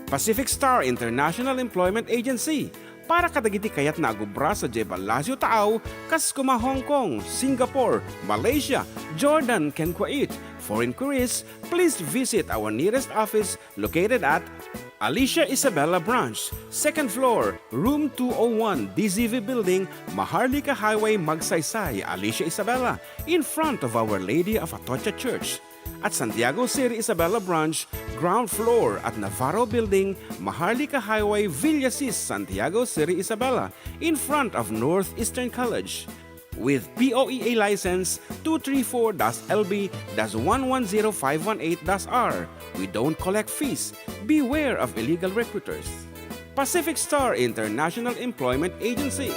Pacific Star International Employment Agency, para kadagiti kayat na agubra sa Jebalasio Taaw, Kaskuma, Hong Kong, Singapore, Malaysia, Jordan, ken Kuwait. For inquiries, please visit our nearest office located at Alicia Isabella Branch, 2nd floor, room 201, DZV Building, Maharlika Highway, Magsaysay, Alicia Isabella, in front of Our Lady of Atocha Church. At Santiago City Isabella Branch, ground floor at Navarro Building, Maharlika Highway, Villasis, Santiago City Isabella, in front of Northeastern College. With POEA license 234-LB-110518-R, we don't collect fees. Beware of illegal recruiters. Pacific Star International Employment Agency.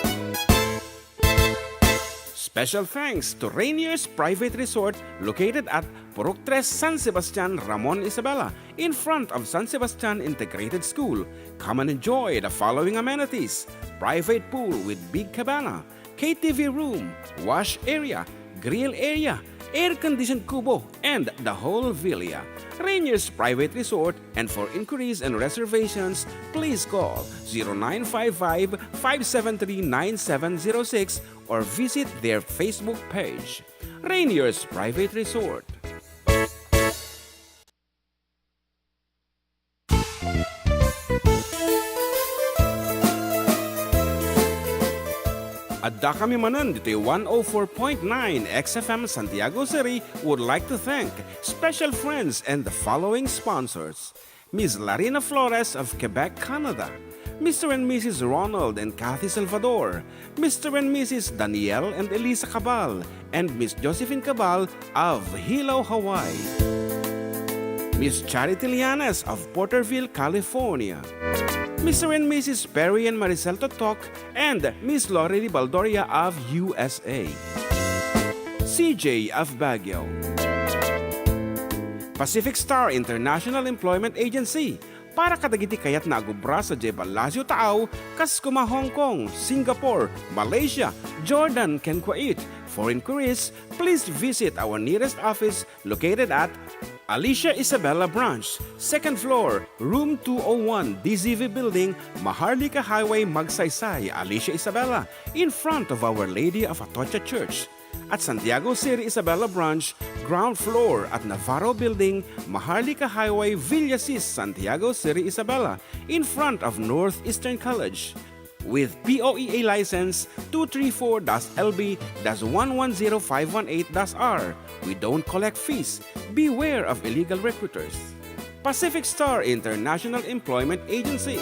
Special thanks to Rainier's Private Resort located at Purok 3, San Sebastian, Ramon Isabela, in front of San Sebastian Integrated School. Come and enjoy the following amenities: private pool with big cabana, KTV room, wash area, grill area, air-conditioned kubo, and the whole villa. Rainier's Private Resort, and for inquiries and reservations, please call 0955-573-9706 or visit their Facebook page. Rainier's Private Resort. Adda kami manan dito 104.9 XFM Santiago City would like to thank special friends and the following sponsors: Ms. Larina Flores of Quebec, Canada, Mr. and Mrs. Ronald and Kathy Salvador, Mr. and Mrs. Danielle and Elisa Cabal, and Miss Josephine Cabal of Hilo, Hawaii, Miss Charity Lianes of Porterville, California, Mr. and Mrs. Perry and Maricel Totok, and Miss Lori Baldoria of USA. CJ of Baguio. Pacific Star International Employment Agency, para kadagiti kayat na agubra sa Jebalasio Taaw, Kaskuma, Hong Kong, Singapore, Malaysia, Jordan, ken Kuwait. For inquiries, please visit our nearest office located at Alicia Isabella Branch, 2nd floor, room 201, DZV Building, Maharlika Highway, Magsaysay, Alicia Isabella, in front of Our Lady of Atocha Church. At Santiago City Isabella Branch, ground floor at Navarro Building, Maharlika Highway, Villasis, Santiago City Isabella, in front of Northeastern College. With POEA license 234-LB-110518-R, we don't collect fees. Beware of illegal recruiters. Pacific Star International Employment Agency.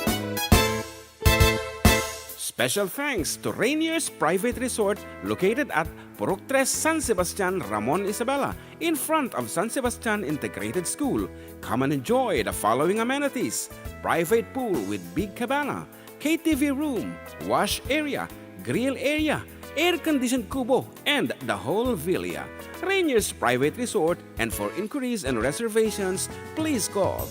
Special thanks to Rainier's Private Resort located at Purok 3, San Sebastian, Ramon Isabela, in front of San Sebastian Integrated School. Come and enjoy the following amenities: private pool with big cabana, KTV room, wash area, grill area, air-conditioned kubo, and the whole villa. Rainier's Private Resort, and for inquiries and reservations, please call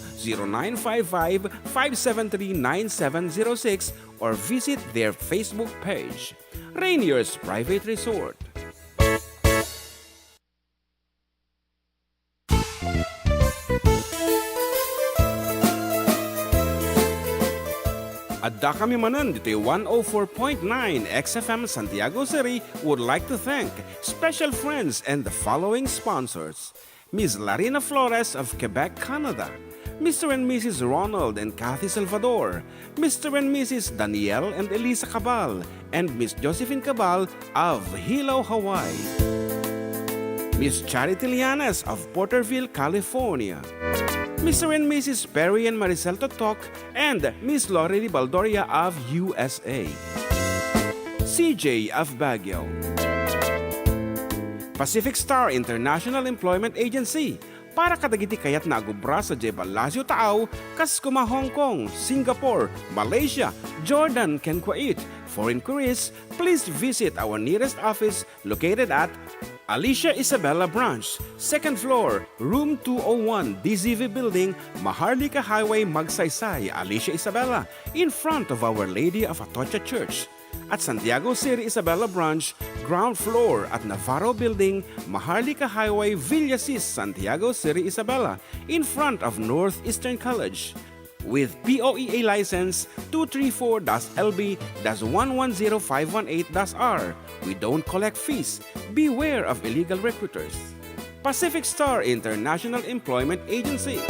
0955-573-9706 or visit their Facebook page. Rainier's Private Resort. Adda kami manan dito 104.9 XFM Santiago City would like to thank special friends and the following sponsors: Ms. Larina Flores of Quebec, Canada, Mr. and Mrs. Ronald and Kathy Salvador, Mr. and Mrs. Danielle and Elisa Cabal, and Miss Josephine Cabal of Hilo, Hawaii, Miss Charity Lianes of Porterville, California, Mr. and Mrs. Perry and Maricel Totok, and Miss Lori Baldoria of USA. CJ of Baguio. Pacific Star International Employment Agency, para kadagiti kayat na agubra sa Jebalasio Taaw, Kaskuma, Hong Kong, Singapore, Malaysia, Jordan, ken Kuwait. For inquiries, please visit our nearest office located at Alicia Isabella Branch, 2nd floor, room 201, DZV Building, Maharlika Highway, Magsaysay, Alicia Isabella, in front of Our Lady of Atocha Church. At Santiago City, Isabela Branch, ground floor at Navarro Building, Maharlika Highway, Villasis, Santiago City, Isabela, in front of Northeastern College. With POEA license 234-LB-110518-R. We don't collect fees. Beware of illegal recruiters. Pacific Star International Employment Agency.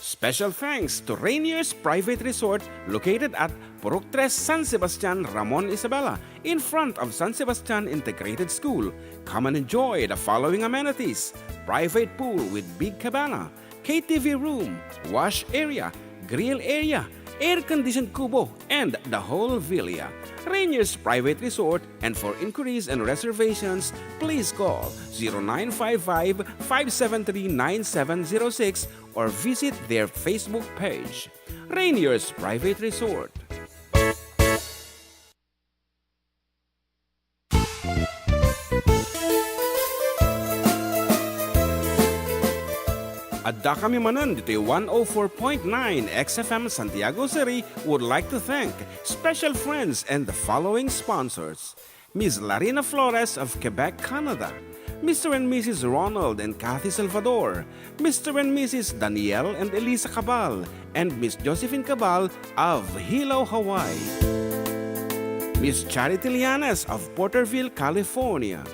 Special thanks to Rainier's Private Resort located at Purok 3, San Sebastian, Ramon, Isabela, in front of San Sebastian Integrated School. Come and enjoy the following amenities: private pool with big cabana, KTV room, wash area, grill area, air-conditioned kubo, and the whole villa. Rainier's Private Resort, and for inquiries and reservations, please call 0955-573-9706 or visit their Facebook page. Rainier's Private Resort. Adda kami manan dito 104.9 XFM Santiago City would like to thank special friends and the following sponsors: Ms. Larina Flores of Quebec, Canada, Mr. and Mrs. Ronald and Kathy Salvador, Mr. and Mrs. Danielle and Elisa Cabal, and Miss Josephine Cabal of Hilo, Hawaii, Miss Charity Lianes of Porterville, California,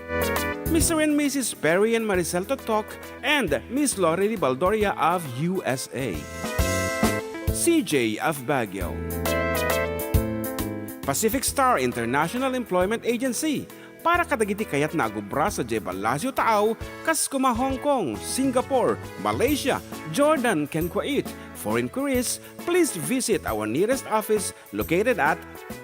Mr. and Mrs. Perry and Maricel Totok, and Miss Lorely Baldoria of USA, CJ of Baguio, Pacific Star International Employment Agency, para kadagiti kayat na agubra sa Jebel Lazio Taaw, kas kuma Hong Kong, Singapore, Malaysia, Jordan, ken Kuwait. For inquiries, please visit our nearest office located at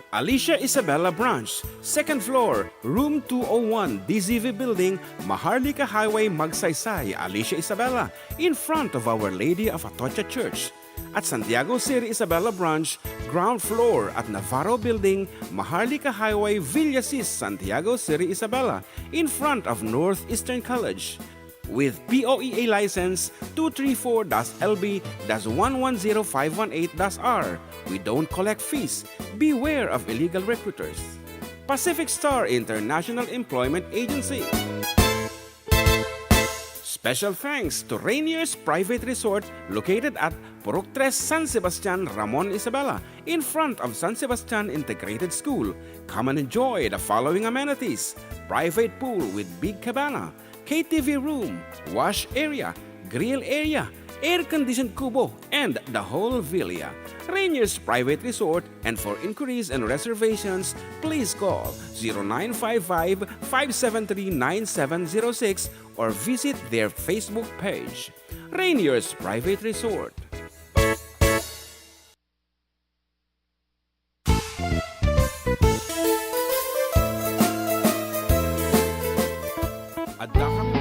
Alicia Isabela Branch, 2nd floor, room 201, DZV Building, Maharlika Highway, Magsaysay, Alicia Isabela, in front of Our Lady of Atocha Church. At Santiago City, Isabela Branch, ground floor at Navarro Building, Maharlika Highway, Villasis, Santiago City, Isabela, in front of Northeastern College. With POEA license 234-LB-110518-R. We don't collect fees. Beware of illegal recruiters. Pacific Star International Employment Agency. Special thanks to Rainier's Private Resort located at Purok 3, San Sebastian, Ramon, Isabela, in front of San Sebastian Integrated School. Come and enjoy the following amenities: private pool with big cabana, KTV room, wash area, grill area, air-conditioned kubo, and the whole villa. Rainier's Private Resort, and for inquiries and reservations, please call 0955-573-9706 or visit their Facebook page. Rainier's Private Resort. Adda kami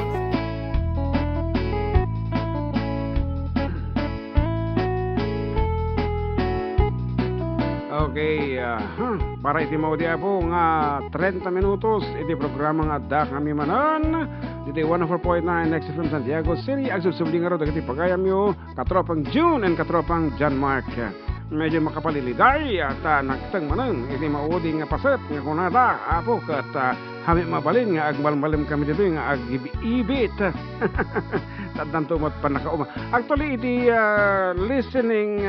Okay, para iti maudia po nga 30 minutos iti programang Adda Kami Manan diti 104.9 XFM Santiago City. Agsusubli nga ro dagiti pagayam yo katropang June and katropang John Mark. Medyo makapaliliday at nagtang manan iti maudi nga paset nga kunada apo kat hami mabalin nga agmalmalim kami dito nga agibit tadang tumot pa nakauma. Actually iti listening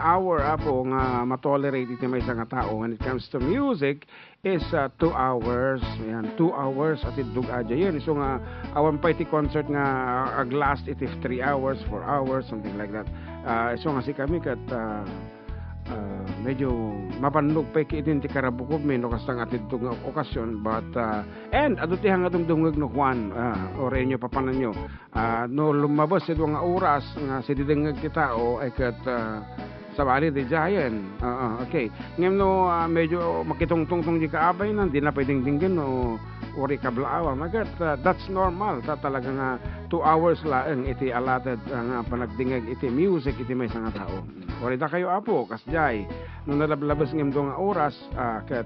hour apo nga matolerate iti may isang tao when it comes to music is 2 hours. Yan, 2 hours at idug adya yun. So nga awan pa iti concert nga aglast iti 3 hours, 4 hours, something like that. So nga si kami kat medyo mapanlog pa ikitin ti karabukob may no kastang atid itong okasyon but and adoti hang atong dungag no Juan o renyo papanan nyo no lumabas ito nga oras nga sididengag kita o ay kat sabali di jayan okay ngayon no medyo makitong-tungtong di kaabay na di na pwedeng dinggin no ori kablaawa magat that's normal talaga nga 2 hours lang iti allotted nga panagdingag iti music iti may nga tao ori da kayo apo kasjay nung nalablabas ngem do nga oras kat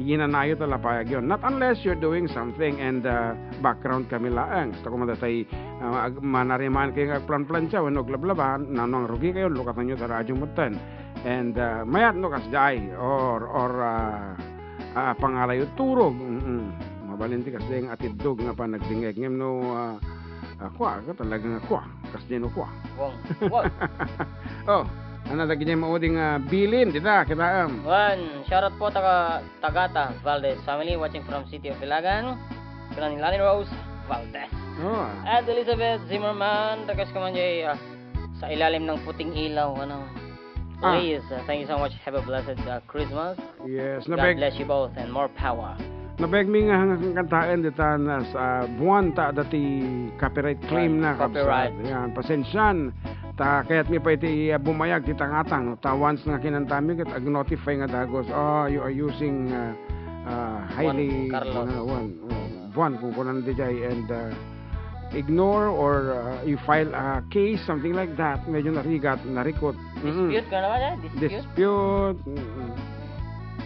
ginanayo talapayag yun not unless you're doing something and background kami laang gusto ko madatay manariman kayo nga plan-plan siya when oglablaban nanong rugi kayo lukatan nyo sa radyo mutan And mayat no kasday or pangalayo turog. Mabalinti kasi ang atidog nga pa nagdingeg ngem no kwa ka talaga nga kwa kasdi no kwa. Wong. Wong. Oh, ano lagi niya mauding bilin dita kita One, shoutout po Tagata Valdez family watching from City of Ilagan. Kanan Lani Rose Valdez. Oh. At Elizabeth Zimmerman, tagas ka man jay sa ilalim ng puting ilaw. Ano? Please, thank you so much. Have a blessed Christmas. Yes, God bless you both and more power. nabeg mi nga hanggang kantaan dita na sa buwan ta dati copyright claim na Copyright. Yan, pasensyan. Ta kaya't mi pa iti bumayag ti tangatang ta once nga kinantami ket ag-notify nga dagos you are using highly Juan Carlos. buwan kung kunan di jay and ignore or you file a case something like that medyo narikot Dispute ka naman eh? dispute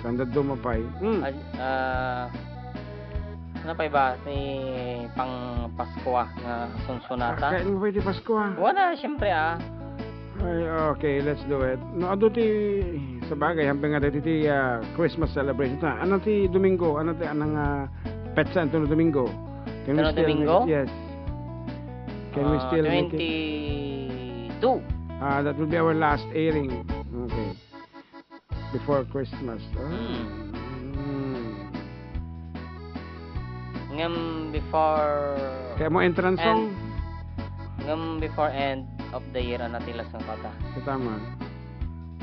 kanda dumapay Ano pa ba? Si pang Pasko nga sunsunata? kaya mo pwede Pasko Wala, syempre Ay, okay, let's do it. No, ado ti sa bagay hambing nga ti Christmas celebration ta. Ano ti Domingo? Ano ti anang petsa no Domingo? Can Ano Domingo? Yes. Can we still make it? 22. That will be our last airing. Okay. Before Christmas. Ngam before Kaya mo entrance song? ngam before end of the year na tilas ng kata. Tama.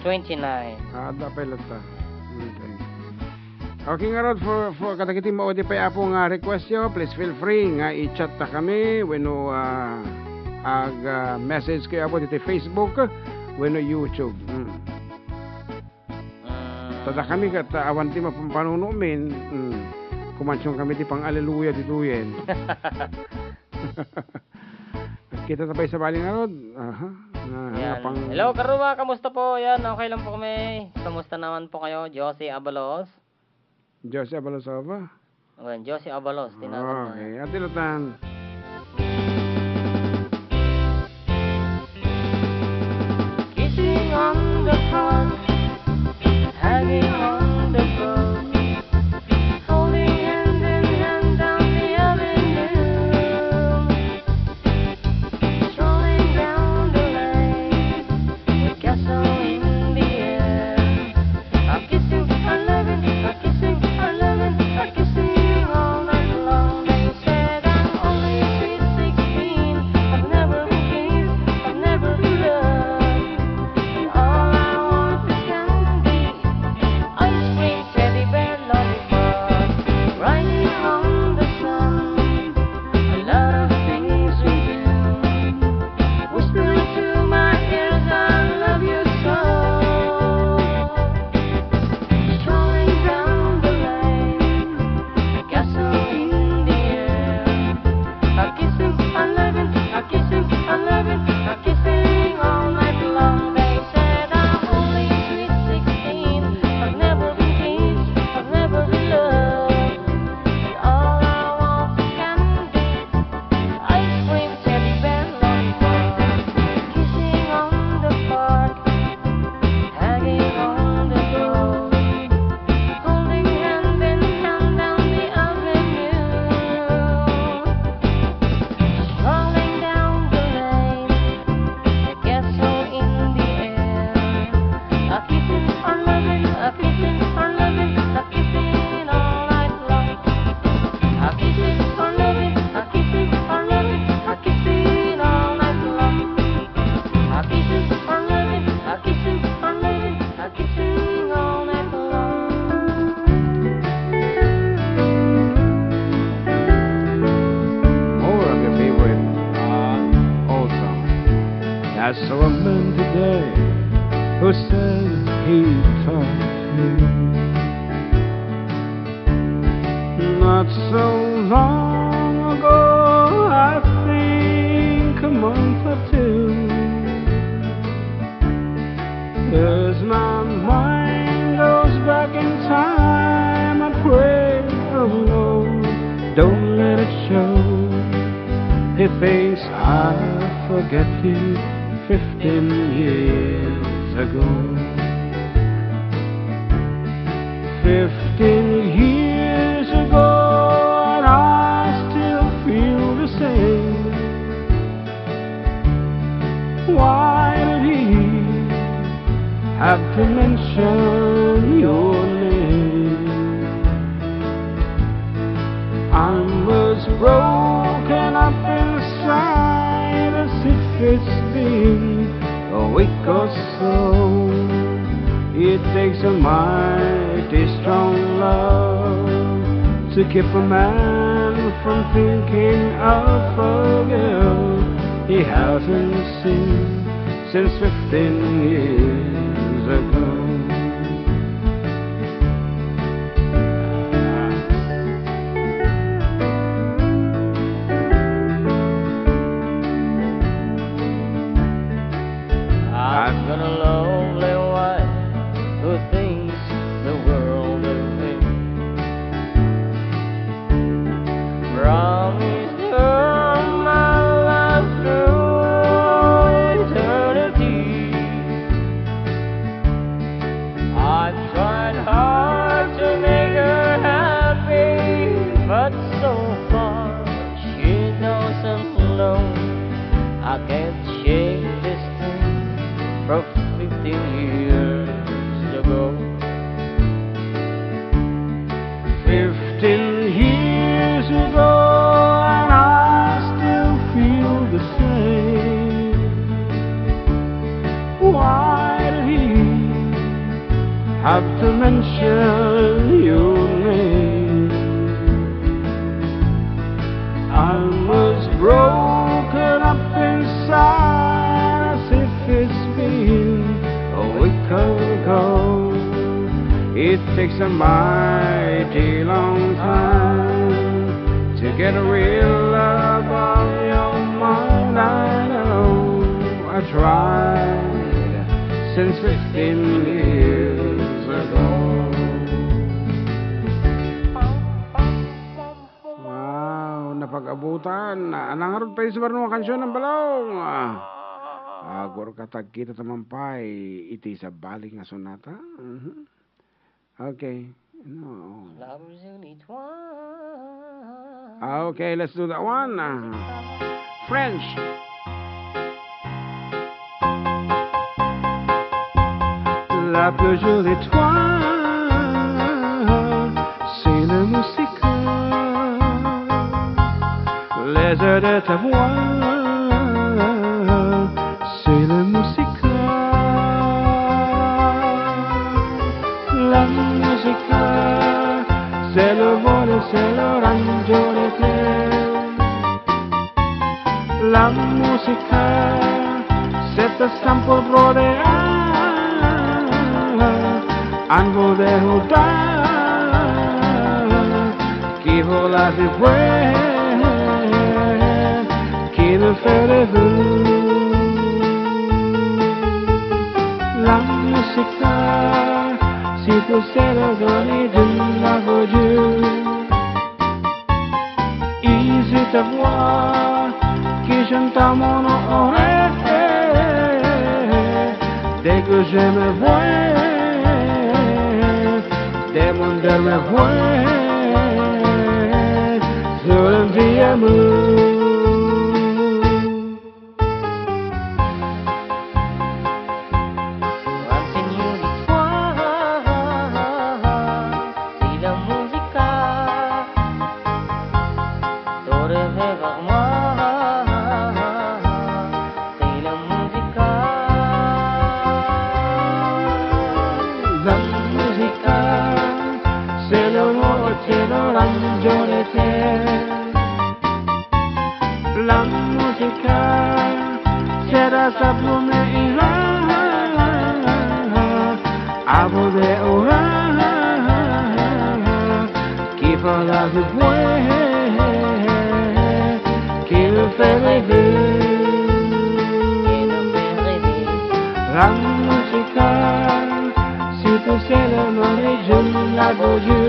29. Dapat lata. Okay. Okay nga rod for katakiti maudi pa apo nga request yo, please feel free nga i-chat ta kami wenno message kayo apo dito Facebook wenno YouTube. Tada kami kat awan ti mapampanunumin. Kumansyon kami ti pang aleluya dituyen. Kita tapay sa baling nga rod. Yan. Pang Hello Karuma, kamusta po? Yan, okay lang po kami. Kamusta naman po kayo? Josie Abalos. Jose Abalosova. Well, Josie Abalos, tinatawag na. Okay, atilatan. Kissing on the front, hanging on the front, holding hand in hand down the avenue, strolling down the lane with gasoline in the air. I'm kissing, I'm loving, I'm kissing, I'm loving, I'm kissing all night long. They said I'm only sweet 16, I've never been kissed, I've never been loved. All I want is candy, ice cream, teddy bear, lollipop, riding on the sun. A lot of things we do, whispering to my ears, I love you so. Strolling down the lane, gasoline in the air. I'm kissing, I'm loving, I'm kissing, I'm loving, I'm kissing all night long. They said I'm only sweet 16, I've never been kissed, I've never been loved. All I want is candy, ice cream, teddy bear, lollipop, kissing on the park, hanging on the door, holding hand in hand down the avenue, strolling down the lane, the gasoline in the air. A kissing, a loving, a kissing, a loving, a kissing all night long. A kissing, a loving, a kissing, a loving, a kissing all night long. A kissing, a loving, a kissing, a loving, a kissing all night long. More of your favorite old songs. I saw a man today who said he talked to me. Not so long ago, I think a month or two. As my mind goes back in time, I pray, oh Lord, don't let it show. He thinks I forget you 15 years ago. 15 years ago, and I still feel the same. Why did he have to mention your name? I was broken up inside as if it's been a week or so. It takes a mighty strong love to keep a man from thinking of a girl he hasn't seen since 15 years ago. I've got a lovely wife who thinks the world of me. Promised her my love through eternity. I tried hard to make her happy, but so far she doesn't know I can't shake this thing from 15 years ago. 15 years ago, and I still feel the same. Why did he have to mention your name? I was broken up inside as if it's been a week ago. It takes a mighty long time to get a real love on your mind. I know I tried since 15 years ago. Wow, napag-abutan. Nangarot pa yung sa barong kansyon ng balong. Agor katag kita tamampay, iti sa balik nga sonata. Okay. No. Love's intertwined. Okay, let's do that one. French. La plus jolie toi, c'est la musique. Les heures de ta voix, c'est la musique. La musique, c'est le vol, c'est l'orange d'été. La musique, c'est un sample rodea. Ango de Judá, qui vola de fue, qui le fait de vous. La musique, si tu sais le donner de la Dieu, ici ta voix qui chante à mon oreille, dès que je me vois. Demonderme fue sur un diamant. Si la musica torre vers moi, si la musica, La musica, c'est l'onore, c'est l'orange d'été. La musica, c'est la saplume ira, avo de ora, qui parla de fue, qui le fait rêver. et le fait rêver. La musica, si tu sais le nom de Dieu, la Dieu.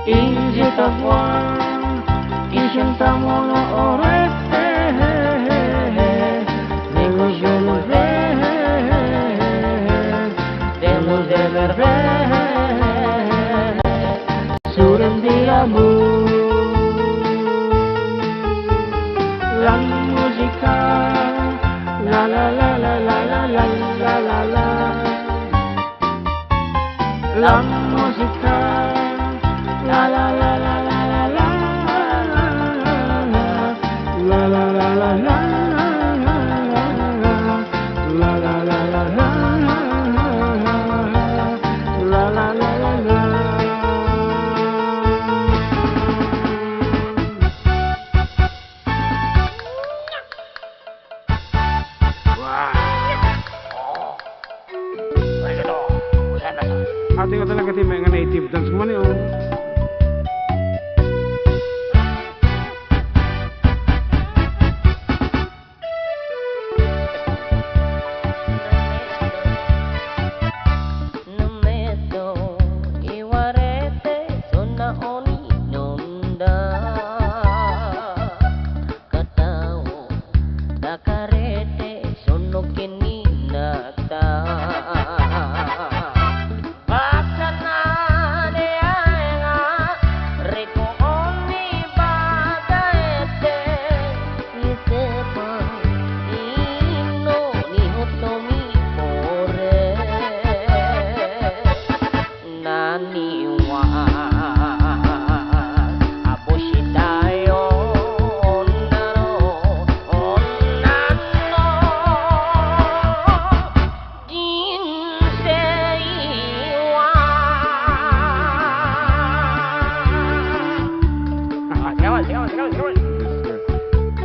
Il est ta voix, qui chante à mon oreille. Mais que je le vais, de nous émerveiller.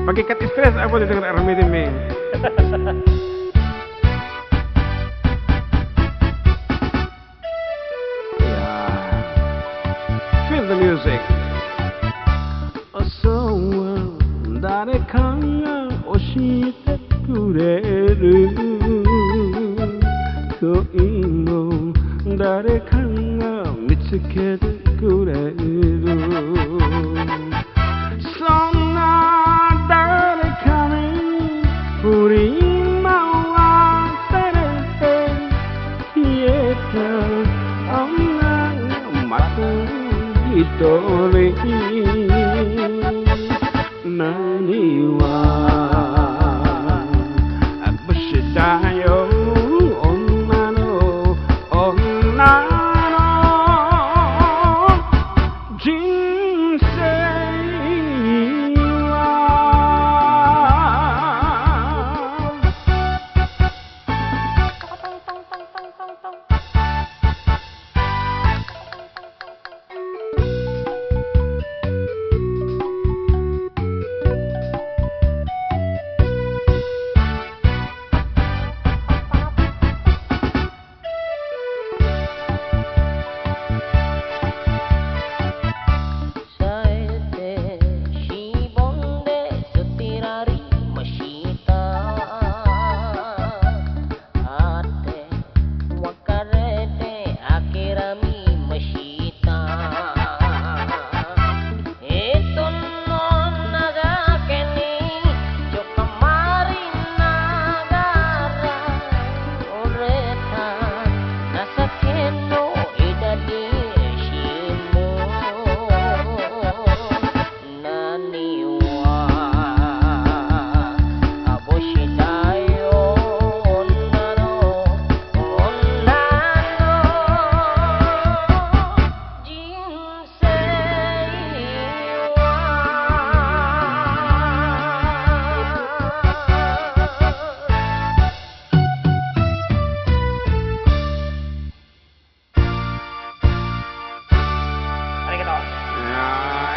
Pagkikat stress, ako dito ka aramitin me. Yeah. Feel the music. Someone 誰かが教えてくれる恋も誰かが見つけてくれるそんな誰かに振り回されて消えた女がまた一人何は不死だよ女の人生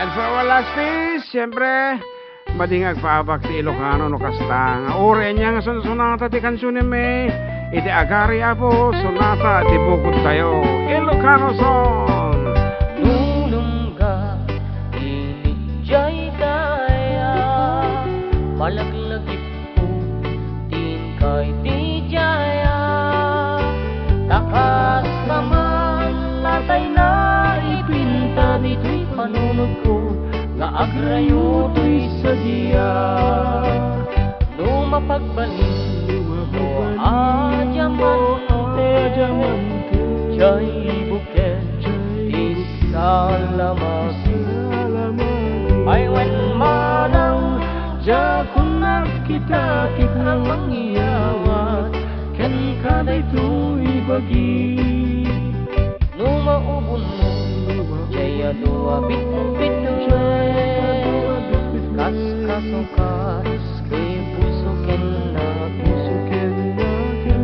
And for our last piece, siyempre, madingag paabak ti Ilocano no kasta. Nga ore niya nga sunata ti kansunin me. Iti agari apo, sunata ti bukod tayo. Ilocano song. Nunungga, inijay kaya, malaglagip ko, tin kay di jaya. Takas naman, latay na ipinta dito'y panunod ko. Nga agrayo to'y sadya Lumapagbalin mo adyamante Jay buket isalamasi Ay wen manang Jakun kita kitang mangyawat Ken kaday to'y bagi Numaubon mo Jaya dua bit-bit Kas-kasukas Kay puso ken na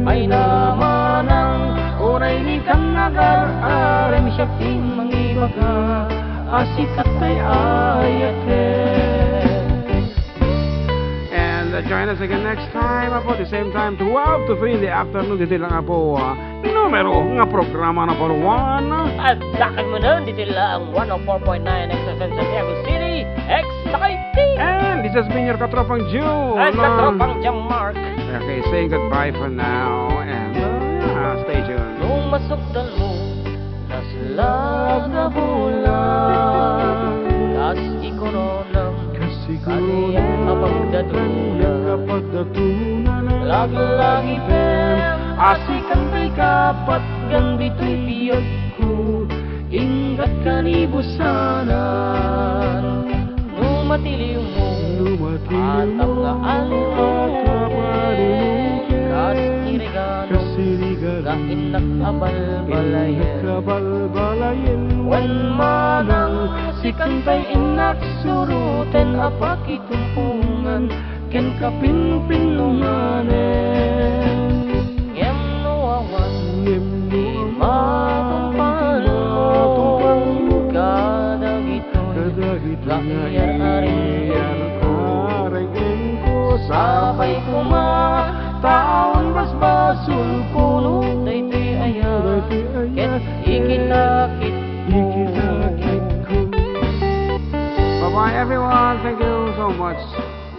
Ay naman ang Uray ni kang nagar Arem siya ting mangibaga Asikat ay ayate And join us again next time apo the same time 12 to 3 in the afternoon. Dito lang apo numero nga programa na for 1. At lakad mo nun Dito lang 104.9 XFM Santiago City Exciting And this has been your Katropang June. At katropang Jam Mark Okay, saying goodbye for now. And stay tuned. Nung masukdan mo Naslag na bulan Kas ikoronang Kaniyang kapagdadunan Lag-lagi pem Asikan tay kapat Gan dito'y piyag ko Ingat kanibusanan Nung matiliw mo Atap nga almukin Kas irigano Gainak abal-balayen Wen manang Sikantay inak suruten Apakitumpungan Ken kapin-pinunganen Ngem nuawan Di matumpan mo Kadagito'y Gaiar ari Sabay kumataon basbasul puno Daytoy aya ket ikinakit ko Bye-bye everyone. Thank you so much.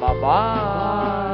Bye-bye.